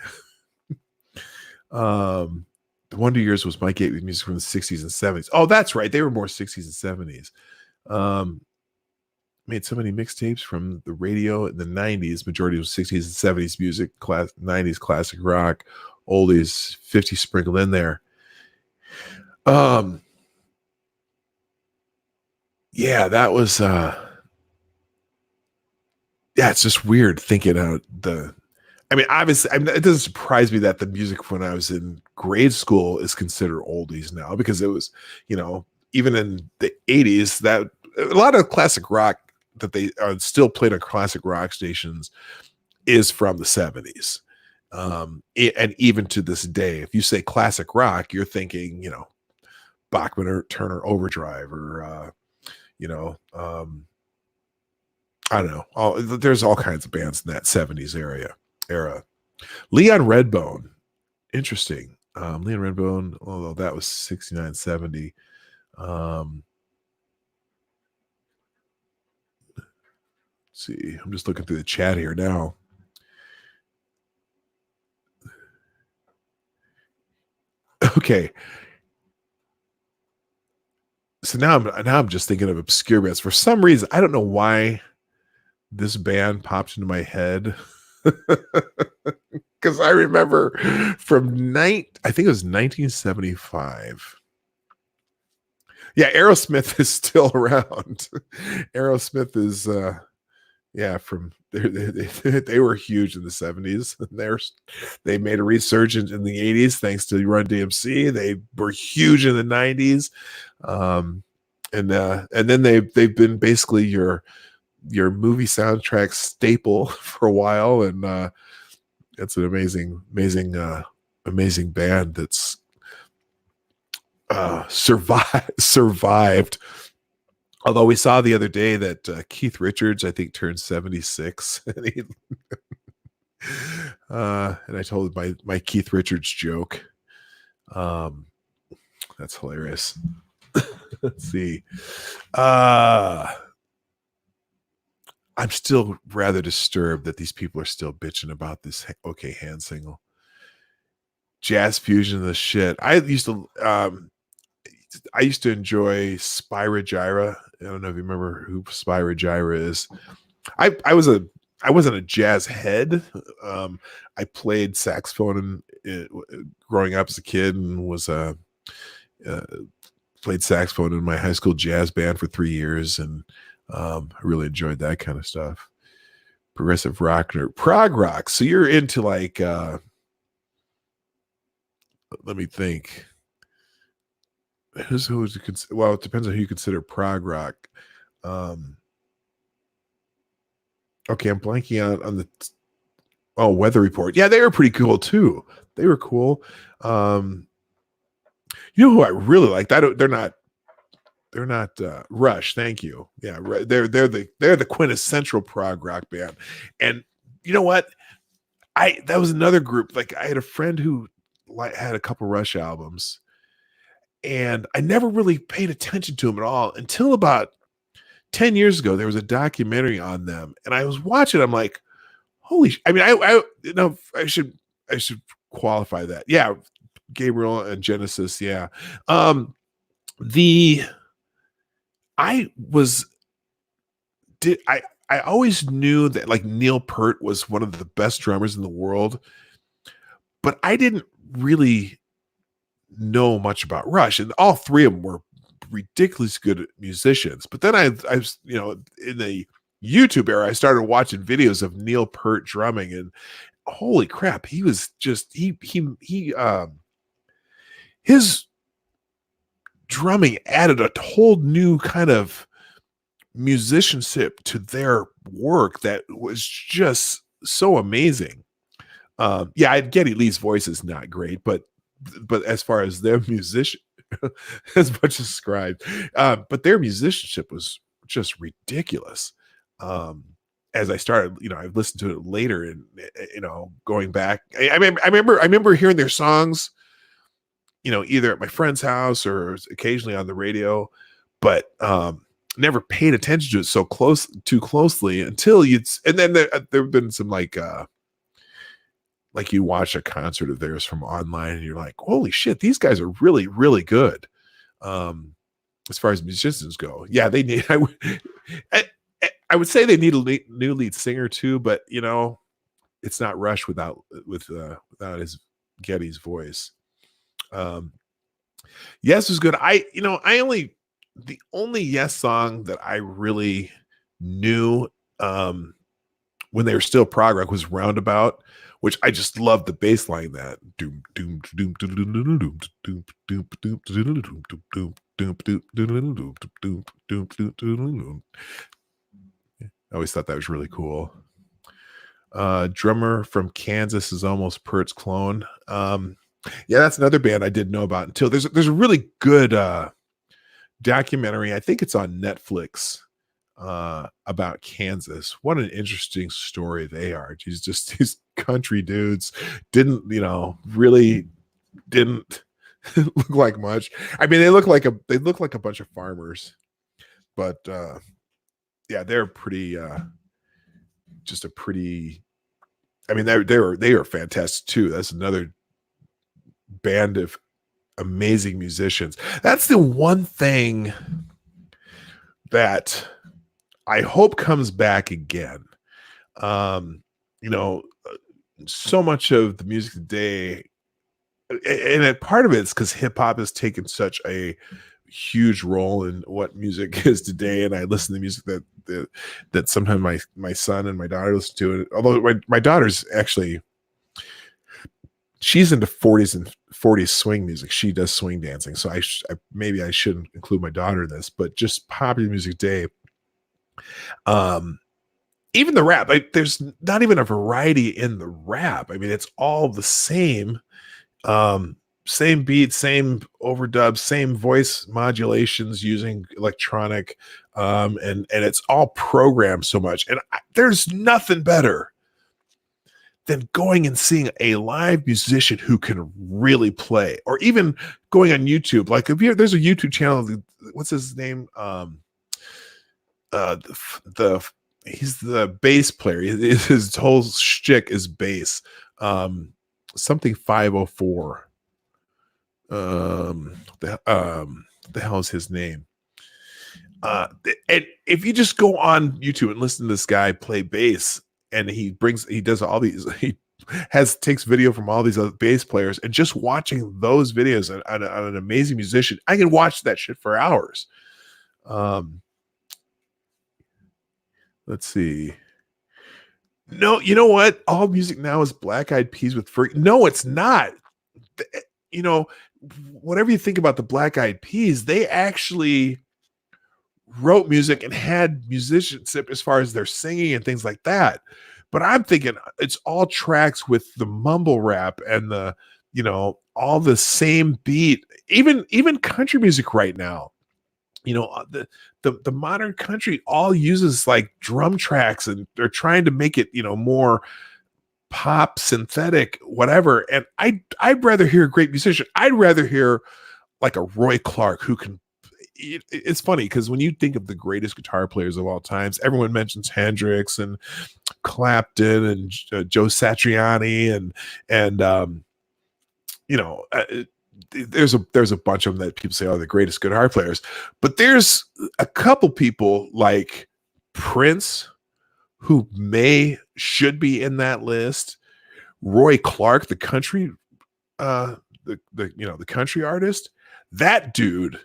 A: The Wonder Years was my gateway music from the 60s and 70s. Oh, that's right. They were more 60s and 70s. Made so many mixtapes from the radio in the 90s. Majority was 60s and 70s music, 90s classic rock, oldies, 50s sprinkled in there. Yeah, that was it's just weird thinking out obviously, it doesn't surprise me that the music when I was in grade school is considered oldies now, because it was, even in the 80s, that a lot of classic rock that they are still played on classic rock stations is from the 70s. And even to this day, if you say classic rock, you're thinking, Bachman or Turner Overdrive or, I don't know. There's all kinds of bands in that 70s era. Leon Redbone, interesting. Leon Redbone, although that was 69, 70. Let's see, I'm just looking through the chat here now. Okay. So now I'm just thinking of obscure bands. For some reason, I don't know why this band popped into my head. Because I remember from I think it was 1975. Yeah, Aerosmith is still around. Aerosmith is from they were huge in the 70s. They made a resurgence in the 80s thanks to Run DMC. They were huge in the 90s. And then they've been basically your movie soundtrack staple for a while, and it's an amazing band that's survived Although we saw the other day that Keith Richards, I think, turned 76. And I told my Keith Richards joke. That's hilarious. Let's see. I'm still rather disturbed that these people are still bitching about this OK Hand single. Jazz fusion of the shit. I used to enjoy Spyra Gyra. I don't know if you remember who Spyra Gyra is. I wasn't a jazz head. I played saxophone growing up as a kid, and was played saxophone in my high school jazz band for 3 years, and I really enjoyed that kind of stuff. Progressive rock or prog rock. So you're into like let me think. Well, it depends on who you consider prog rock. Okay, I'm blanking out on the Weather Report. Yeah, they were pretty cool too. They were cool. You know who I really liked? They're not Rush. Thank you. Yeah, they're the quintessential prog rock band. And you know what? That was another group. Like, I had a friend who had a couple Rush albums, and I never really paid attention to them at all until about 10 years ago. There was a documentary on them, and I was watching. I'm like, holy! I mean, I should qualify that. Yeah, Gabriel and Genesis. Yeah, I always knew that like Neil Peart was one of the best drummers in the world, but I didn't really know much about Rush, and all three of them were ridiculously good musicians. But then I was, in the YouTube era, I started watching videos of Neil Peart drumming, and holy crap, he was just his drumming added a whole new kind of musicianship to their work that was just so amazing. Geddy Lee's voice is not great, but as far as their musician, as much described, but their musicianship was just ridiculous. As I started, I listened to it later, and going back, I remember hearing their songs, either at my friend's house or occasionally on the radio, but never paid attention to it too closely until and then there have been some like you watch a concert of theirs from online, and you're like, holy shit, these guys are really, really good. As far as musicians go, yeah, they need. I would say they need a new lead singer too, but it's not Rush without his Geddy's voice. Yes was good. The only Yes song that I really knew when they were still prog rock was Roundabout, which I just loved the bass line that doom doom doom doom doom doom doom doom doom doom doom doom doom. I always thought that was really cool. Drummer from Kansas is almost Peart's clone. Yeah, that's another band I didn't know about until there's a really good documentary. I think it's on Netflix about Kansas. What an interesting story they are. These country dudes really didn't look like much. I mean, they look like a bunch of farmers, but yeah, they're pretty I mean, they were fantastic too. That's another band of amazing musicians. That's the one thing that I hope comes back again. So much of the music today, and part of it is because hip hop has taken such a huge role in what music is today. And I listen to music that sometimes my son and my daughter listen to it. Although my daughter's actually, she's into 40s swing music. She does swing dancing. So maybe I shouldn't include my daughter in this, but just popular music day. Even the rap, there's not even a variety in the rap. I mean, it's all the same. same beat, same overdub, same voice modulations using electronic, and it's all programmed so much. And there's nothing better than going and seeing a live musician who can really play, or even going on YouTube. Like there's a YouTube channel. What's his name? He's the bass player. His whole shtick is bass. Something 504. The hell is his name? And if you just go on YouTube and listen to this guy play bass, and he does all these, takes video from all these other bass players, and just watching those videos on an amazing musician, I can watch that shit for hours. Let's see. No, you know what? All music now is Black Eyed Peas with Fergie. No, it's not. You know, whatever you think about the Black Eyed Peas, they actually wrote music and had musicianship as far as their singing and things like that. But I'm thinking it's all tracks with the mumble rap and the, all the same beat. Even country music right now, the modern country all uses like drum tracks, and they're trying to make it, more pop, synthetic, whatever. And I'd rather hear a great musician. I'd rather hear like a Roy Clark who can. It's funny because when you think of the greatest guitar players of all times, everyone mentions Hendrix and Clapton and Joe Satriani and there's a bunch of them that people say are the greatest guitar players, but there's a couple people like Prince who should be in that list. Roy Clark, the country, the country artist, that dude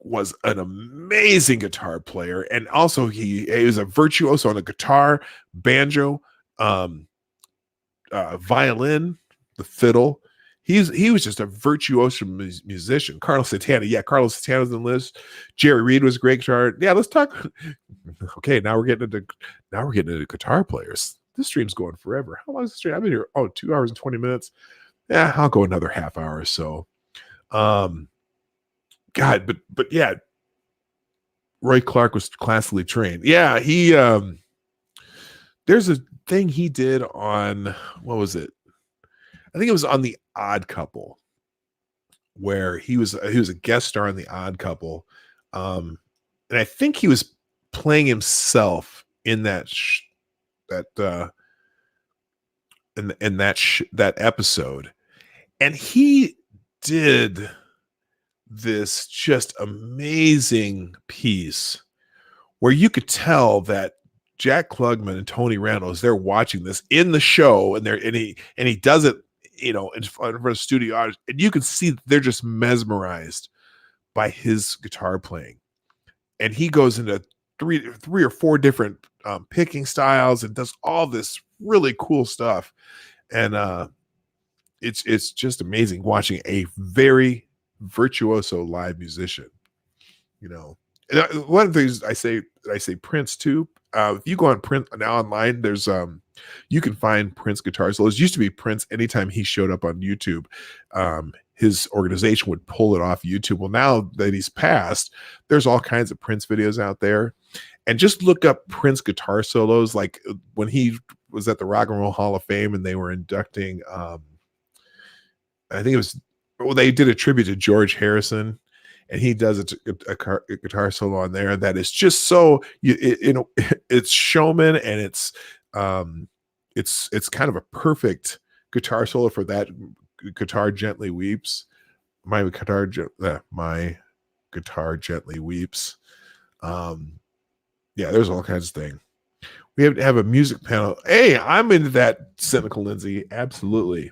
A: was an amazing guitar player, and also he was a virtuoso on the guitar, banjo, violin, the fiddle. He was just a virtuoso musician. Carlos Santana, Carlos Santana's on the list. Jerry Reed was a great guitar. Yeah, let's talk. Okay, now we're getting into guitar players. This stream's going forever. How long is the stream? I've been here 2 hours and 20 minutes. Yeah, I'll go another half hour or so. God, but yeah, Roy Clark was classically trained. Yeah, he there's a thing he did on, what was it? I think it was on The Odd Couple, where he was a guest star on The Odd Couple, and I think he was playing himself in that that episode, and he did this just amazing piece where you could tell that Jack Klugman and Tony Randall, as they're watching this in the show, and he does it, in front of a studio audience, and you can see they're just mesmerized by his guitar playing. And he goes into three or four different picking styles and does all this really cool stuff. And it's just amazing watching a very virtuoso live musician. And one of the things I say Prince too. If you go on Prince now online, there's you can find Prince guitar solos. It used to be Prince anytime he showed up on YouTube, his organization would pull it off YouTube. Well, now that he's passed, there's all kinds of Prince videos out there. And just look up Prince guitar solos, like when he was at the Rock and Roll Hall of Fame and they were inducting I think it was, they did a tribute to George Harrison, and he does a guitar solo on there that is just so it's showman, and it's kind of a perfect guitar solo for that. Guitar Gently Weeps. My guitar gently weeps. Yeah, there's all kinds of things. We have to have a music panel. Hey, I'm into that, Cynical Lindsay. Absolutely.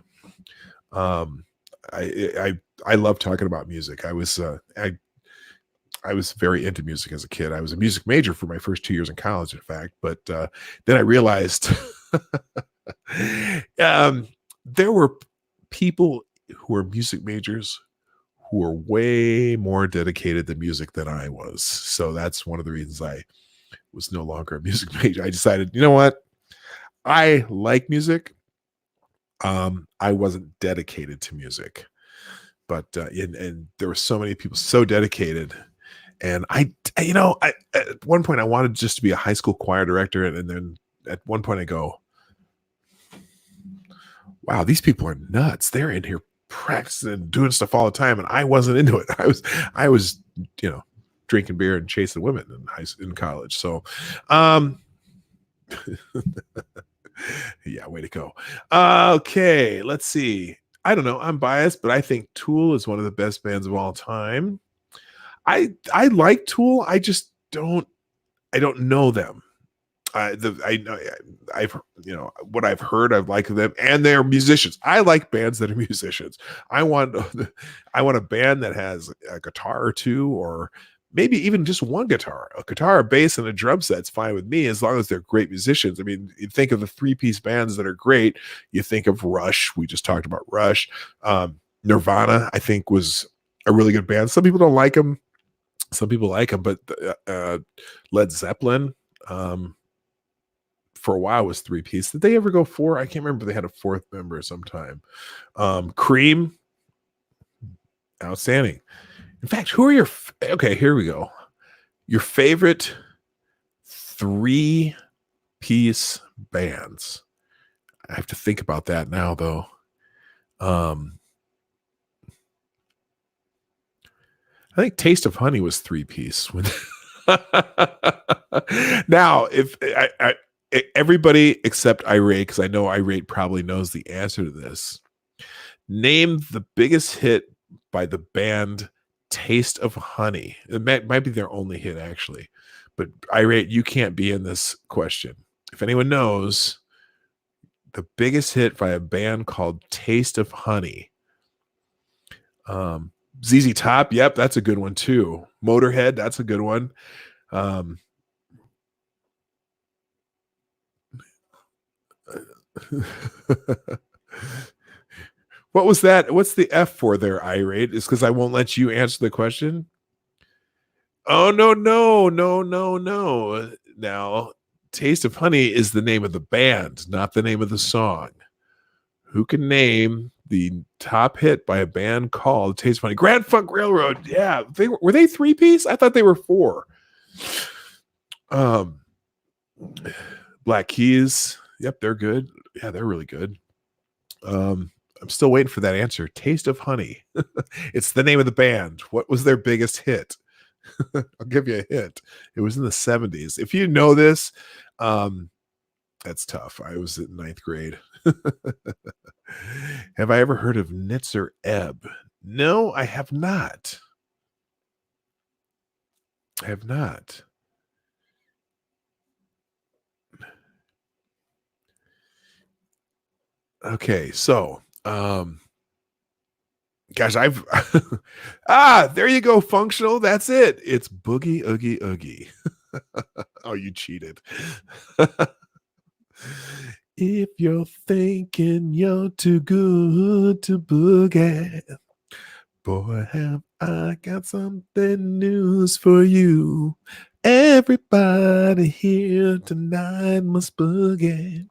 A: I love talking about music. I was very into music as a kid. I was a music major for my first 2 years in college, in fact. But then I realized there were people who were music majors who were way more dedicated to music than I was. So that's one of the reasons I was no longer a music major. I decided, you know what? I like music. I wasn't dedicated to music, but and there were so many people so dedicated. And I at one point I wanted just to be a high school choir director, and then at one point I go, wow, these people are nuts. They're in here practicing and doing stuff all the time, and I wasn't into it. I was drinking beer and chasing women in college. So yeah, way to go. Okay, let's see. I don't know, I'm biased, but I think Tool is one of the best bands of all time. I like Tool. I just don't know them. I've what I've heard, I've liked them, and they're musicians. I like bands that are musicians. I want a band that has a guitar or two, or maybe even just one guitar, a guitar, a bass, and a drum set's fine with me, as long as they're great musicians. I mean, you think of the 3-piece bands that are great. You think of Rush. We just talked about Rush. Nirvana, I think, was a really good band. Some people don't like them. Some people like them, but Led Zeppelin, for a while, was 3-piece. Did they ever go 4? I can't remember. They had a 4th member sometime. Cream, outstanding. In fact, who are your okay, here we go. Your favorite 3-piece bands. I have to think about that now, though. I think Taste of Honey was 3-piece. Now, if everybody except Irate, because I know Irate probably knows the answer to this, name the biggest hit by the band Taste of Honey. It might be their only hit, actually. But Irate, you can't be in this question. If anyone knows the biggest hit by a band called Taste of Honey, ZZ Top, yep, that's a good one too. Motorhead, that's a good one. What was that? What's the F for there, Irate? Is because I won't let you answer the question? Oh, no. Now, Taste of Honey is the name of the band, not the name of the song. Who can name the top hit by a band called Taste of Honey? Grand Funk Railroad. Yeah. Were they 3-piece? I thought they were 4. Black Keys. Yep, they're good. Yeah, they're really good. I'm still waiting for that answer. Taste of Honey. It's the name of the band. What was their biggest hit? I'll give you a hint. It was in the 70s. If you know this, that's tough. I was in 9th grade. Have I ever heard of Nitzer Ebb? No, I have not. I have not. Okay, so gosh, I've there you go, Functional. That's it. It's Boogie Oogie Oogie. Oh, you cheated. If you're thinking you're too good to boogie, boy, have I got something news for you. Everybody here tonight must boogie.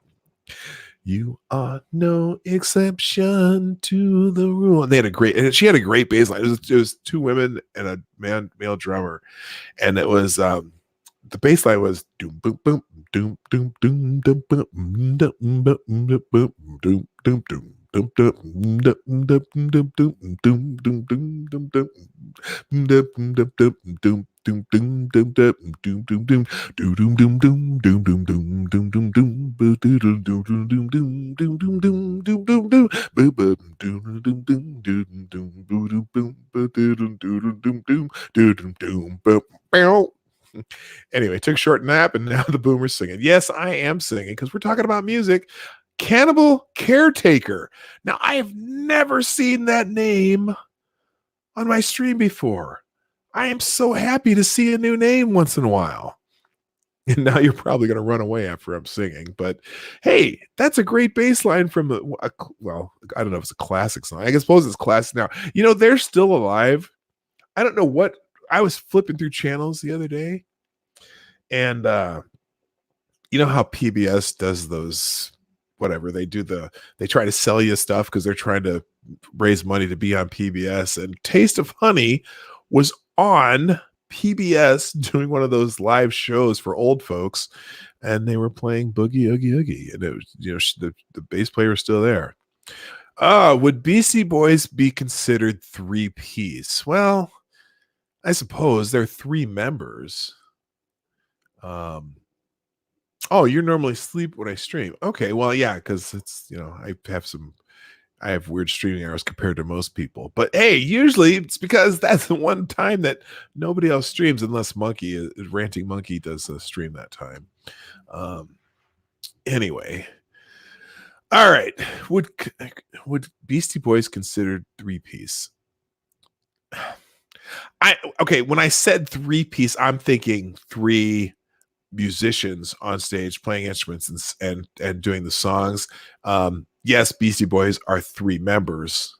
A: You are no exception to the rule. And she had a great bass line. It was 2 women and a male drummer. And it was the bass line was doom boom boom doom doom doom doom boom doom boom doom boom doom doom doom. Anyway, took a short nap, and now the boomer's singing. Yes, I am singing because we're talking about music. Cannibal Caretaker. Now, I have never seen that name on my stream before. I am so happy to see a new name once in a while. And now you're probably going to run away after I'm singing. But hey, that's a great bass line from well, I don't know if it's a classic song. I suppose it's classic now. You know, they're still alive. I don't know what. I was flipping through channels the other day, and you know how PBS does those whatever they try to sell you stuff because they're trying to raise money to be on PBS. And Taste of Honey was on PBS doing one of those live shows for old folks, and they were playing Boogie Oogie Oogie, and it was, you know, the bass player was still there. Would Beastie Boys be considered three-piece? Well, I suppose they're three members. Oh, you're normally asleep when I stream. Okay, well, yeah, because it's, you know, I have weird streaming hours compared to most people. But hey, usually it's because that's the one time that nobody else streams unless Ranting Monkey does a stream that time. Anyway. All right. Would Beastie Boys considered three-piece? Okay, when I said three-piece, I'm thinking three musicians on stage playing instruments and doing the songs. Yes, Beastie Boys are three members.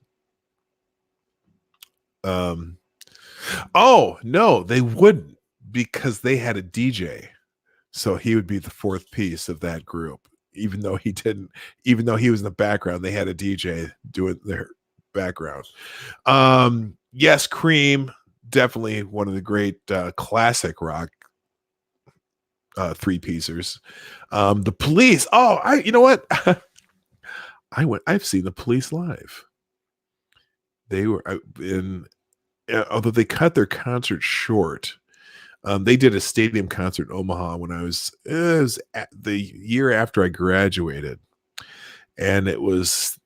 A: Oh no, they wouldn't, because they had a DJ, so he would be the fourth piece of that group. Even though he was in the background, they had a DJ doing their background. Yes, Cream, definitely one of the great classic rock three-piecers. The Police. Oh, you know what? I've seen the Police live. They were although they cut their concert short. They did a stadium concert in Omaha when it was the year after I graduated, and it was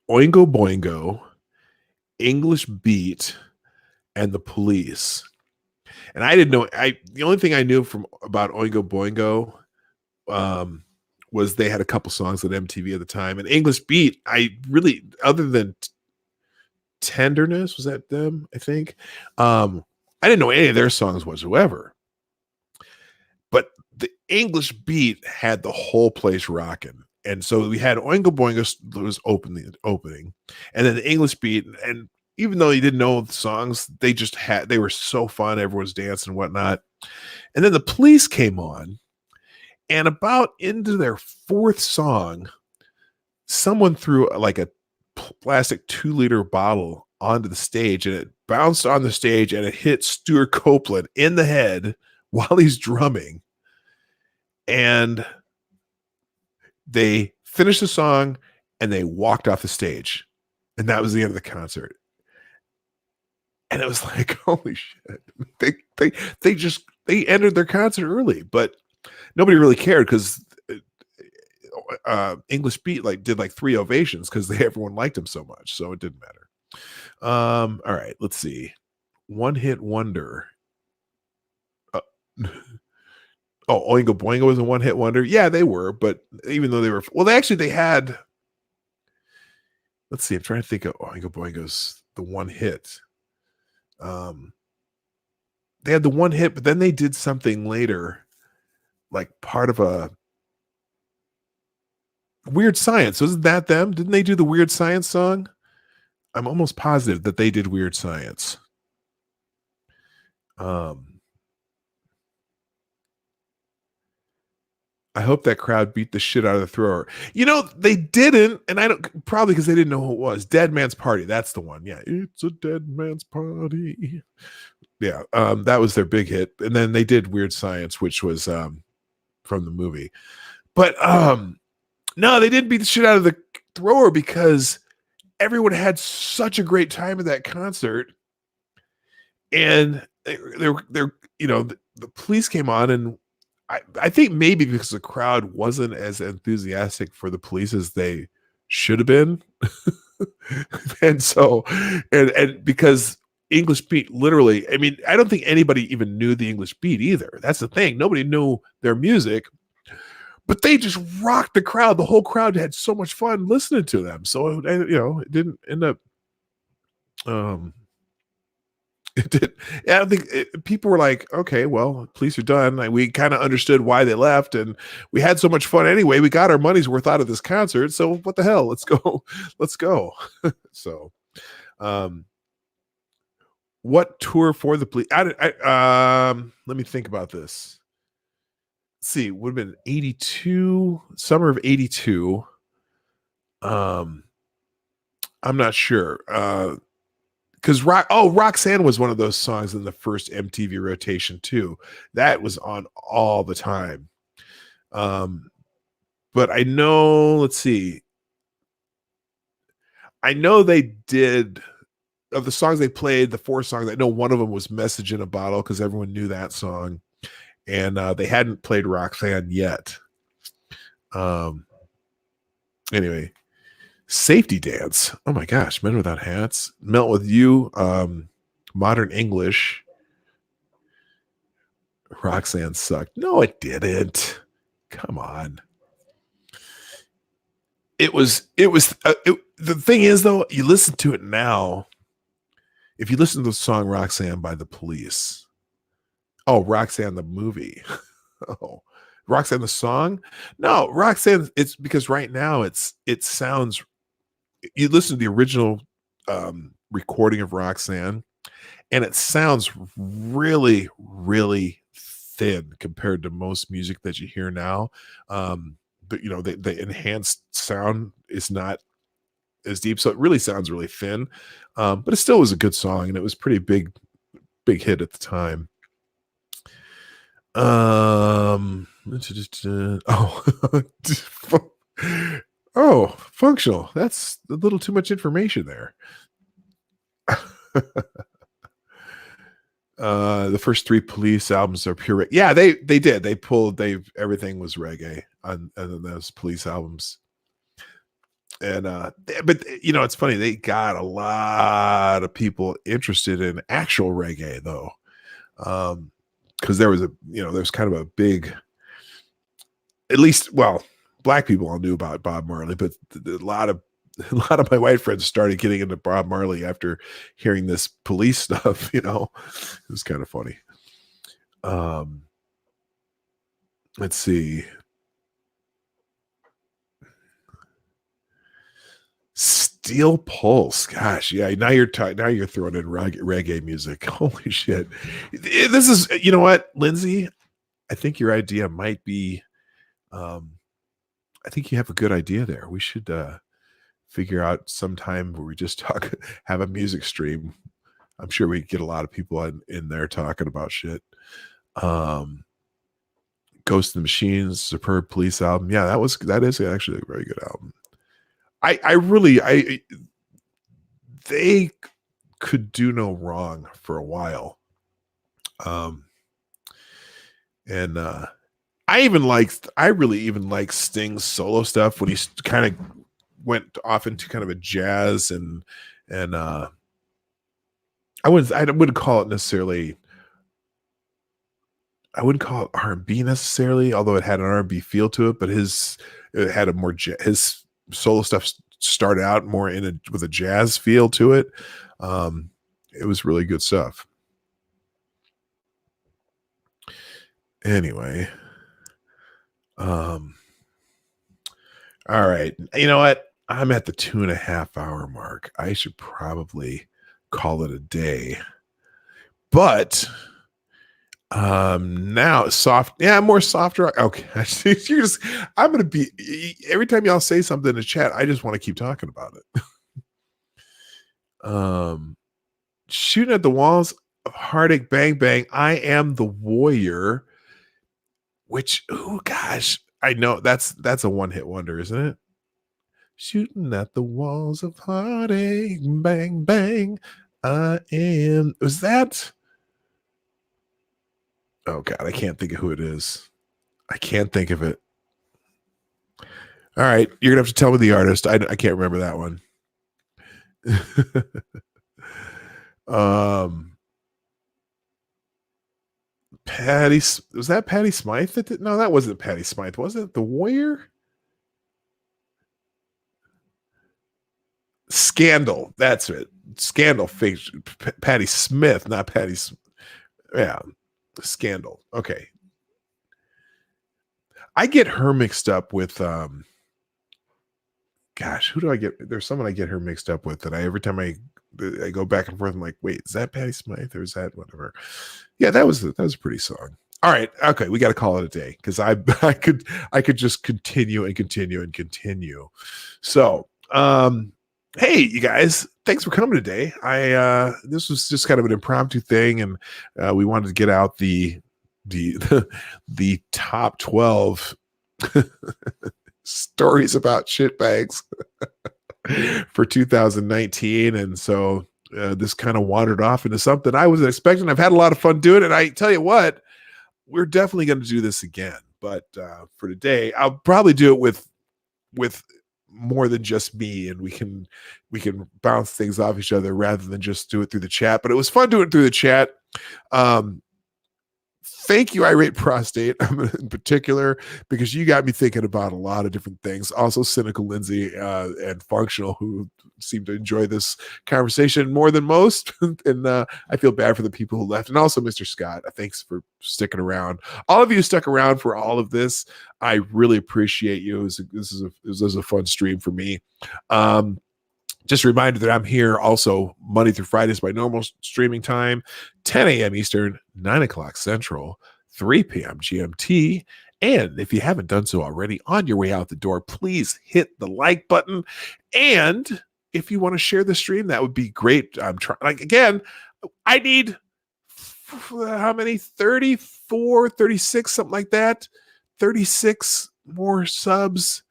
A: Oingo Boingo, English Beat, and the Police. And I didn't know. The only thing I knew about Oingo Boingo was they had a couple songs at MTV at the time. And English Beat, other than Tenderness, was that them? I think. I didn't know any of their songs whatsoever. But the English Beat had the whole place rocking. And so we had Oingo Boingo was opening, and then the English Beat, and even though you didn't know the songs, they were so fun. Everyone was dancing and whatnot. And then the Police came on, and about into their fourth song, someone threw like a plastic 2-liter bottle onto the stage, and it bounced on the stage and it hit Stuart Copeland in the head while he's drumming. And they finished the song and they walked off the stage, and that was the end of the concert. And it was like, holy shit. They ended their concert early, but nobody really cared because English Beat did 3 ovations because everyone liked him so much, so it didn't matter. All right, let's see. One Hit Wonder. Oingo Boingo was a one-hit wonder. Yeah, they were, but even though they had. Let's see. I'm trying to think of Oingo Boingo's the one hit. They had the one hit, but then they did something later, like part of a Weird Science. Wasn't that them? Didn't they do the Weird Science song? I'm almost positive that they did Weird Science. I hope that crowd beat the shit out of the thrower. You know, they didn't, and probably because they didn't know who it was. Dead Man's Party. That's the one. Yeah. It's a dead man's party. Yeah. That was their big hit. And then they did Weird Science, which was from the movie. But no, they didn't beat the shit out of the thrower because everyone had such a great time at that concert. And the Police came on, and I think maybe because the crowd wasn't as enthusiastic for the Police as they should have been. And so, and because English Beat literally, I mean, I don't think anybody even knew the English Beat either. That's the thing. Nobody knew their music, but they just rocked the crowd. The whole crowd had so much fun listening to them. So, it didn't end up, it did. I don't think people were like, okay, well, Police are done. We kind of understood why they left, and we had so much fun anyway. We got our money's worth out of this concert, so what the hell? Let's go. So, what tour for the Police? Let me think about this. see, would have been 82, summer of 82. I'm not sure. Because Roxanne was one of those songs in the first MTV rotation too. That was on all the time. But I know, let's see. I know they did, of the songs they played, the 4 songs, I know one of them was Message in a Bottle because everyone knew that song. And they hadn't played Roxanne yet. Anyway, Safety Dance. Oh my gosh, Men Without Hats. Melt With You. Modern English. Roxanne sucked. No, it didn't. Come on. The thing is, though, you listen to it now. If you listen to the song Roxanne by The Police. Oh, Roxanne the movie. Oh, Roxanne the song? No, Roxanne, it's because right now it sounds, you listen to the original recording of Roxanne, and it sounds really, really thin compared to most music that you hear now. But the enhanced sound is not as deep, so it really sounds really thin. But it still was a good song, and it was pretty big hit at the time. Functional. That's a little too much information there. The first 3 Police albums are pure. Yeah, they did. Everything was reggae on those Police albums. And but it's funny, they got a lot of people interested in actual reggae though. Because there was kind of a big, at least, well, black people all knew about Bob Marley, but a lot of my white friends started getting into Bob Marley after hearing this Police stuff. It was kind of funny. Let's see. Steel Pulse. Gosh, yeah. Now you're throwing in reggae music. Holy shit. This is, you know what, Lindsay? I think your idea might be, I think you have a good idea there. We should figure out sometime where we just have a music stream. I'm sure we get a lot of people in there talking about shit. Ghost in the Machines, superb Police album. Yeah, that is actually a very good album. They could do no wrong for a while. And I really even like Sting's solo stuff when he kind of went off into kind of a jazz and I wouldn't call it necessarily, I wouldn't call it R&B necessarily, although it had an R&B feel to it, but it had a more his solo stuff started out more with a jazz feel to it. It was really good stuff. Anyway, all right. You know what? I'm at the 2.5 hour mark. I should probably call it a day. But now more soft rock. Okay. I'm gonna be, every time y'all say something in the chat, I just want to keep talking about it. Shooting at the Walls of Heartache, Bang Bang, I Am the Warrior, which, oh gosh, I know that's a one-hit wonder, isn't it? Shooting at the walls of heartache, bang bang, was that? Oh God, I can't think of who it is. I can't think of it. All right, you're gonna have to tell me the artist. I can't remember that one. Patty, was that Patty Smythe? No, that wasn't Patty Smythe. Was it The Warrior? Scandal. That's it. Scandal. Patty Smith, not Patty. Yeah. Scandal. Okay. I get her mixed up with gosh, who do I get? There's someone I get her mixed up with that every time I go back and forth, I'm like, wait, is that Patty Smythe or is that whatever? Yeah, that was a pretty song. All right. Okay. We got to call it a day because I could just continue and continue and continue. So, hey, you guys, thanks for coming today. This was just kind of an impromptu thing, and we wanted to get out the top 12 stories about shitbags for 2019, and so this kind of wandered off into something I wasn't expecting. I've had a lot of fun doing it, and I tell you what, we're definitely going to do this again. But for today, I'll probably do it with more than just me, and we can bounce things off each other rather than just do it through the chat. But it was fun doing it through the chat. Thank you, Irate Prostate, in particular, because you got me thinking about a lot of different things. Also, Cynical Lindsay and Functional, who seem to enjoy this conversation more than most. And I feel bad for the people who left. And also, Mr. Scott, thanks for sticking around. All of you stuck around for all of this. I really appreciate you. This is a fun stream for me. Just a reminder that I'm here also Monday through Fridays by normal streaming time, 10 a.m. Eastern, 9 o'clock Central, 3 p.m. GMT. And if you haven't done so already, on your way out the door, please hit the like button. And if you want to share the stream, that would be great. I'm trying, again, I need how many? 34, 36, something like that. 36 more subs,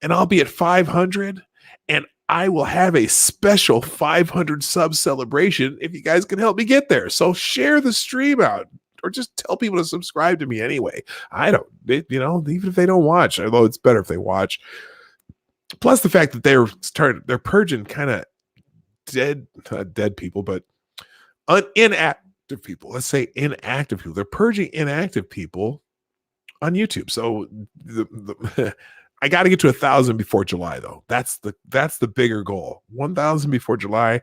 A: and I'll be at 500. And I will have a special 500 sub celebration if you guys can help me get there. So share the stream out, or just tell people to subscribe to me anyway. Even if they don't watch, although it's better if they watch. Plus the fact that they're purging kind of dead people, but inactive people. Let's say inactive people. They're purging inactive people on YouTube. So I got to get to 1,000 before July, though. That's the bigger goal. 1,000 before July,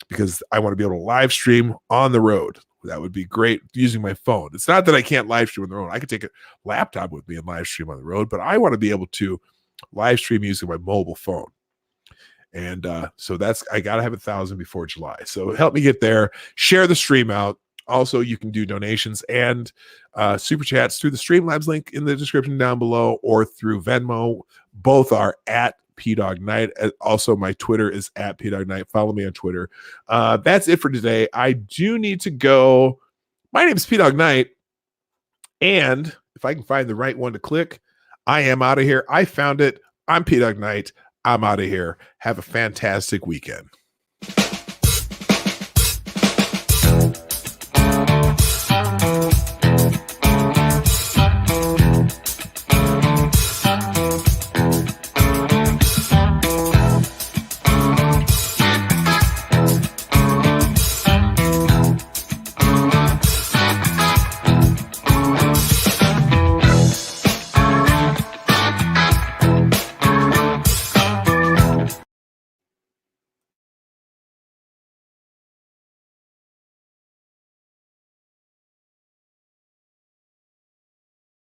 A: because I want to be able to live stream on the road. That would be great using my phone. It's not that I can't live stream on the road. I could take a laptop with me and live stream on the road, but I want to be able to live stream using my mobile phone. And so I got to have 1,000 before July. So help me get there. Share the stream out. Also, you can do donations and super chats through the Streamlabs link in the description down below, or through Venmo. Both are at PDogKnight. Also, my Twitter is at PDogKnight. Follow me on Twitter. That's it for today. I do need to go. My name is PDogKnight, and if I can find the right one to click, I am out of here. I found it. I'm PDogKnight. I'm out of here. Have a fantastic weekend.